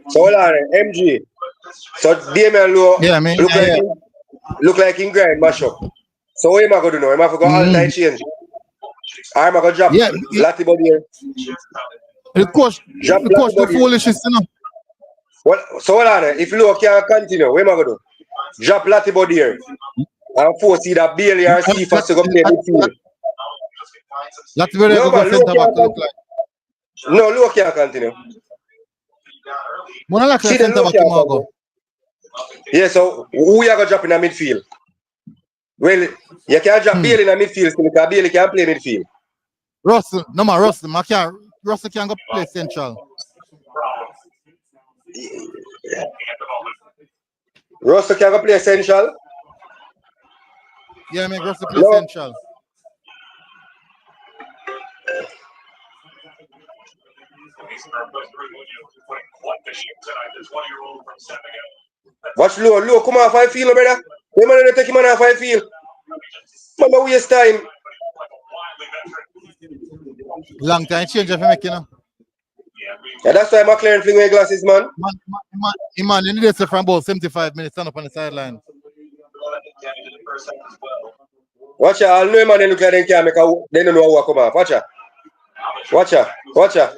So hold on, MG. So Damian Lowe look like in grind mash up. So what am I going to do? Am I going to go all night change? Or am I going to drop Lati body here? The coach the foolishness, you know. What? So hold on, if Lowe can't continue, what am I going to do? Drop Lati body here and force either Bailey or Cephas to go play midfield. Lati body go center back look like. No, Lowe can't continue. When I like center back tomorrow. Yeah, so who you going to drop in the midfield? Well, you can't drop Bailey in the midfield because Bailey can't play midfield. Russell can go play central. Russell can go play central? Yeah, make Russell play central. Watch Lowe, come off I feel, brother. The man don't take him off I feel. Man, don't waste time. Long time change if you make, you know. Yeah, that's why McLaren fling away glasses, man. Man, you need to stay from about 75 minutes, stand up on the sideline. Watch out, all know man, they look like they can't make a, they don't know how to come off. Watch out. Watch out, watch out.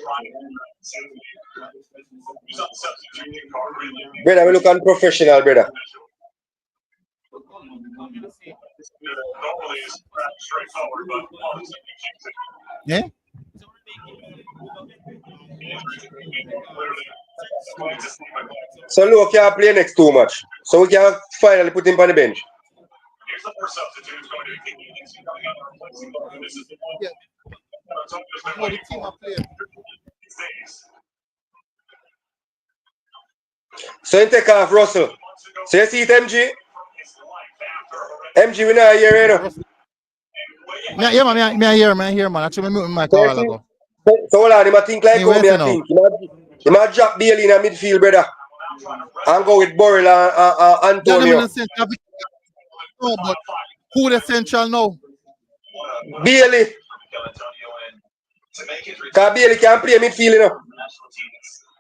Brother, we look unprofessional, brother. Yeah? So Lowe can't play next too much. So we can finally put him on the bench. Yeah. No, the team are playing. So you take off Russell. So you see it, MG? MG, we not here, you know. Yeah, man, I hear, man. Actually, I mute my mic a while ago. So hold on, him a think like Anyway, how me say a now. think. He might drop Bailey in a midfield, brother. And go with Burrell and That them in Antonio. the central. No, but who the central now? Bailey. Because Bailey can play midfield, you know.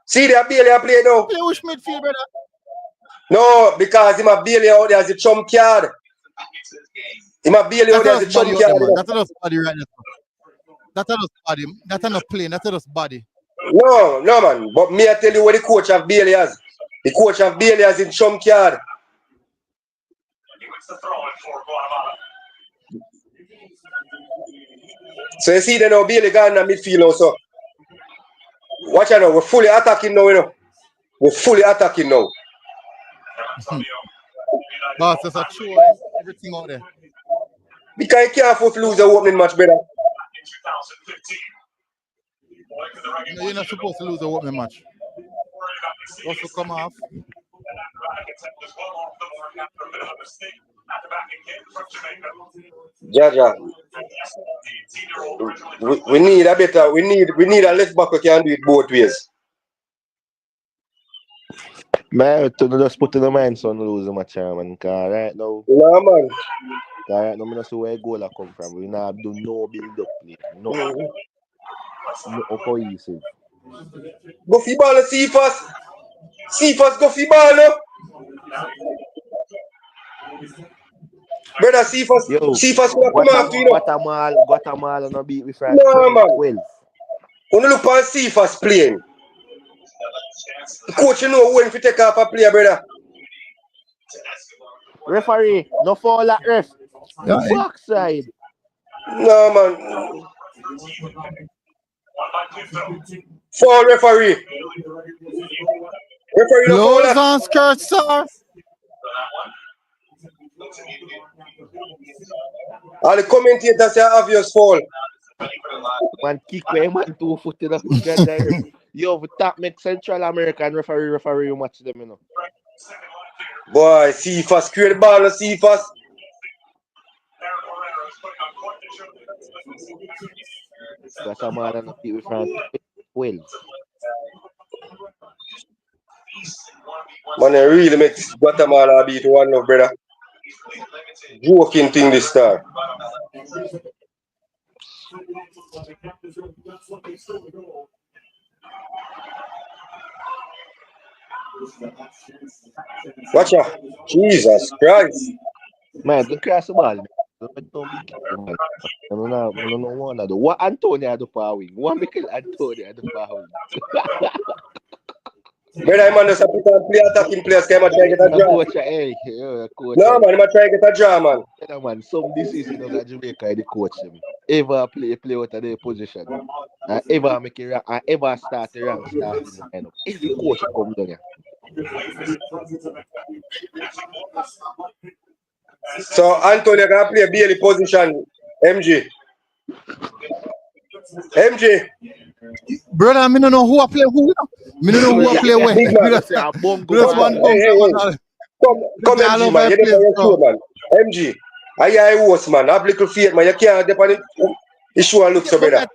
See that Bailey a play now. Play which midfield, brother? No, because him a Bailey out there as a trump card. Him a Bailey out there as a That's body trump out there, card. man. That's just body right now. That's just body. That's not playing. That's just body. No, man. But me I tell you what the coach of Bailey has. The coach of Bailey has in trump card. So you see then now Bailey gone in the midfield now, so. Watch out now, we're fully attacking now, you know. We're fully attacking now. Boss, there's a choice. Everything out there. Because you can't afford to lose the opening match, brother. No, you're not supposed to lose the opening match. Also come off. Jaja. We need a better, we need a left back who can do it both ways. Man, to just put in the mind son lose the match, man. Cause right now, no man. Right now, I don't see where goal come from. We not do no build up play. No, no cohesive. Go for ball, Cephas. Cephas go for ball, no. Brother Cephas, Cephas could have come after you, know. Guatemala no beat with France. No, man. 12. When you look on Cephas playing, the coach you know when to take off a player, brother. Referee, no foul at ref. Backside. No, man. Foul referee. Referee no foul. Close on skirt, sir. All the commentators say obvious foul. Man kick where man 2 foot in the Yo, we top make Central American referee match them, you know. Boy, Cephas create the ball, Cephas. Guatemala no beat with France 12. Man, it really makes Guatemala beat 1-0, brother. Joking thing this time. Watch out. Jesus Christ. Man, don't cross the ball. Don't be kidding, man. I don't know one of the what Antonio do for wing. What make Antonio do for wing? Brother, man, just put on play attacking players. Can I try to get a draw? No, man, I try to get a draw, man. Yeah, man, some decision of Jamaica, the coach them. Ever play out of their position. Ever make it rank, ever start the rank starting the lineup. Every coach come down here. So Antonio can play Bailey position. MG. Brother, I don't know who I play who. I don't know who I play where. Come MG, man. You never sure, man. MG. I hear I was, man. Have little fear, man. You can't depend on the show and look so better.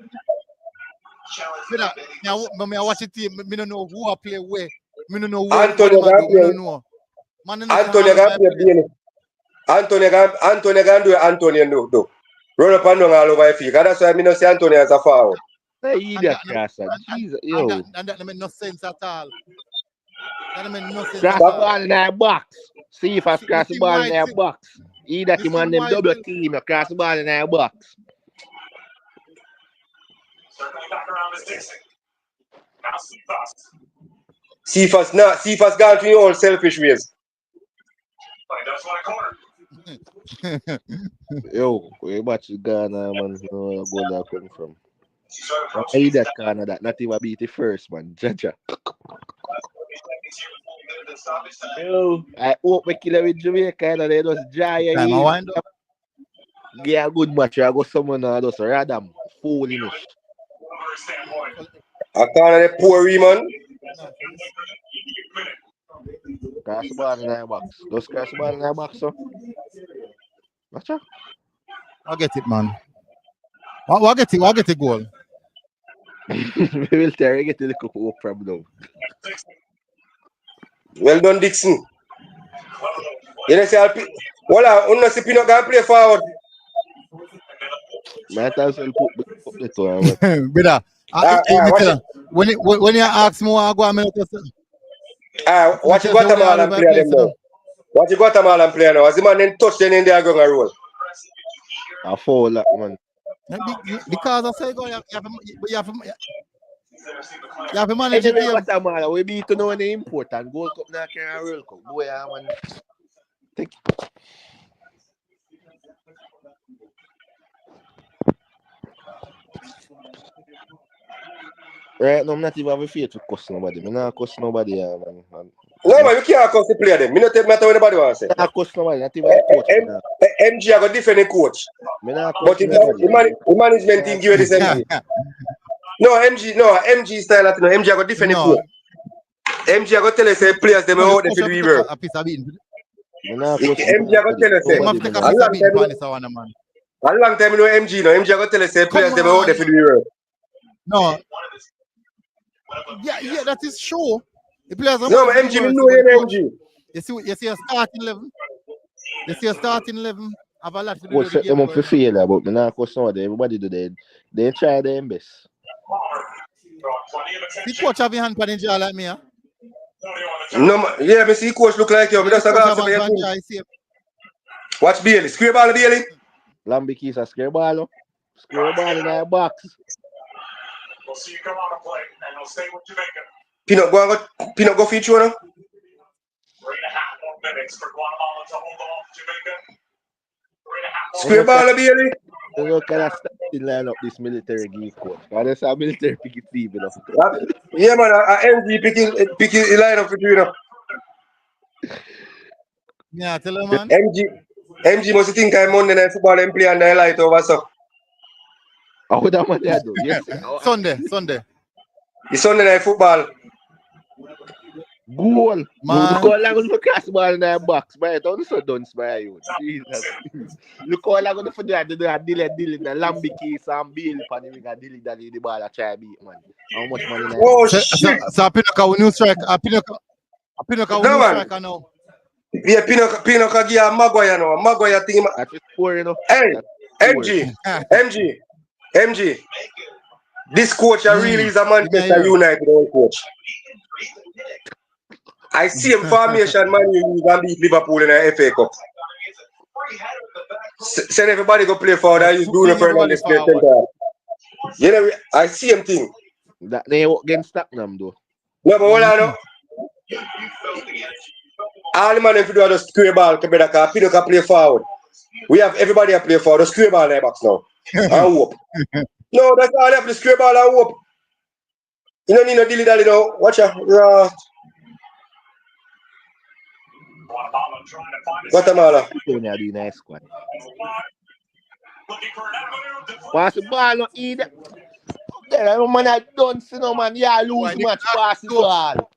Brother, I watch the team. I don't know who I play where. I don't know who Antonio can play. Antonio can play Bailey. Antonio can do it. Antonio do. Run up and down all over your feet. That's why I don't see Antonio as a foul. Idiot, Jesus, yo. And that makes no sense at all. That makes no sense. Cross the ball in our box. See if I cross the ball in our box. Either team and them double team, cross the ball in our box. Cephas gone to your own selfish ways. Yo, where much Ghana, man? No goal that come from. I need that corner that not even beat the first, man. Jaja. Yo, I hope we kill with Jamaica and they just dry. Get a good match. I go someone just random fooling. I can't let poor man. Cross the ball in our box. Just cross the ball in our box, so. Watch out. I'll get it, man. What get the goal? We will try to get the hope from now. Well done, Dixon. You know, say, voila, unno si Pino can play forward. Might as well put the two. Brother, when you ask me, I go and watch the Guatemalan player them now. Watch the Guatemalan player now. As the man then touch them in there going to roll. I fall that man. Because I say, you have to manage the game. Guatemala, we beat to know the important. Gold Cup now can World Cup. Boy, man. Take right now, I'm not even have a fear to cuss nobody. I'm not cuss nobody, man. No, man, you can't cuss the player them. Me not take matter what anybody wants to say. I'm not cuss nobody, not even a coach. MG I got different coach. But the management team give you this MG. MG style at no. MG I got different coach. MG I got tell us say players them out there for the river. MG I got tell us say a long time you know MG no. MG I got tell us say players them out there for the river. No. Yeah, that is true. The players no, but MG, we know you MG. You see a starting 11. Have a lot to do with the game. Them up for failure, but me not cuss nobody. Everybody do that. They try their best. See coach have your hand pan in jaw like me, huh? No, yeah, me see coach look like you. Me just a go to watch Bailey. Square ball, Bailey. Lambic is a square ball. Square ball in our box. We'll see you come out and play, and we'll stay with Jamaica. Peanut go feature now. 3.5 more minutes for Guatemala to hold off Jamaica. 3.5 Square ball, Bailey. You can still line up this military geek coach. That's a military picky team. Yeah, man. MG picking line up for you know. Yeah, tell him, man. MG must think I'm Monday night football and play and I light over so. How would that man do? Yes. Sunday. The Sunday night football. Goal. Man. Look how long the cross ball in that box. But don't so done by you. Jesus. Look how long the foot that delay the Lambic is and Bill Panny got delay the ball at try beat man. How much money now? Oh shit. So Pinoca will new strike. Pinoca will new strike now. Yeah, Pinoca give a Maguire now. Maguire team. That's poor, you know. Hey, MG. This coach really is a Manchester United coach. I see him formation man you can beat Liverpool in the FA Cup. Send everybody go play forward. I use Bruno Fernandes play center. You know, I see him thing. That they against Stocknam though. No, but hold on. All the man if you do the square ball, Pino can play forward. We have everybody a play forward. The square ball in the box now. And hope. No, that's all they have the square ball and hope. You don't need no dilly dally now. Watch out. Guatemala. Nice squad. Pass the ball, not either. There, man, I don't see no man. Yeah, lose match. Pass the ball.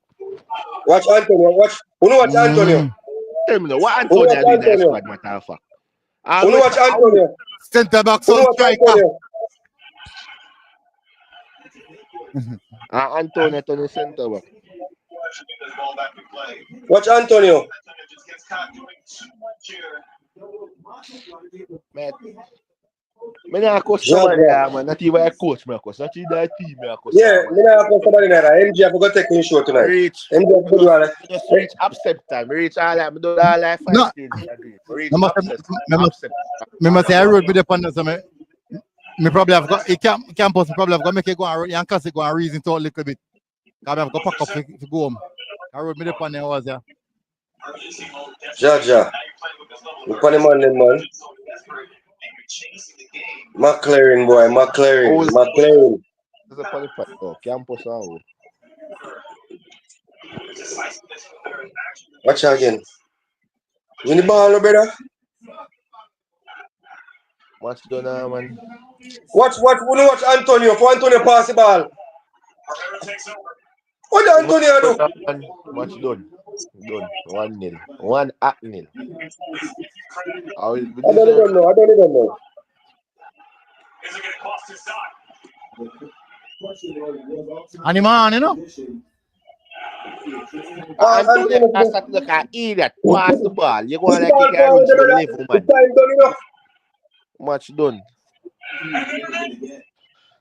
Watch Antonio. Watch. Who know watch Antonio? Tell me now, what Antonio do in that squad, matter of fact? Who know watch Antonio? Center back, so striker. Antonio to the center back. Watch Antonio. Man, I not coach somebody, man. Not even a coach, man. Not even a team, man. Yeah, I not coach somebody there. MG, I forgot to take you show tonight. Reach. MG, just reach accept time. Reach all that. I do all that. No. Reach accept. Remember, say I wrote with the panel. So me probably have got. Campus probably have got make it go and young class go and reason to a little bit. I have got pack up to go home. I wrote with the panel was there. Jaja. The funny man. McLaren boy, McLaren. This is a funny part. Oh, campus now. Watch again. Win the ball, brother. Watch done now, man. Watch Antonio. For Antonio pass the ball. What did Antonio do? Watch done. 1-0. 1-0. I don't even know. Is it going to cost And him on, you know? Antonio has to look at idiot. Pass the ball. You go on like you It's can run through the level, man. time done enough. Match done.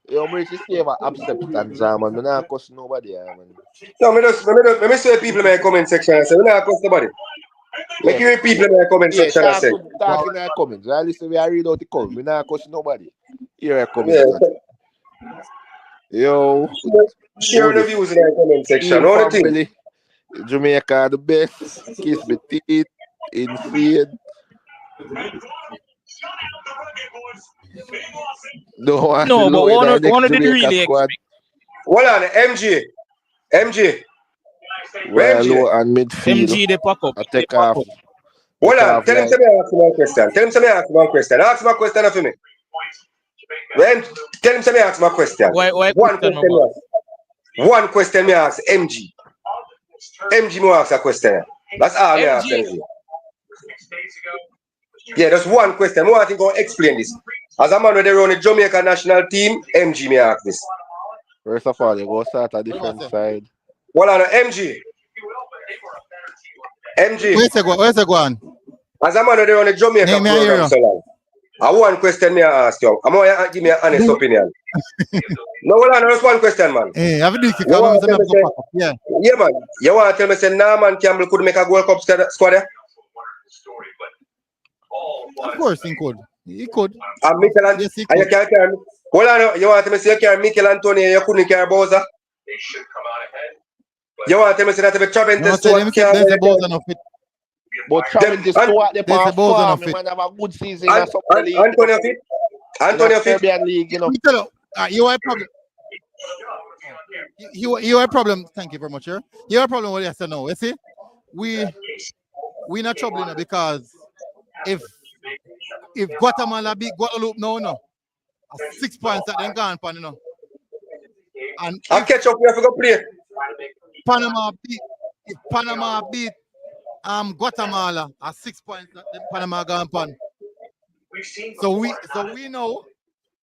Yo, I'm ready to save an acceptance, man. I'm not cuss nobody, man. No, let me say people in my comment section and say, we're not cuss nobody. Make you hear people in my comment Yeah, section and say. talk in the comments. Right? Listen, we are read out the comments. We're not cuss nobody. Here are Yeah. comments. Yo. Share the views in the comment section. All the things. Jamaica the best. Kiss my teeth. Insane. No, but one of the really squad. Hold on, MG. Well, low and midfield. MG they pack up. I take off. Hold on, tell him to ask me one question. Ask my question for me. Tell him to ask my question. Why One question me ask MG. MG me ask a question. That's all me ask MG. Yeah, that's one question. I want to go explain this. As a man with the Jamaica national team, MG me ask this. First of all, you go start a different side. Well, on MG. Where's the go on? As a man with the Jamaica program so long. I one question me ask you. I'm going to give me an honest opinion. No, well, on, just one question, man. Hey, have you Yeah, man. You want to tell me say man Campbell could make a Gold Cup squad? Of course he could. He could. And Mikel and yes, he and you could. can't carry. Hold on, you want to say you carry Mikel Antonio, you couldn't carry Bowser? You want to say that if Traventus Stewart can't. But Traventus Stewart, they have a good season. Antonio fit. Antonio fit. Serbian League, you know. You are a problem. You are a problem. Thank you very much, sir. You are a problem with yes or no. You see, we not trouble now because if Guatemala beat Guadeloupe no. 6 points that then gone, you know. And I'll catch up. We have to go play. Panama beat Guatemala at 6 points that then Panama gone pan. So we know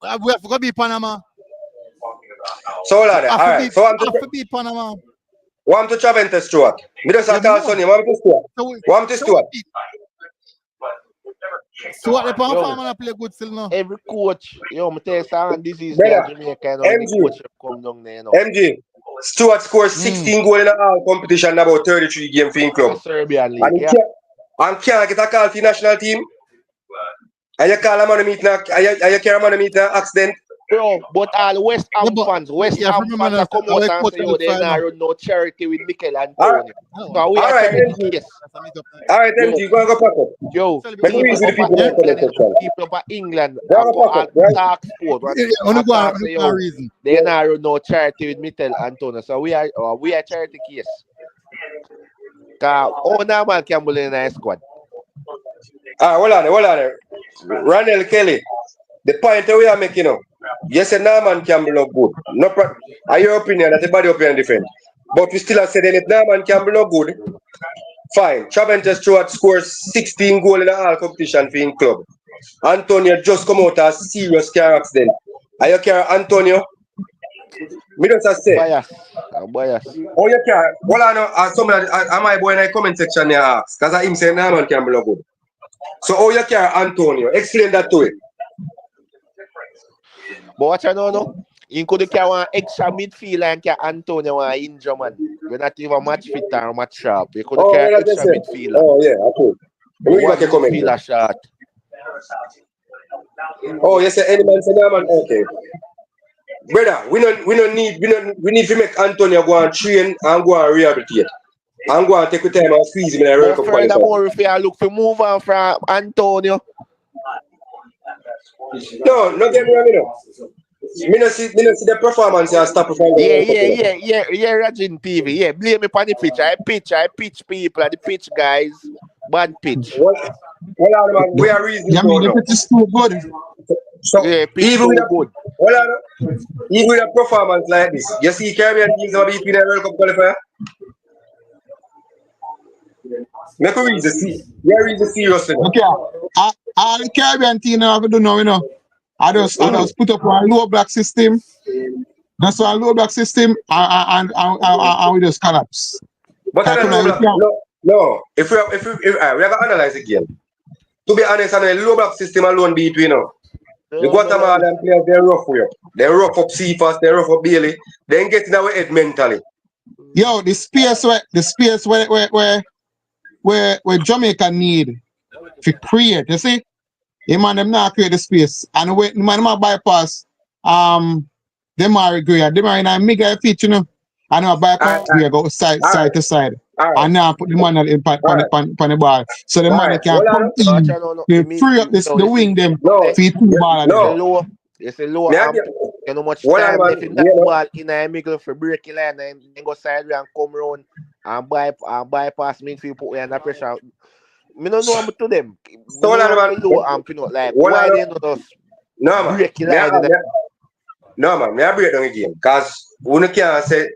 we have to go beat Panama. So hold on. All right. So I'm to beat Panama. Want to Traventus Stewart. Me just call Sonny. Want to Stewart. So what the farmer play good still now? Every coach, I'm telling you, this is the Jamaican coach come down there. MG. Stewart scored 16 goals in all competition and about 33 games for his club. Serbian League, and can't get a call for the national team. And you call a man to meet and you carry a man to meet an accident. Bro, but all West Ham fans, are come out and say, they're not run no charity with Mikel Antonio. So we are charity case. All right, MG, go pack up. Yo, people of England, talk sport. They're not run no charity with Mikel Antonio. So we are charity case. Because all normal Campbell in a squad. Hold on. Ronald Kelly, the point that we are making now. Yes, a Norman Campbell look good. No, your opinion, that's everybody's opinion different. But we still are saying if Norman Campbell look good, fine. Traventus Stewart scores 16 goals in all competition for his club. Antonio just come out as a serious car accident. Are you care Antonio? Me just say. Bias. Oh, you care? Well, I know, my boy in the comment section here ask. Because I'm saying Norman Campbell look good. So, how you care Antonio? Explain that to him. But what you know, you could carry one extra midfield and carry Antonio and injure man. We're not even match fit or match sharp. You could carry extra midfield. Oh yeah, okay. One midfielder shot. Oh, yes, any man say no man. Okay. Brother, we need to make Antonio go and train and go and rehabilitate. And go and take the time and squeeze him in a World Cup qualifier. Furthermore, if you look for move on from Antonio. No, not get me wrong, Me no see the performance and stop from Yeah, Rajin TV. Yeah, blame me on the pitch. I pitch people at the pitch, guys. Bad pitch. Well, man, we are reasonable. The pitch is too good. So yeah, even with a performance like this, you see Caribbean teams will be in the World Cup qualifier. Make a reason, see. We are reason seriously. Okay. All the Caribbean team have to do now, you know. I just put up a low block system. That's why a low block system and we just collapse. But I don't know. No. If we are gonna analyze the game. To be honest, on a low block system alone beat we know. The Guatemala players they're rough with you. They rough up Cephas, they rough up Bailey. They ain't getting our head mentally. Yo, the space where Jamaica need to create, you see? The man them not create the space. And when the man bypass them are agree. Them are in a mega feature, you know. And I bypass we go side to side. And now put the man on the ball. So the man can come in, they free up the wing them feed the ball. It's a low you know much time left in that ball in a middle for breaking line and then go sideways and come round and bypass midfield put under pressure. Me don't know how to them. So like why they not us breaking line? No man, me I break down again. Because we can't say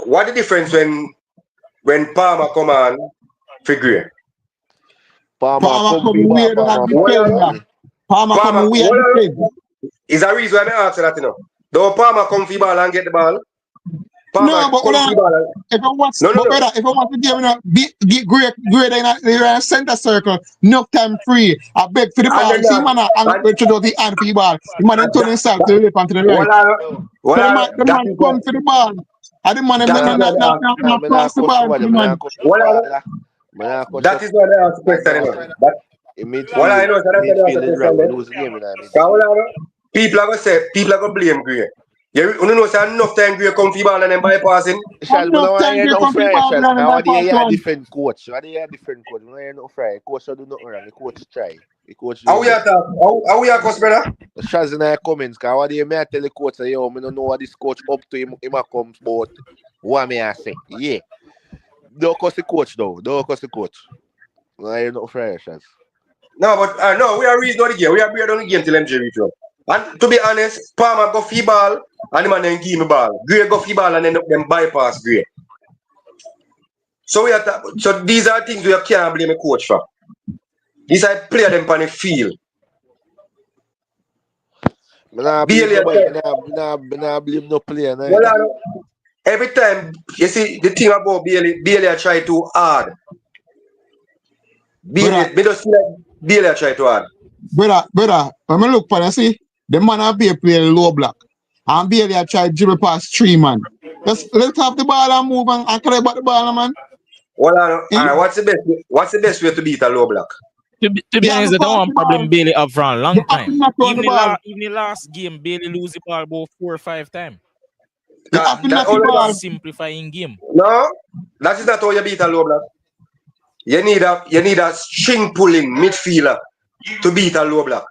what the difference when Palmer come on figure. Palmer come weird and defend. Palmer come weird and defend. Is a reason why I ask that, you know. Don't Palmer come for ball and get the ball. Palmer no, but if I watch, brother, if I want to give get great in a center circle, enough time free. I beg for the ball. See, man, I'm going to do the hand for the ball. The man turn himself to the left and to the right. The man come for the ball. And the man not cross the ball. That is what I ask the question, you know. What I know is that people are going to blame Gray. You know, say enough time Gray come for ball and then bypassing. Enough time Gray come for ball and then bypassing. Different coach. What they are different coach. No, you're not fair. Coach do not wrong. The coach try. The coach. How we are coach, brother? Shaz in our comments. Cause what they may tell the coach say, yo, I don't know what this coach up to him. He might come, but what may I say? Yeah. Don't cost the coach though. Don't cost the coach. No, you're not fair, Shaz. No, but no, we are reason the game. We are on the game till MJ reach out. And to be honest, Palmer go free ball and the man then give me ball. Gray go free ball and then them bypass Gray. So so these are things we can't blame a coach for. These are player them on the field. I blame no player. Well, every time you see the thing about Bailey try too hard. Bailey just see that Bailey try too hard. Brother, when I look for it, see, the man have play low block. And Bailey try to dribble past 3 man. Let's have the ball and move and collect back the ball, man. Well, what's the best way to beat a low block? To be honest, that one problem Bailey have for a long time. Even the last game, Bailey lose the ball about 4 or 5 times. That's simplifying game. No, that is not how you beat a low block. You need a string pulling midfielder to beat a low block.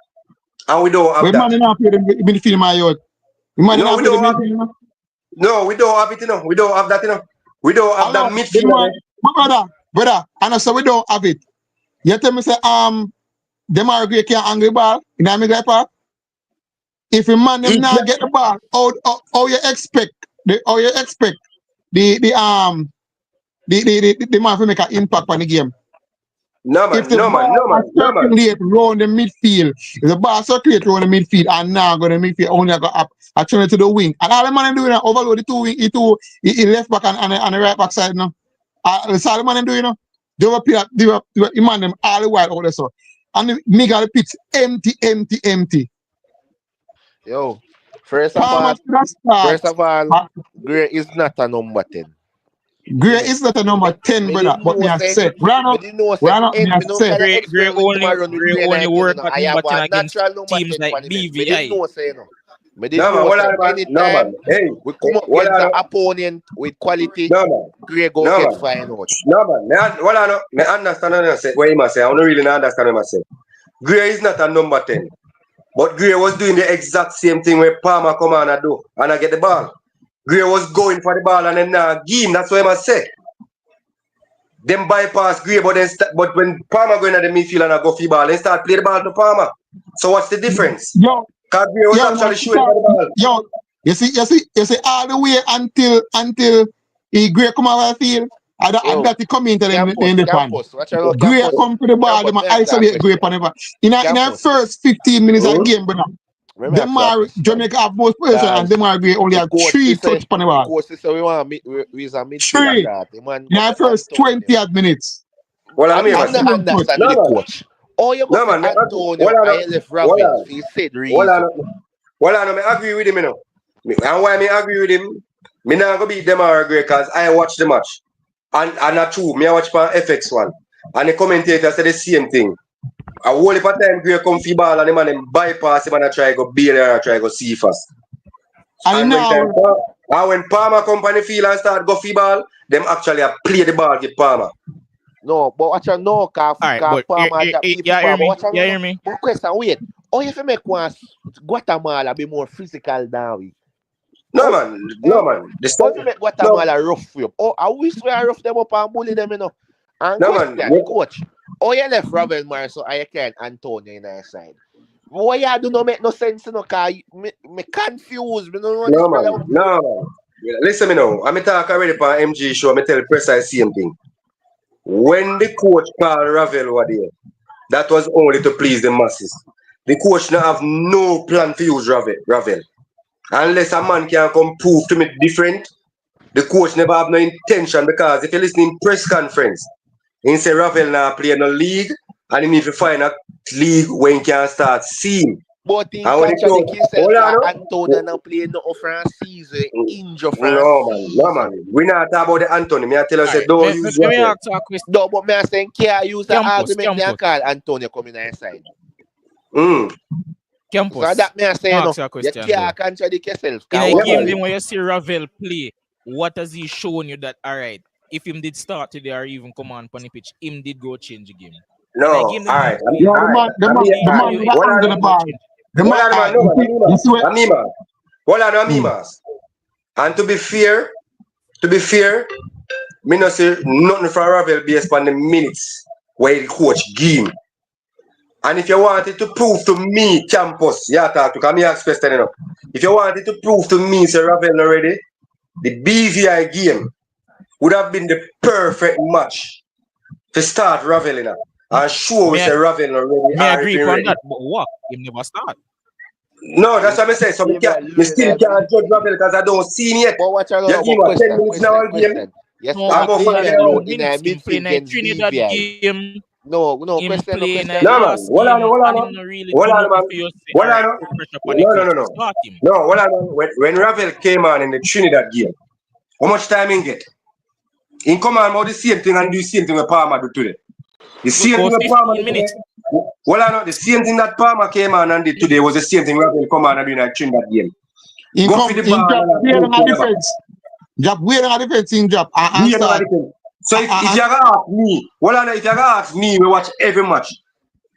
And we don't have that. Midfield, my youth. No, we don't have it. No, we don't have it, you know. We don't have that, you know. We don't have that midfielder. Brother, and so we don't have it. You tell me say them are great can't angry ball in the middle park. If a man them not get the ball, how you expect the man to make an impact on the game? No man. Circulate around the midfield. If the ball circulate around the midfield and now go to the midfield, only go up, I turn it to the wing. And all the man doing overload the two wing, he left back and the right back side now. That's all the man doing now. They were man them all the while out there so. And the mega the pitch empty. Yo, first of all, Gray is not a number 10. Gray is not a number 10, brother. But me I said, Gray only work at number 10 against teams like BVI. Anytime we come up against the opponent with quality, Gray go get fine out. No man, I understand what you must say. I don't really understand what you must say. Gray is not a number 10. But Gray was doing the exact same thing where Palmer come on and do and I get the ball. Gray was going for the ball and then game. That's what I must say. Them bypass Gray, but when Palmer going at the midfield and I go for the ball, then start play the ball to Palmer. So what's the difference? Because Gray was actually shooting for the ball. Yo, you see all the way until Gray come out of the field. And that he come into the pan. Gray come to the ball, they isolate Gray on the ball. In the first 15 minutes of the game, brother. Remember practice. Jamaica have most possession and them are only have 3 touch upon the ball. Coach say we want we is a midfield 3 start. Man, in the first 20 odd minutes. Well, I I'm mean, here, I don't understand the coach. Oh, you go for Antonio and left Ravel. He said reason. Well, I agree with him, you know. And why I agree with him, me not gonna beat them or agree because I watch the match. And not true, me I watch for FX1. And the commentator said the same thing. A whole heap of time Gray come free ball and the man them bypass him and I try go bail and try go see first. And when Palmer come on the field and start go free ball, them actually play the ball with Palmer. No, but watch out, no, because Palmer hear me? But question, wait. How if you make one Guatemala be more physical than we? No man. How if you make Guatemala rough you? Oh, I wish we rough them up and bully them, you know. And coach, oh, you left Ravel Mar so I can Antonio in our side. Why you do not make no sense, you know, because me confused. No, man. Listen, me now. I'm talking already for MG show. I'm tell the precise same thing. When the coach called Ravel over there, that was only to please the masses. The coach now have no plan to use Ravel. Unless a man can come prove to me different, the coach never have no intention because if you listen in press conference, he say Ravel now play in a league and he need to find a league when he can start seeing. But he contradict himself Antonio now play no France season, injure France. No man. We not talk about the Antonio. Me I tell us don't use Ravel. No, but me I saying can't use the argument they call Antonio coming inside. Campus. So that me I say no. You can't contradict yourself. In a game then when you see Ravel play, what has he shown you that alright? If him did start today or even come on the pitch, him did go change the game. No, alright. The man under the ball. Amimas. And to be fair, me not say nothing for Ravel based on the minutes where the coach game. And if you wanted to prove to me, campus, talk to come here question enough. If you wanted to prove to me, say Ravel already, the BVI game would have been the perfect match to start Ravel in. And show we say Ravel already. I agree on that, but what? He never start. No, that's what I say. So we still can't judge Ravel because I don't see him yet. But watch out, you give us 10 minutes now game. Yes, in a midfield Trinidad game. No, question. No, when Ravel came on in the Trinidad game, how much time he get? In come on about the same thing and do the same thing with Palmer do today. The same thing with Palmer did today. The same thing that Palmer came on and did today was the same thing Ravel come on and do in a Trinidad game. Go for the ball. Job wearing a defense job. So if you ask me, if you ask me, we watch every match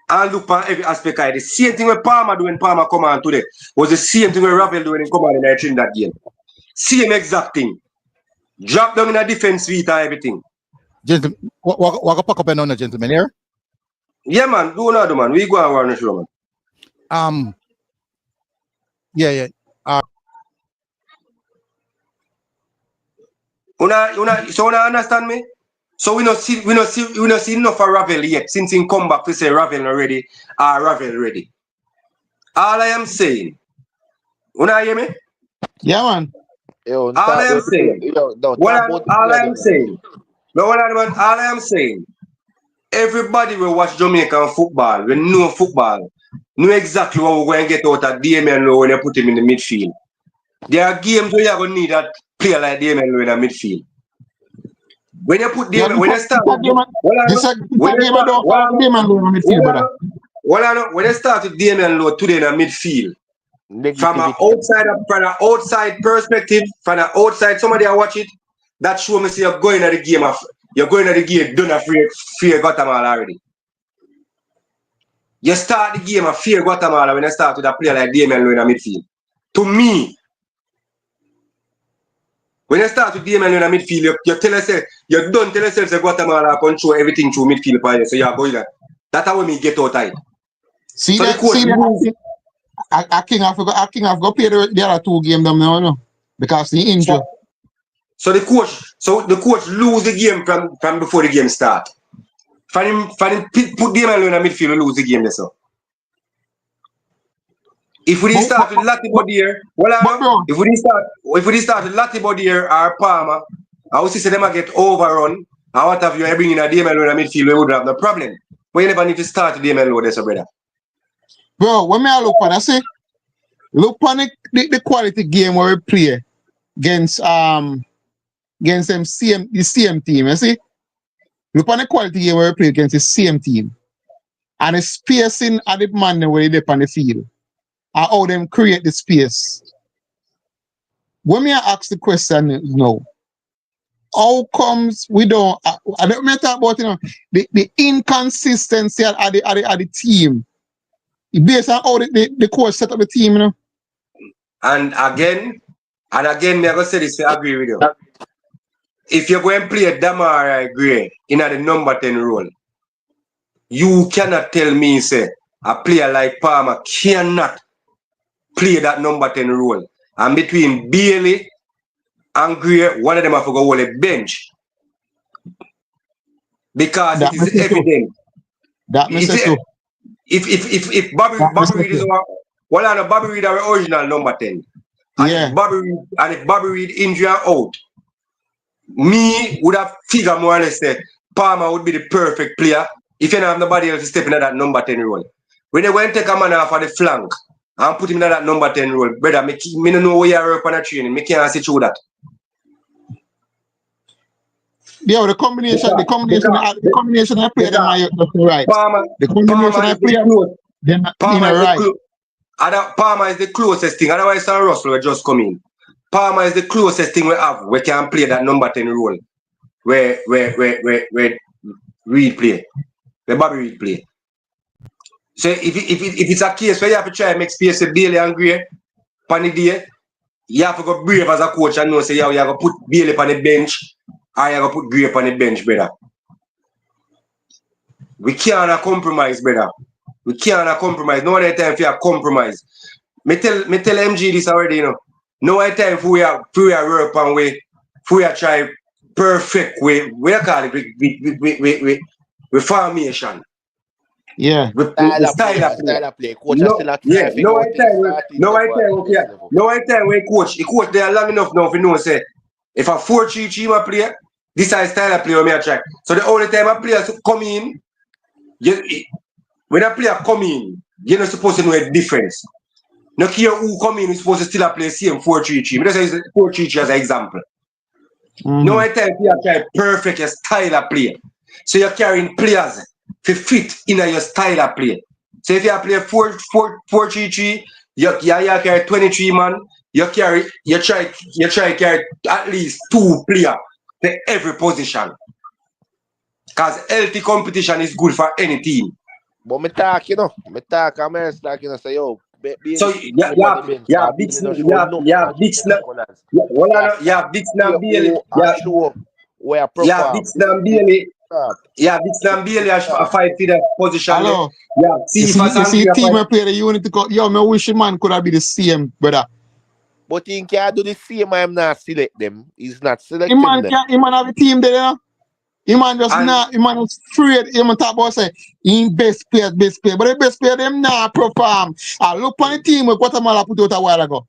and look at every aspect of it. The same thing with Palmer doing Palmer come on today was the same thing with Ravel doing in come on in a Trinidad game. Same exact thing. Drop them in a defense suite and everything. Gentlemen, what pack up on the gentlemen here? Yeah, man. Do another man. We go and run the show, man. Yeah. So you understand me? So we not see enough of Ravel yet since he come back to say Ravel already or Ravel ready. All I am saying. You hear me? Yeah, man. All I am saying, everybody will watch Jamaican football, we know football, know exactly what we're going to get out of Damien Lowe when you put him in the midfield. There are games where you're going to need that player like Damien Lowe in the midfield. When you put Damien, when you start with Damien Lowe today in the midfield, from an outside perspective, from an outside, somebody I watch it, that show me say you're going at the game done a fear Guatemala already. You start the game of fear Guatemala when you start with a player like Damien Lowe in the midfield. To me, when you start with Damien Lowe in the midfield, you don't tell yourself that Guatemala control everything through midfield for you, so you're going there. That's how we get out of it. I King have got paid the other 2 games them now, no? Because he injured. So the coach lose the game from before the game start. For him put Damien Lowe in the midfield and lose the game there, so. If we start with Latibo there, if we start with Latibo there or Palmer, I would say them get overrun. And what have you bringing a Damien Lowe in the midfield, we would have no problem. But you never need to start with Damien Lowe, so brother. Bro, when I look on, I say, look on the quality game where we play against them the same team, you see? Look on the quality game where we play against the same team. And the spacing at the man where they on the field. And how them create the space. When me ask the question now, how comes we don't I don't matter about the inconsistency at the team based on how the coach set up the team, you know? And again, me I gonna say this, I agree with you. If you're going to play Damara Gray in the number 10 role, you cannot tell me, say, a player like Palmer cannot play that number 10 role. And between Bailey and Gray, one of them have to go hold a bench. Because it is evident. That makes sense. If Bobby Reid is Bobby Reid our original number 10. And if Bobby Reid injury out, me would have figured more or less that Palmer would be the perfect player if you don't have nobody else to step into that number 10 role. When they went to take a man off of the flank and put him in that number 10 role, brother, me don't know where you're up on a training. Me can't see through that. Yeah, the combination I play them are right. The combination I play them right. Palmer is the closest thing. Otherwise, Sam Russell will just come in. Palmer is the closest thing we have. We can play that number 10 role where Reid play, where Bobby Reid play. So if it's a case where you have to try and make space with Bailey and Gray on the day, you have to go brave as a coach and know say you have to put Bailey on the bench or you have to put Gray on the bench, brother. We can't compromise, brother. We can't compromise. No other time for you compromise. Me tell MG this already, you know. No other time for we work on way, for we try perfect way. We call it with formation. Yeah. With style of play. Coach no time when coach there long enough now for know say if a 4-3-3 I play, this is style of play on me I try. So the only time a player come in, when a player come in, you're not supposed to know a difference. No care who come in, you're supposed to still play same 4-3-3. But that's 4-3-3 as an example. No time player try perfect your style of play. So you're carrying players to fit in your style of play. So if you play 4-3-3, you carry 23 man, you try carry at least 2 players for every position. Because healthy competition is good for any team. But me talk, you know, say, yo, so you have big snap Bailey a 5 feet position. Hello. You see team play the unit to go. Yo, me wish man could have been the same, brother. But he can't do the same. I'm not select them. He's not selecting them. He man have a team there, you know? He man just not. He man is afraid. He man talk about say he best player. But the best player them not perform. I look on the team with Guatemala put out a while ago.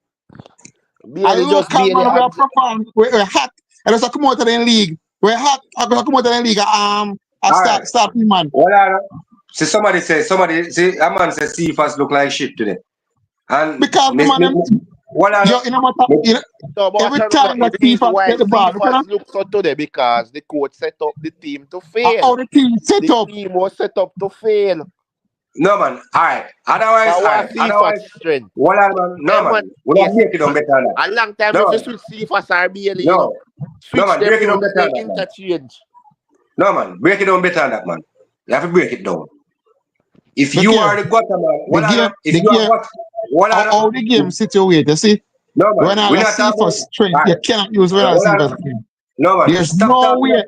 I look at man who perform. We're hot. And just come out of the league. We're hot. I come out of the league. Start man. So somebody say a man says CFAS look like shit today. And because man, every time that CFAS get the ball, look for today because the coach set up the team to fail. How the team set up? The team was set up to fail. No man, alright. Otherwise, strength. No man, we don't make it on better than that. A long time no. If you switch CFAS RBL, no man, break it on better than that. Interchange. No man, break it down better than that, man. You have to break it down. If you are the Guatemala, how the game situated, you see? No man, when I see for strength, you cannot use when I see for strength. No man, there's no way,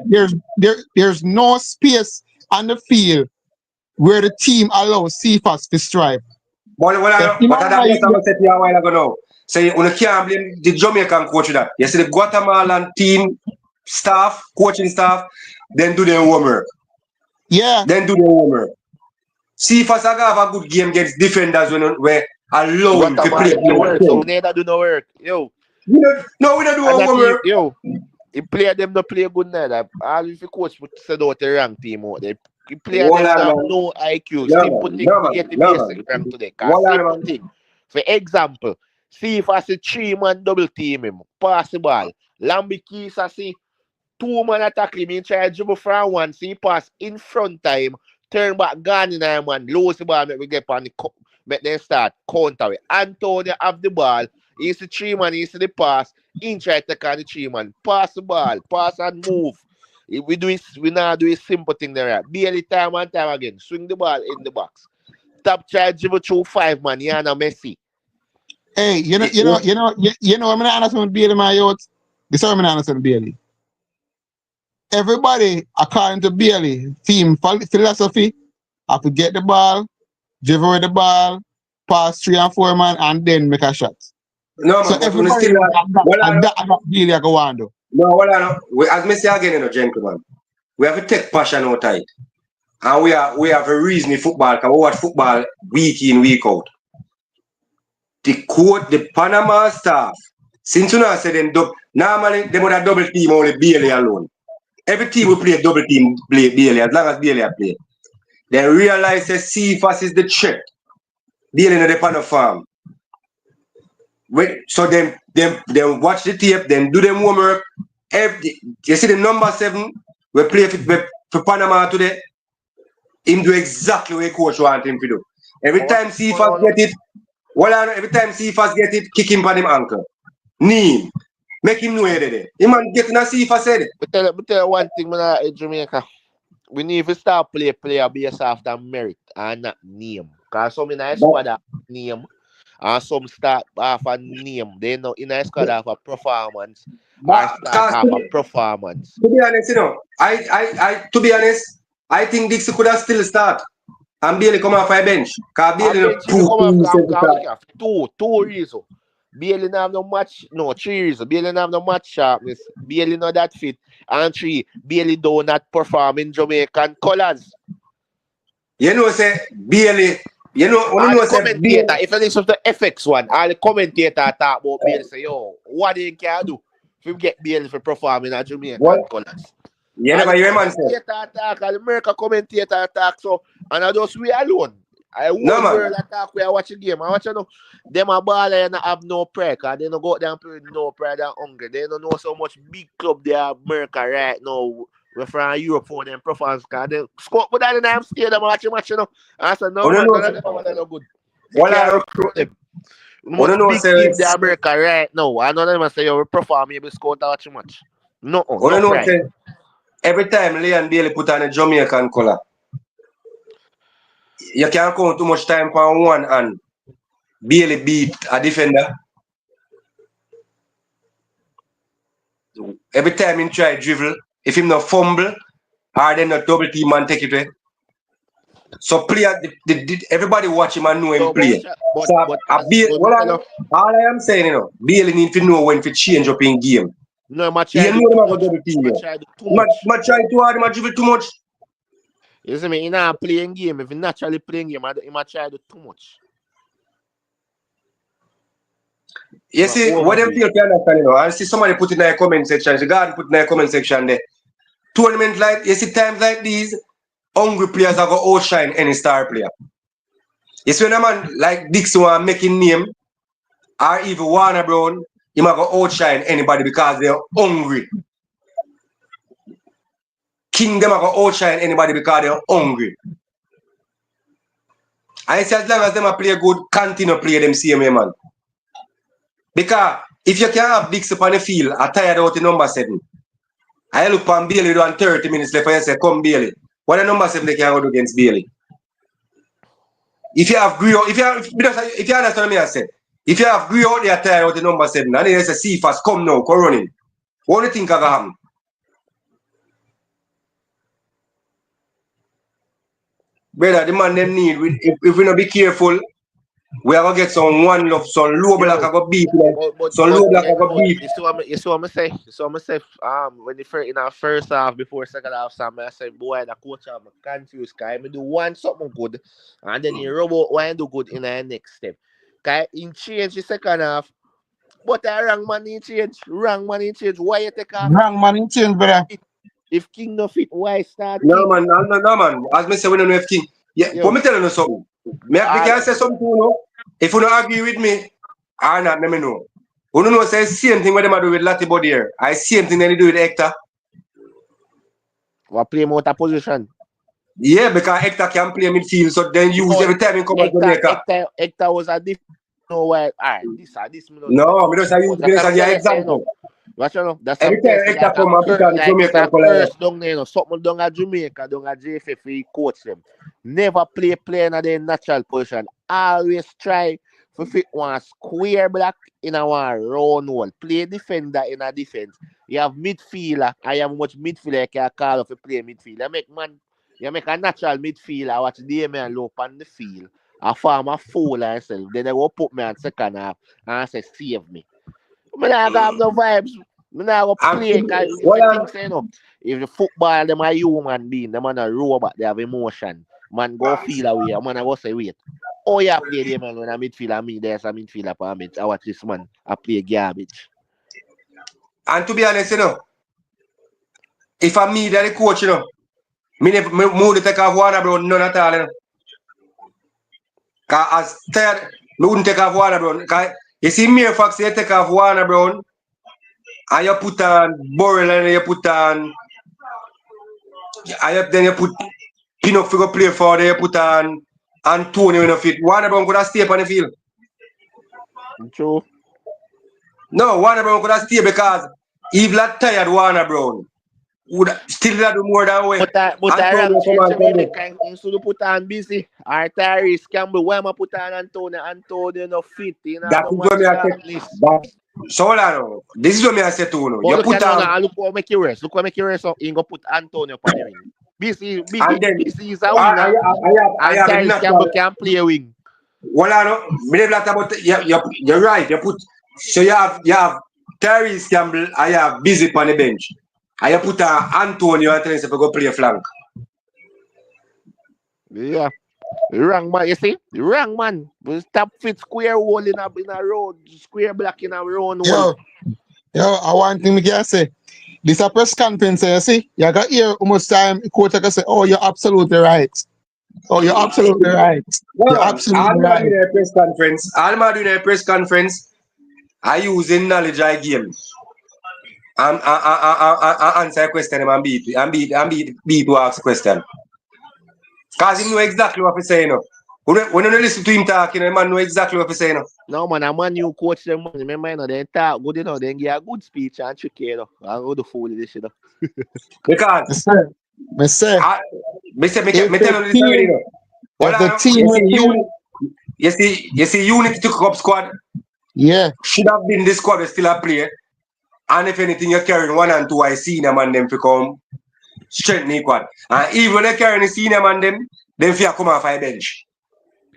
there's no space on the field where the team allows CFAS to strive. But I said a while ago now. Say you can't blame the Jamaican coach for that. You see the Guatemalan team staff, coaching staff, then do their homework. Yeah. Then do their homework. CFAS have a good game against defenders where alone to play Guatemala do game work, so 10. we neither do no work. Yo, We don't do and our that team, homework. yo, he play them no play good neither. All if the coach put said out the rank team out there. He play Hold them on, have man. no IQ. No, Simple man. thing, No, we man. get the No, basic rank man. today. Cause Hold on, simple man. thing. For example, see if I see 3-man double team him, pass the ball. Lambi Keys I see 2-man attack him, he try to dribble from one, see pass in front time, turn back, gone in him, man, lose the ball, make we get on the make them start counter it. Antonio have the ball, he's the 3-man, he's the pass, he try to take on the 3-man, pass the ball, pass and move. We now do a simple thing there. Barely time and time again, swing the ball in the box. Top try to dribble through 5-man, Yana Messi. Hey, you know, I'm gonna understand with Bailey, my youth. This is what I'm gonna understand with Bailey. Everybody, according to Bailey, team philosophy, have to get the ball, dribble with the ball, pass 3 and 4 man, and then make a shot. No, So man, but we everybody still have. that Bailey go on do. No, hold on. As me say again, gentlemen, we have to take passion out of it. And we have a reason in football, because we watch football week in, week out. The Panama staff, since you know I said them normally they would have double team only Bailey alone. Every team will play double team play Bailey as long as Bailey play. They realize that CFAS is the threat. Bailey in the Panama farm. So them watch the tape, then do them homework. You see the number 7 we play for Panama today. Him do exactly what coach want him to do. Every time CFAS get it, every time CFAS get it, kick him on him ankle. Knee him. Make him know it there. He man getting a CFAS said it. But tell you one thing, man, in Jamaica. We need to start player based off the merit and not name. Because some in a squad have name and some start off a name. They know in a squad have a performance or start off a performance. To be honest, to be honest, I think Dixie could have still start and Bailey come off a bench. Because Bailey two reasons. Bailey not have no match, 3 reasons. Bailey not have no match sharpness. Bailey not that fit. And 3, Bailey do not perform in Jamaican colours. You know, say Bailey. You know, commentator, if you listen to the FX one, all the commentator talk about Bailey say, yo, what they can do if you get Bailey for performing in Jamaican colours. You never hear man say. The American commentator talk, so, and I just we alone. I won't girl attack we are watching game. I watch you know them a ball and have no pride, cause they don't go out there and play with no pride and hunger. They don't know so much big club they are America right now. We're from Europe for them performance, cause they score but I didn't stay them watching match, you know. I said no man, they're not good. They can't recruit them. Much big team the America right now. I know them say you perform maybe score to watch much. No pride. Every time Leon Bailey put on a Jamaican colour, you can't count too much time for one and Bailey beat a defender. Every time he try dribble, if him not fumble, or then not double team man take it away. So player, everybody watch him and know him play. All I am saying, you know, Bailey need to know when to change up in game. No, much you know him double team. Much try too hard, him dribble too much. You see me, he not playing game. If he naturally playing game, he might try to do too much. You see, what them feel to understand, you know, I see somebody put in the comment section, the guard put in the comment section there. Tournament like, you see, times like these, hungry players are going to outshine any star player. You see, when a man like Dixon want making name, or even Warner Brown, he might go outshine anybody because they're hungry. King them are going to outshine anybody because they're hungry. I say as long as them play good, continue play them same way, man. Because if you can have Dixon on the field, I tired out the number 7. I look on Bailey doing 30 minutes left and you say, come Bailey. What the number 7 they can do against Bailey? If you have Grio, if you understand me, I said, if you have Grio out there tired out the number 7, and then you say, see fast, come now, come running. What do you think is going to happen? Brother, the man them need, if we not be careful, we are going to get some one love, some low block go beat. Some low block go beat. You see what I say? You see what I say? When in our first half, before second half, I said, boy, the coach I'm confused. I do one something good, and then he rub out one do good in the next step. Cause in change the second half. But a wrong man in change. Wrong man in change. Why you take off? Wrong man in change, brother. If King no fit, why start No King? man, no man. As me say, we don't know if King. Yeah, Yo. for me telling you something. Me can say something, you know. If you don't agree with me, or not, let me know. You don't know, say same thing what them do with Lati Body here. I same thing they do with Hector. What play him out of position? Yeah, because Hector can play midfield, so then use every time he come to Jamaica. Hector was a different. No way. Alright, this me No, me just use an example. Watch you know. That's Every time Hector come and put on the Jamaican color. Down there, you know, something down at Jamaica, down at JFF, he coach them. Never play in their natural position. Always try to fit one square block in a one round wall. Play defender in a defense. You have midfielder. I have much midfielder you can call off to play midfield. You make a natural midfielder watch Damian Low on the field. I form a fool myself. Then they will put me on second half and say save me. I not have no vibes. I not go play because if the football them are human being, them are not robot, they have emotion. Man go feel away. Man I go say wait. Oh yeah, play them man when I midfielder me there's a midfielder for me. I watch this man. I play garbage. And to be honest, you know, if I'm me that the coach, you know, me move to take off Warner Brown, none at all, you know. Cause as tired, me wouldn't take off Warner Brown. Cause you see me Fox, you take off Warner Brown and you put on Burrell and you put on then you put Pinnock for go play for there, you put on Antonio in the fit. Warner Brown could have stayed on the field. True. No, Warner Brown could have stayed because if that tired Warner Brown would still do more than way. But I should put on busy. Our Tyrese Campbell, why am I put on Antonio? Antonio no fit. You know, that is what me I say. So hold on. This is what me I say to you. You put on. Look what make you rest. Look what make you rest. So you go put Antonio on the wing. BC is a winger. And Tyrese Campbell can play a wing. Well, I know. You're right. You put so you have Tyrese Campbell. I have busy on the bench. I put Antonio and Terence to go play flank. Yeah. Wrong man, you see? Wrong man. We stop fit square wall in a road, square block in a round wall. Yo, I want thing me can say. This a press conference, you see? You got here almost time, coach can say, oh, you're absolutely right. Oh, you're absolutely right. Well, you're absolutely right. Doing a press conference. Alma doing a press conference. I using knowledge I give. I answer a question and beat to ask a question. Because he know exactly what he's saying. When you listen to him talking, the man know exactly what he's saying. No, man, a man you coach them, man. Remember, they talk good, then give a good speech and trick you, I go to fool this shit. Because, me say, me tell you this already. You see, Unity took up squad. Yeah. Should have been this squad still a play. And if anything, you're carrying 1 and 2, I see them and them to come strengthen equal. And even when you're carrying the senior man, them fear come off a bench.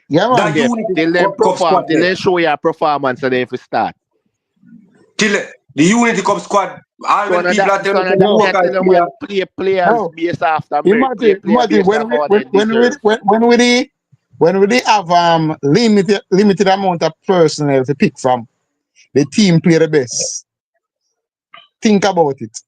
Yeah, man. Till they perform, till they show your performance, and then if you start. Till the Unity Cup squad, all the people are telling them play players based after. Imagine when we have limited amount of personnel to pick from, the team play the best. Think about it.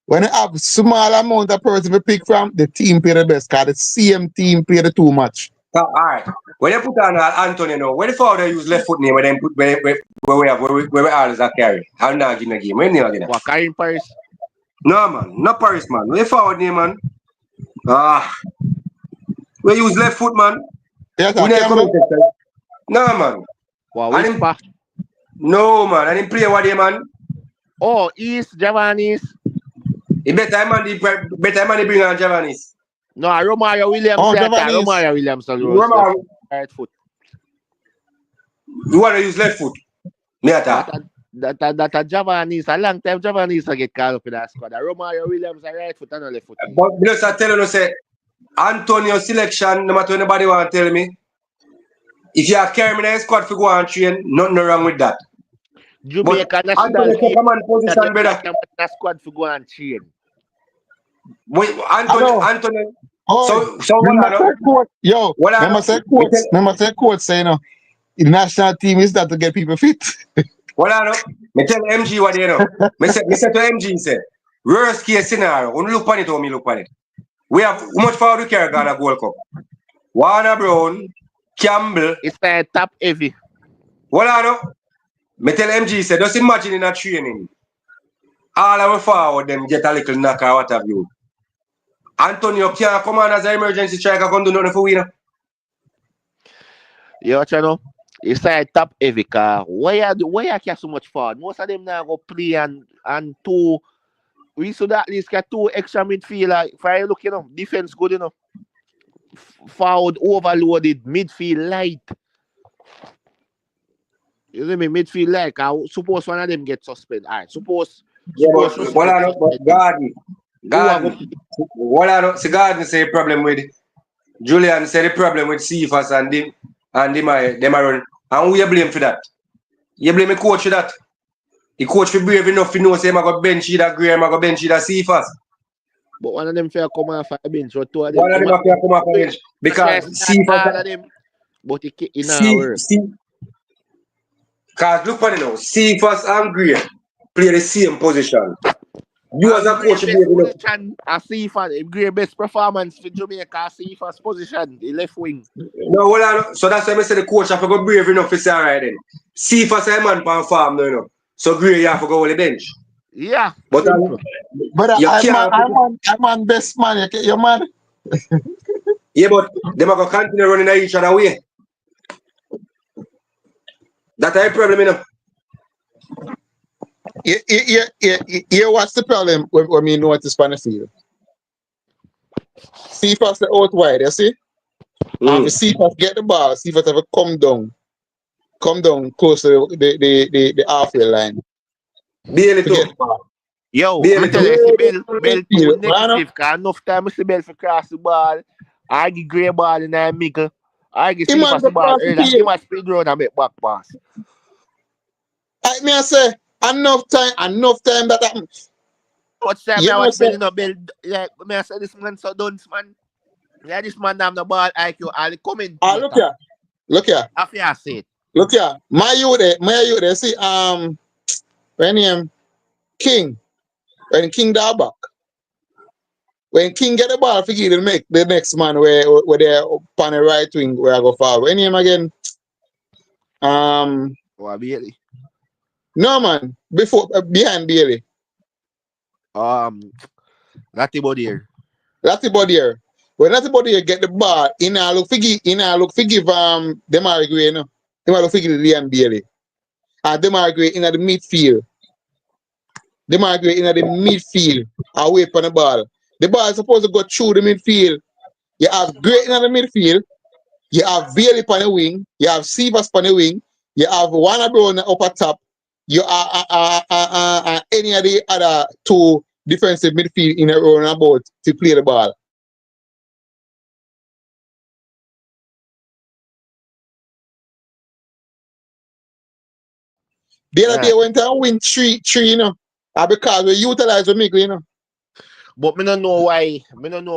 When you have small amount of person to pick from, the team play the best because the same team play the too much. All right. When you put on Antonio now, when the father use left foot name, when they put where we always are carry. I'm not giving a game. When you what carrying Paris? No man, not Paris man. When the forward name man. We use left foot man. Yes, no man. Wow, no man, I didn't play what day man. Oh, East Javanis. It better man bring on Javanis. No, Romario Williams. Romario Williams. Right foot. You want to use left foot? That Javanis. A long time Javanis get called up in that squad. Romario Williams are right foot and a left foot. But because I tell you, say Antonio selection, no matter what anybody want to tell me, if you are carrying a squad for go and train, nothing wrong with that. Jamaica national team that squad for go and train. Antonio. Remember say coach say, you know, the national team is not to get people fit. Well, I know. Me tell MG what you know. Me say to MG, say, worst case scenario, when look on it or me look on it. We have how much forward we carry Ghana Gold Cup? Warner Brown, Campbell. It's like top heavy. Well, I know. Me tell MG, say, just imagine in a training. All our forward them get a little knock or what have you. Antonio can't come on as an emergency striker, come do nothing for winner. You know, it's like top heavy car. Why you care so much forward? Most of them now go play and two. We should at least get two extra midfielder. If I look, defense good enough. Forward overloaded, midfield light. You know me, midfield light. I suppose one of them get suspended. Alright, suppose. Yeah, but Garden. What I don't see Garden say problem with Julian say the problem with Cephas and them run. And who you blame for that? You blame the coach for that. The coach for brave enough to know say I got bench either Graham, I got bench either Cephas. But one of them fair come off a bench or two of them. One of them have to come off a bench because Cephas. But he in our work. Because look for it now, Cephas and Graham play the same position. You as a coach, I see for the great best performance for Jamaica. I see for his position, the left wing. No, well, so that's why I say the coach have to go brave enough to say alright then. See for a man on farm now, you know. So Gray you have to go on the bench. Yeah. But I'm on best man, you're mad. Yeah, but they are going to continue running each other way. That's a problem, you know. Yeah, what's the problem when we notice on the field? Cephas the out wide, you see? Cephas get the ball, Cephas have to come down close to the halfway line. Bailey too. Yo, I'm telling you, Bell too negative, because enough time I see Bell for cross the ball, I give Grey ball in the middle, I give Cephas the ball early, he must speed round and make back pass. I say, enough time that happens. What time I was building up Bell, like, I say this man so dunce, man. Yeah, this man have the ball IQ, all the comment. Look here. After I say it. Look here. My youth there, see, when him King, when King da back, when King get the ball, figure to make the next man where they're on the right wing where I go forward. When him again, Bailey. No man, behind Bailey. Latty Bodier. When Latty Bodier get the ball, in a look figure them are agree, no. Them are look figure Liam Bailey. And them are agree in the midfield. Away from the ball. The ball is supposed to go through the midfield. You have Great in the midfield. You have Bailey on the wing. You have Cephas on the wing. You have Warner Brown up at top. You are any of the other two defensive midfield in a row and about to play the ball. The other day went and win three, you know. Because we utilize the Mickle, you know. But I don't know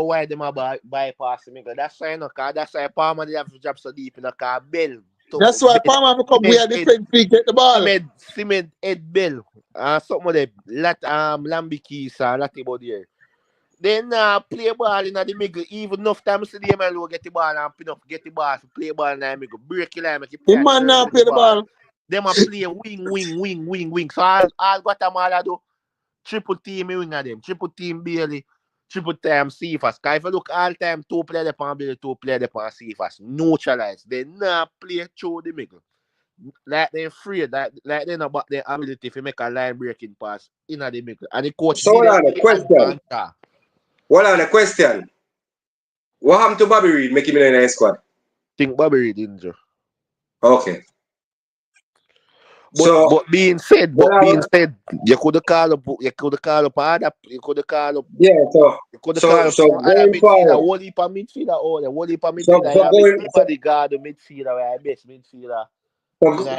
why them are bypass the Mickle. That's why, that's why Palmer they have to drop so deep in the car. Bell. That's why Palmer have come here defense free get the ball. Cement Ed Bell. Something of them. Lambikis and Latty Bodier. Then play ball in the middle. Even enough time to see the MLO get the ball and pin up, get the ball to play ball in the middle. Break the line, make it. The man now play the ball. Them a play wing. So all Guatemala do triple team wing of them. Triple team Bailey. Triple time Cephas. Because if you look all time, 2 players upon Bailey, 2 players upon Cephas. Neutralize. They not play through the middle. Like they're free, like they know about their ability to make a line breaking pass in the middle. And the coach. So hold on a question. What happened to Bobby Reed? Make him in the squad. Think Bobby Reed injured. Okay. But being said, you could call up other, you could call up. Yeah, so going forward, whole heap of midfielder, bodyguard, the midfielder, where I best midfielder.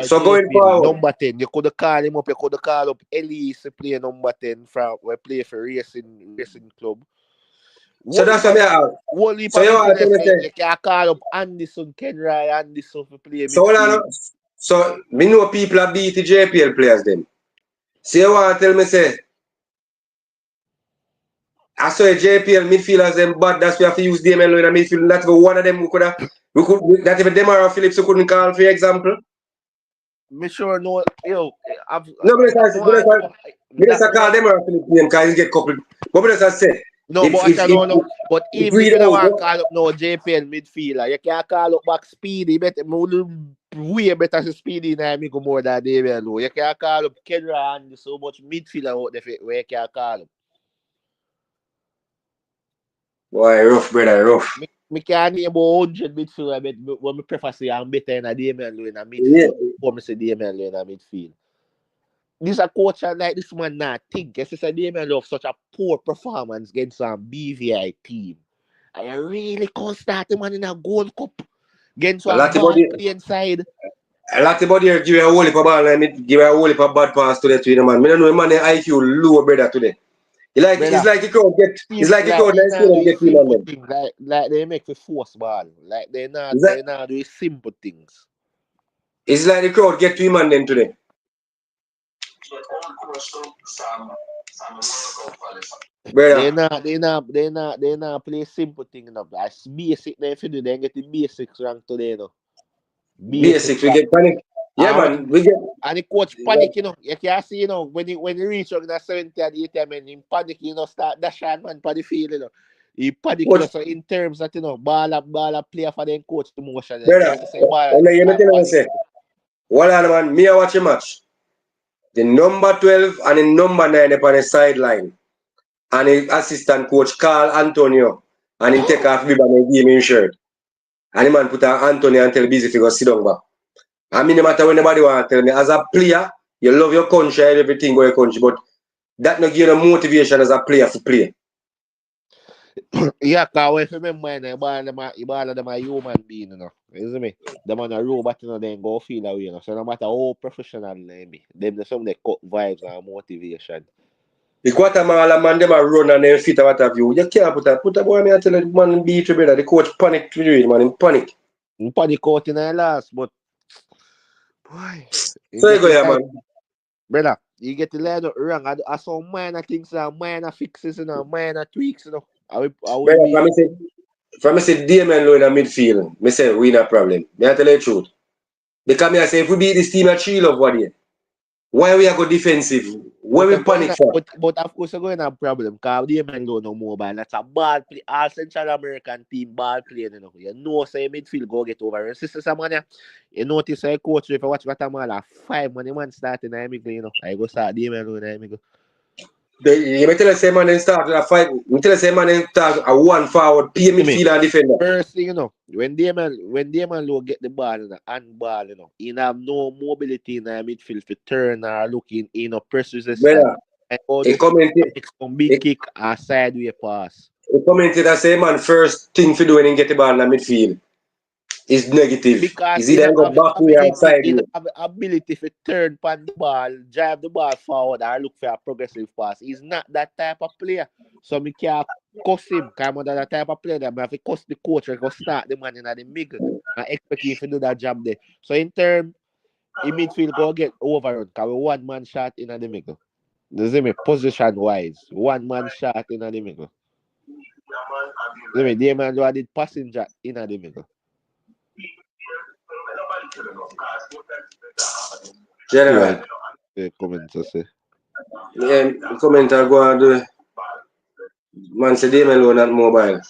So going forward, number 10, you could call him up. You could call up Elise to play number 10 from we play for racing club. So that's what I ask. Only So you want to tell me say, you can call up Anderson, Kenry, Anderson for play so hold midfield. on. So me know people are beat the JPL players then. So you want to tell me say, I saw a JPL midfielders them bad, that's why we have to use Damien Lowe in a midfield. That's one of them who could have, that if Demara Phillips who couldn't call, for example. Me sure no, yo, I've No, but I call Demara Phillips name because he get coupled. But I say, no, but I don't know. But even if you don't want to call up no JPL midfielder, you can call up back Speedy. Better, way better to Speedy than me go more than Damien Lowe. You can call up Kenry and so much midfielder out there where you can call up. Boy, rough, brother, rough. Me can't name about 100 midfielder when me prefer say I'm better in a Damien Lowe in a midfield. Before me say Damien Lowe in a midfield. This a coach like this man not think. Yes, it's a Damien Lowe such a poor performance against some BVI team. I really can't start the man in a Gold Cup against one ball playing side. A lot of body here give a whole heap of ball and give a whole heap of bad pass to the twin man. Me don't know man the IQ low brother today. It's like the crowd get like they make the force ball. Like they not do simple things. It's like the crowd get to him and then today. They not play simple thing enough. As basic they do they get the basics rank today, no. Basics we get panic. Yeah, man, we get and the coach panic, you know. You can see, you know, when he reach on the 70 at the 80 man, he panic, you know, start dashing man for the field, you know. He panic, you know, so in terms that, you know, ball up player for them coach to motion. Brother, hold on, man, me I watch a match. The number 12 and the number 9 up on the sideline. And the assistant coach Carl Antonio. And he take off ribbon and give him his shirt. And the man put on Antonio and tell busy to go sit down back. I mean, no matter when nobody want to tell me, as a player, you love your country and everything about your country, but that not give you no motivation as a player to play. Yeah, because if you remember, you ball of them a human being, you know. You see me? Them on a robot, you know, then go feel away, you know. So no matter how professional they be, them some they cut vibes and motivation. The Guatemala man, them a run and them fit or what have you. You can't put a boy, me I tell you, man beat you, brother. The coach panic to do it, man, in panic. In panic out in the last, but boy. So you go here, man. Brother, you get the line wrong. I saw minor things, minor fixes, you know, minor tweaks, you know. Brother, from me say Damien Lowe in the midfield, me say we not problem. Me I tell you the truth. Because me I say if we beat this team at 3-love what day, why we are go defensive? Why we panic for? But of course, we're going to have a problem because Damien Lowe no mobile. That's a ball play. All Central American team ball playing, you know. You know, say midfield go get over. And sister Samania, you notice a coach, if you watch Guatemala, 5 man starting in Amigo, you know. I go start Damien Lowe in Amigo. You may tell us same man then start a 5. You tell us same man then start a 1 forward, play midfield and defender. First thing, you know, when Damien Lowe get the ball in the handball, you know, he have no mobility in the midfield to turn or looking in or press resistance. He commented some big kick or sideways pass. He commented that same man first thing to do when he get the ball in the midfield is negative. Because he then go backward and sideways. He have the ability to turn pan the ball, drive the ball forward, or look for a progressive pass. He's not that type of player. So me can't cuss him. Because I'm that type of player that I have to cuss the coach and go start the man in the middle and expect him to do that job there. So in turn, in midfield go get overrun because we 1 man shot in the middle. You see me? Position wise. 1 man shot in the middle. You see me? Damien Lowe did passenger in the middle. General. Yeah, comment to say. Yeah, comment go on do. Man say Damien Lowe not mobile.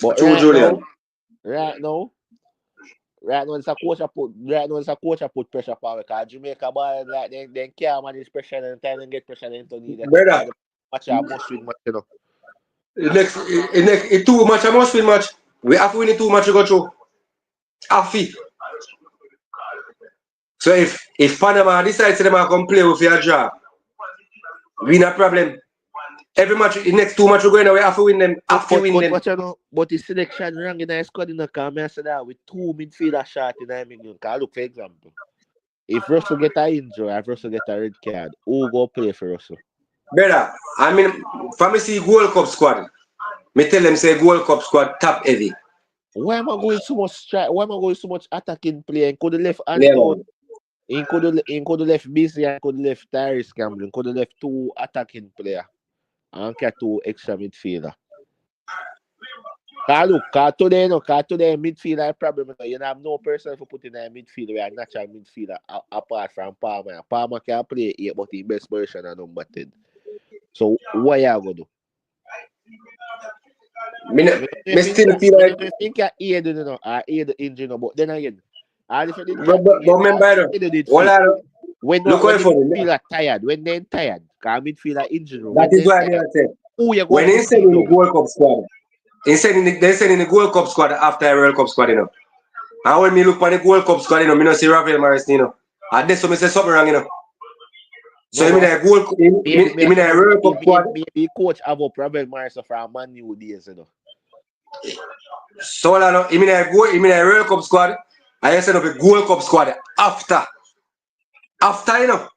But right now, it's a coach put pressure power because Jamaica ball like they can't manage pressure and time and get pressure into need. Brother, match a must win match, you know. Next 2 match a must win match. We have to win the 2 match to go through. Half. So if Panama decides them to come play with your job, we no problem. Every match, the next 2 matches we're going, we have to win them. But the selection wrong in the squad in the come I said that with 2 midfielder shot in the million. Can look for example. If Russell get an injury, if Russell get a red card, who go play for Russell? Brother, I mean, from me see Gold Cup squad, Me tell them say Gold Cup squad top heavy. Why am I going so much strike? Why am I going so much attacking play? And could have left Yeah, Anton. man. He could have left Busy and could have left Tyrese Campbell. Could have left 2 attacking player and get 2 extra midfielder. Cause today midfielder problem. You have no person for putting a midfielder where a natural midfielder apart from Palmer. Palmer can play 8, but the best version of number 10. So what you gonna do? Me still feel like. I think I hear the injury, but then again, if you did But remember, did hold fit. on. When Look when out the for me. midfielder tired, when they're tired, because midfielder injury. That When is they're why I tired, say. who you When going they to send feed in the out? Gold Cup squad, they send in the Gold Cup squad after the World Cup squad, you know. And when me look for the Gold Cup squad, you know, me not see Rafael Morris, you know. And that's what me say something wrong, you know. So No, you mean a Gold, you mean a World Cup squad? maybe coach have a problem, Marissa, from Man U days, you know. So I know, you mean a World Cup squad? I set up a Gold Cup squad after, you know.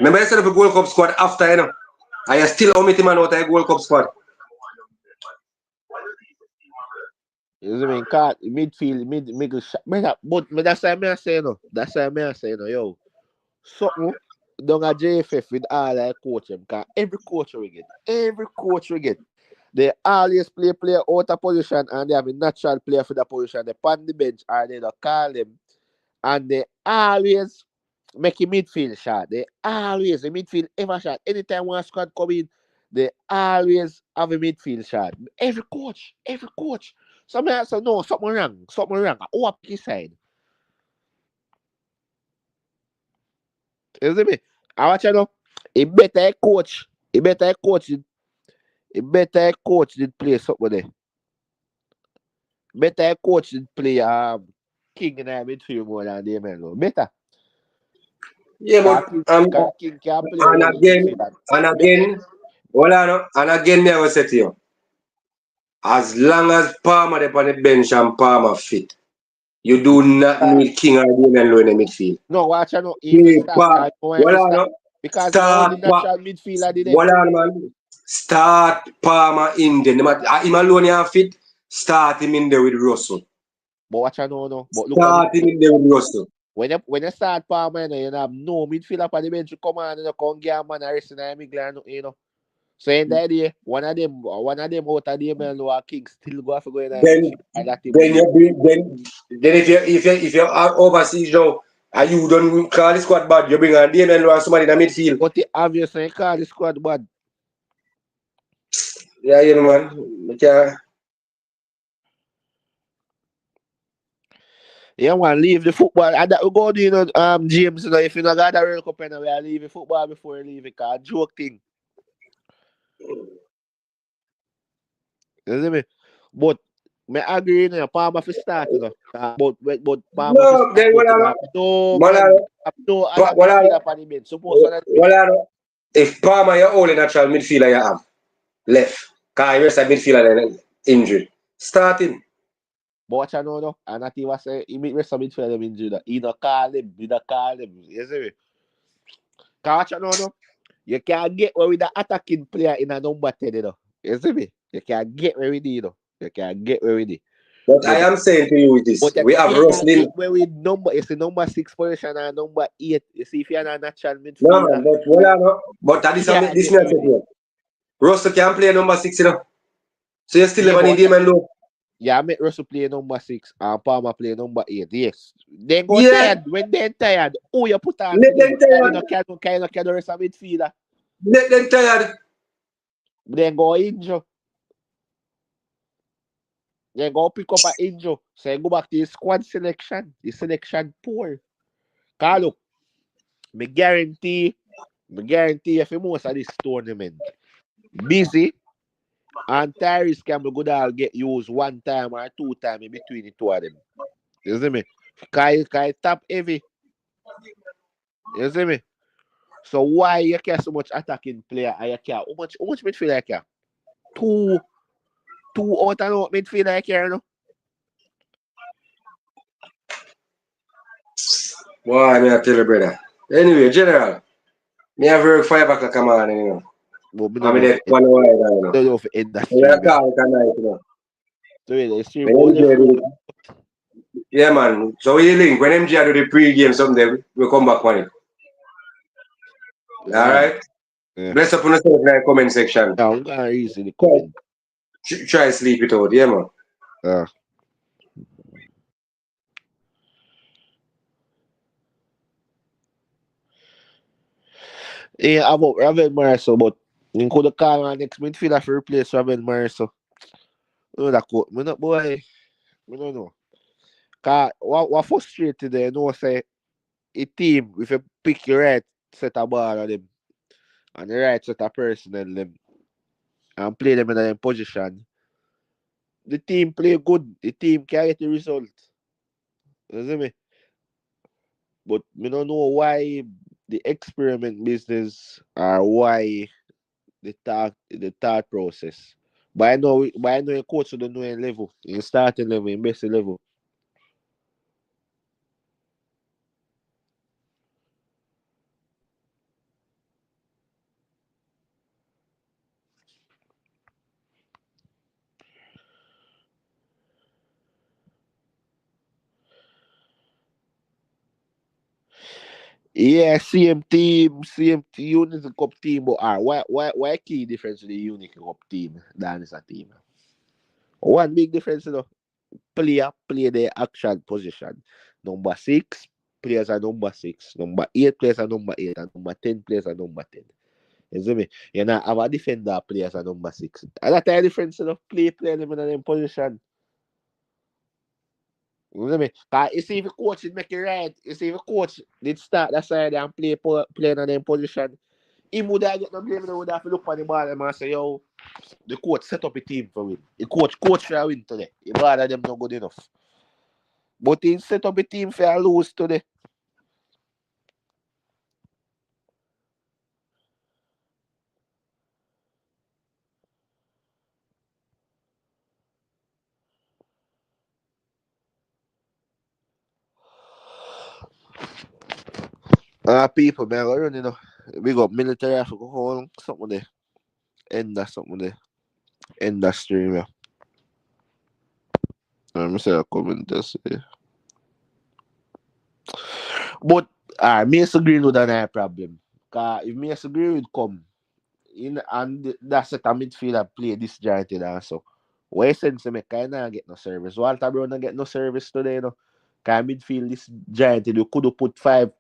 Remember I set up a Gold Cup squad after, you know. I still omit him out of a Gold Cup squad. You know what I mean? Cause midfield, middle shot. But that's why I say no. That's why I say no, yo. Something down at JFF with all I coach them. Cause every coach we get, they always play player out of position and they have a natural player for the position. They pan the bench or they don't call them. And they always make a midfield shot. They always a midfield ever shot. Anytime one squad come in, they always have a midfield shot. Every coach. Somebody say no, something wrong. Who up his side? You see me? I watch you know. A better coach. A better coach did play something there. Better coach did play King in the midfield more than them, man. Better. Yeah, but King can play with and again, and again, me I will say to you, as long as Palmer dey on the bench and Palmer fit, you do not need King or Damien Lowe in the midfield. No, watch out, no. If you Hey, start, I know if you start. Because now the natural midfielder did it. Hold on, man. Start Palmer in there. No matter him alone you fit, start him in there with Russell. But watch out, no. But look start him in there with Russell. When you start Palmer, you have no midfielder for the bench to come on and you can't get a man arresting in England, you know. So in that day, one of them out of them Lower King still go have to go in then if you are overseas now and you don't call the squad bad, you bring on Damien Lowe and somebody in the midfield. But the obvious you call the squad bad. Yeah, you know, man. You want to leave the football. And that we go do, you know, James, you know, if you not got the World Cup, and we leave the football before you leave it, cause joke thing. You see me? But me agree, you know, Palmer for start, you know. But Palmer for start. No, man. No other midfielder for the bench. Suppose if Palmer your only natural midfielder you have left, because the rest of midfielder then injured. Start him. But watch out now, and that he was say he make rest of midfielder injured. He don't call him. You see me? Cause watch out now, you can't get away with the attacking player in a number 10, you know. You see me? You can't get away with it, you know. You can't get away with it. But I am saying to you with this, we have wrestling. With number, it's the number 6 position and number 8. You see, if you're not a natural midfielder. No, man, but that is this message here. Russell can play number 6, you know. So you still never need him and low. Yeah, I make Russell play number 6 and Palmer play number 8. Yes. They go tired. When they're tired, oh, you put on. Let them tired. You can't the rest of midfielder. Let them tired. Then go injure. Then go pick up an injury. So go back to the squad selection. The selection poor. Cause look, me guarantee if you most of this tournament, Busy and Tyrese Campbell go down get used 1 time or 2 times in between the 2 of them. You see me? Cause top heavy. You see me? So why you care so much attacking player and you care? How much midfielder you care? 2 out and out midfielder you care, no? Why, me I tell you, brother. Anyway, general, me have work 5 o'clock in the morning, you know. But we I don't mean, know if that's one hour, don't know if it end that We are stream. calling tonight, So yeah, the stream When only MJ four. do yeah, man. So we link. When MJ do the pre-game someday, we'll come back on it. All Yeah. right? Bless up on yourself in the comment section. Yeah, I'm gonna easily the comment. Try to sleep it out, yeah, man. Yeah. Yeah, about Ravel Marso, but you could have called our next midfielder for replace Ravel Marso. You know that quote. Me not boy. Me don't know. Cause what frustrated there, you know, say a team if you pick your right set of ball on them and the right set of personnel them and play them in a position, the team play good. The team can get the result. You see me? But me don't know why the experiment business or why the thought process. But I know a coach don't know a level, in starting level, in basic level. Yeah, same team, Unity Cup team, but why key difference with the Unity Cup team than is a team? One big difference, player play their actual position. Number six, players are number six. Number eight, players are number eight. And number 10, players are number 10. You see me? You know, have a defender players are number six. And that's the difference, play them in a position. You see me? Cause you see if the coach did make it right, you see if the coach did start that side and play in them position, he would have get no blame, he would have to look on the ball and say, yo, the coach set up a team for win. The coach for win today. The ball of them not good enough. But he set up a team for lose today. People, man, I run, we got military, I go home, something there. End that something there. End that stream, yeah. Let me say a comment this. But Mason Greenwood and I problem. Cause if Mason Greenwood come in and that set a midfielder play this giant also. Why sense me kinda get no service? Walter Brown not get no service today, Cause midfield this giant you could have put five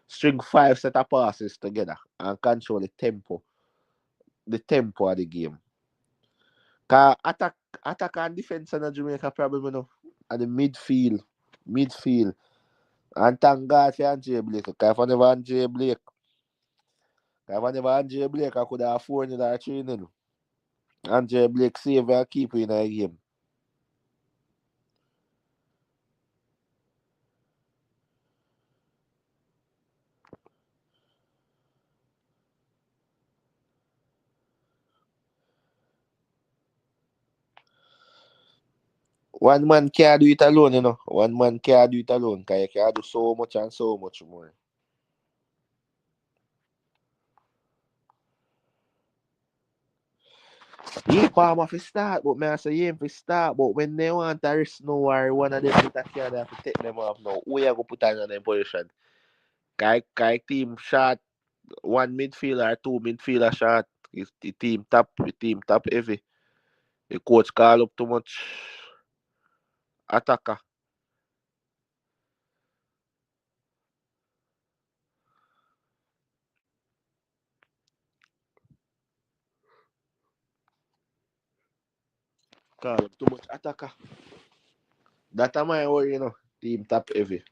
set of passes together and control the tempo of the game. Cause attack and defense and Jamaica problem, And the midfield. And thank God for Andre Blake. Cause if I never Andre Blake, I could have afforded that training. Andre Blake save and keep in a game. One man can't do it alone, One man can't do it alone. Because you can do so much and so much more. Yeah, Palmer for start, but I say yeah for start. But when they want to risk no worry, one of them put a can have to take them off now. Who you go put on them position? Kai team shot, one midfielder, two midfielder shot. Is the team top heavy. The coach call up too much attacker. Call up too much attacker. That am my worry, Team top heavy.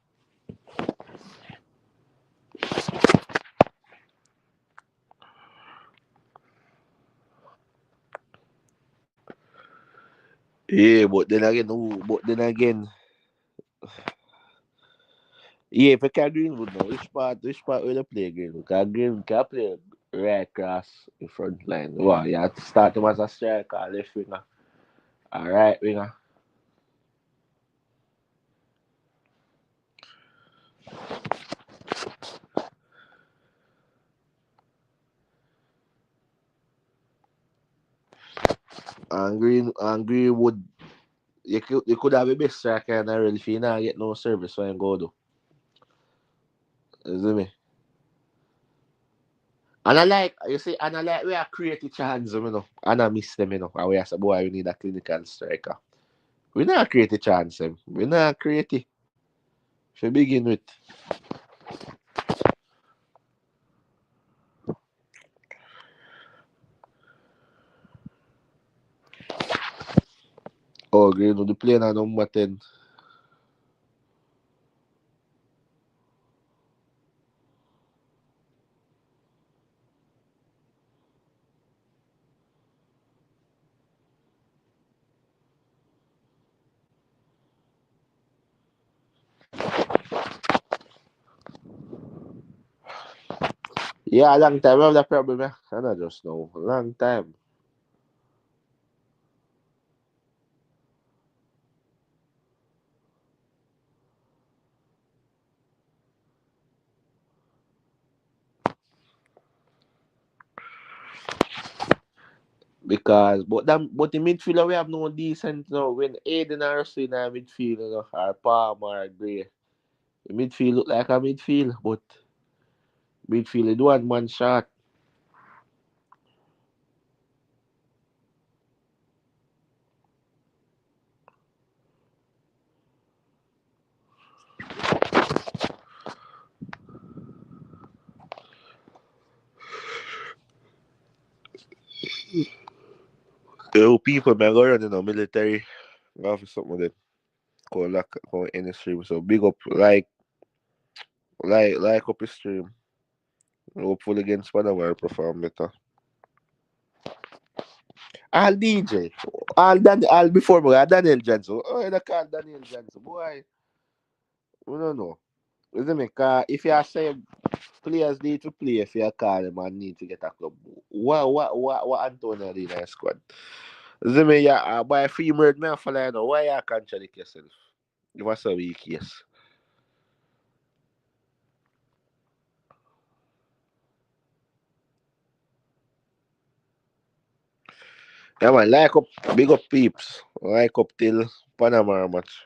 Yeah, but then again, yeah, if you can Greenwood now, which part will you play Greenwood? Because Greenwood can play right across the front line. Wow, you have to start him as a striker, left winger, a right winger. And Greenwood, you could have a best striker and I really feel not get no service when you go do. You see me? And I like we are creative chance, you know. And I miss them, you know. And we are say, boy, we need a clinical striker. We not create a chance, them. We not create it. To begin with. Oh, Greenwood, the player na number 10. Yeah, a long time. We have that problem, yeah. I not just know. Long time. Because but the midfielder we have no decent now. When Aiden or Russell in our midfield, you know, or Palmer or Gray. The midfield look like a midfield, but midfield is one man shot. Yo, people may go around, you know, military. Go for something that call any stream. So big up like up the stream. Hopefully against Panama perform better. All DJ. All before me, Daniel Johnson. Oh, I call Daniel Johnson. Boy. We don't know. Isn't it? If you say players need to play, if you call them and need to get a club, what Antonio did in the squad? Isn't it? Yeah, by free word, man, follow you know. Why you contradict yourself? You must have a weak case. Yeah, man, like up, big up peeps. Like up till Panama match.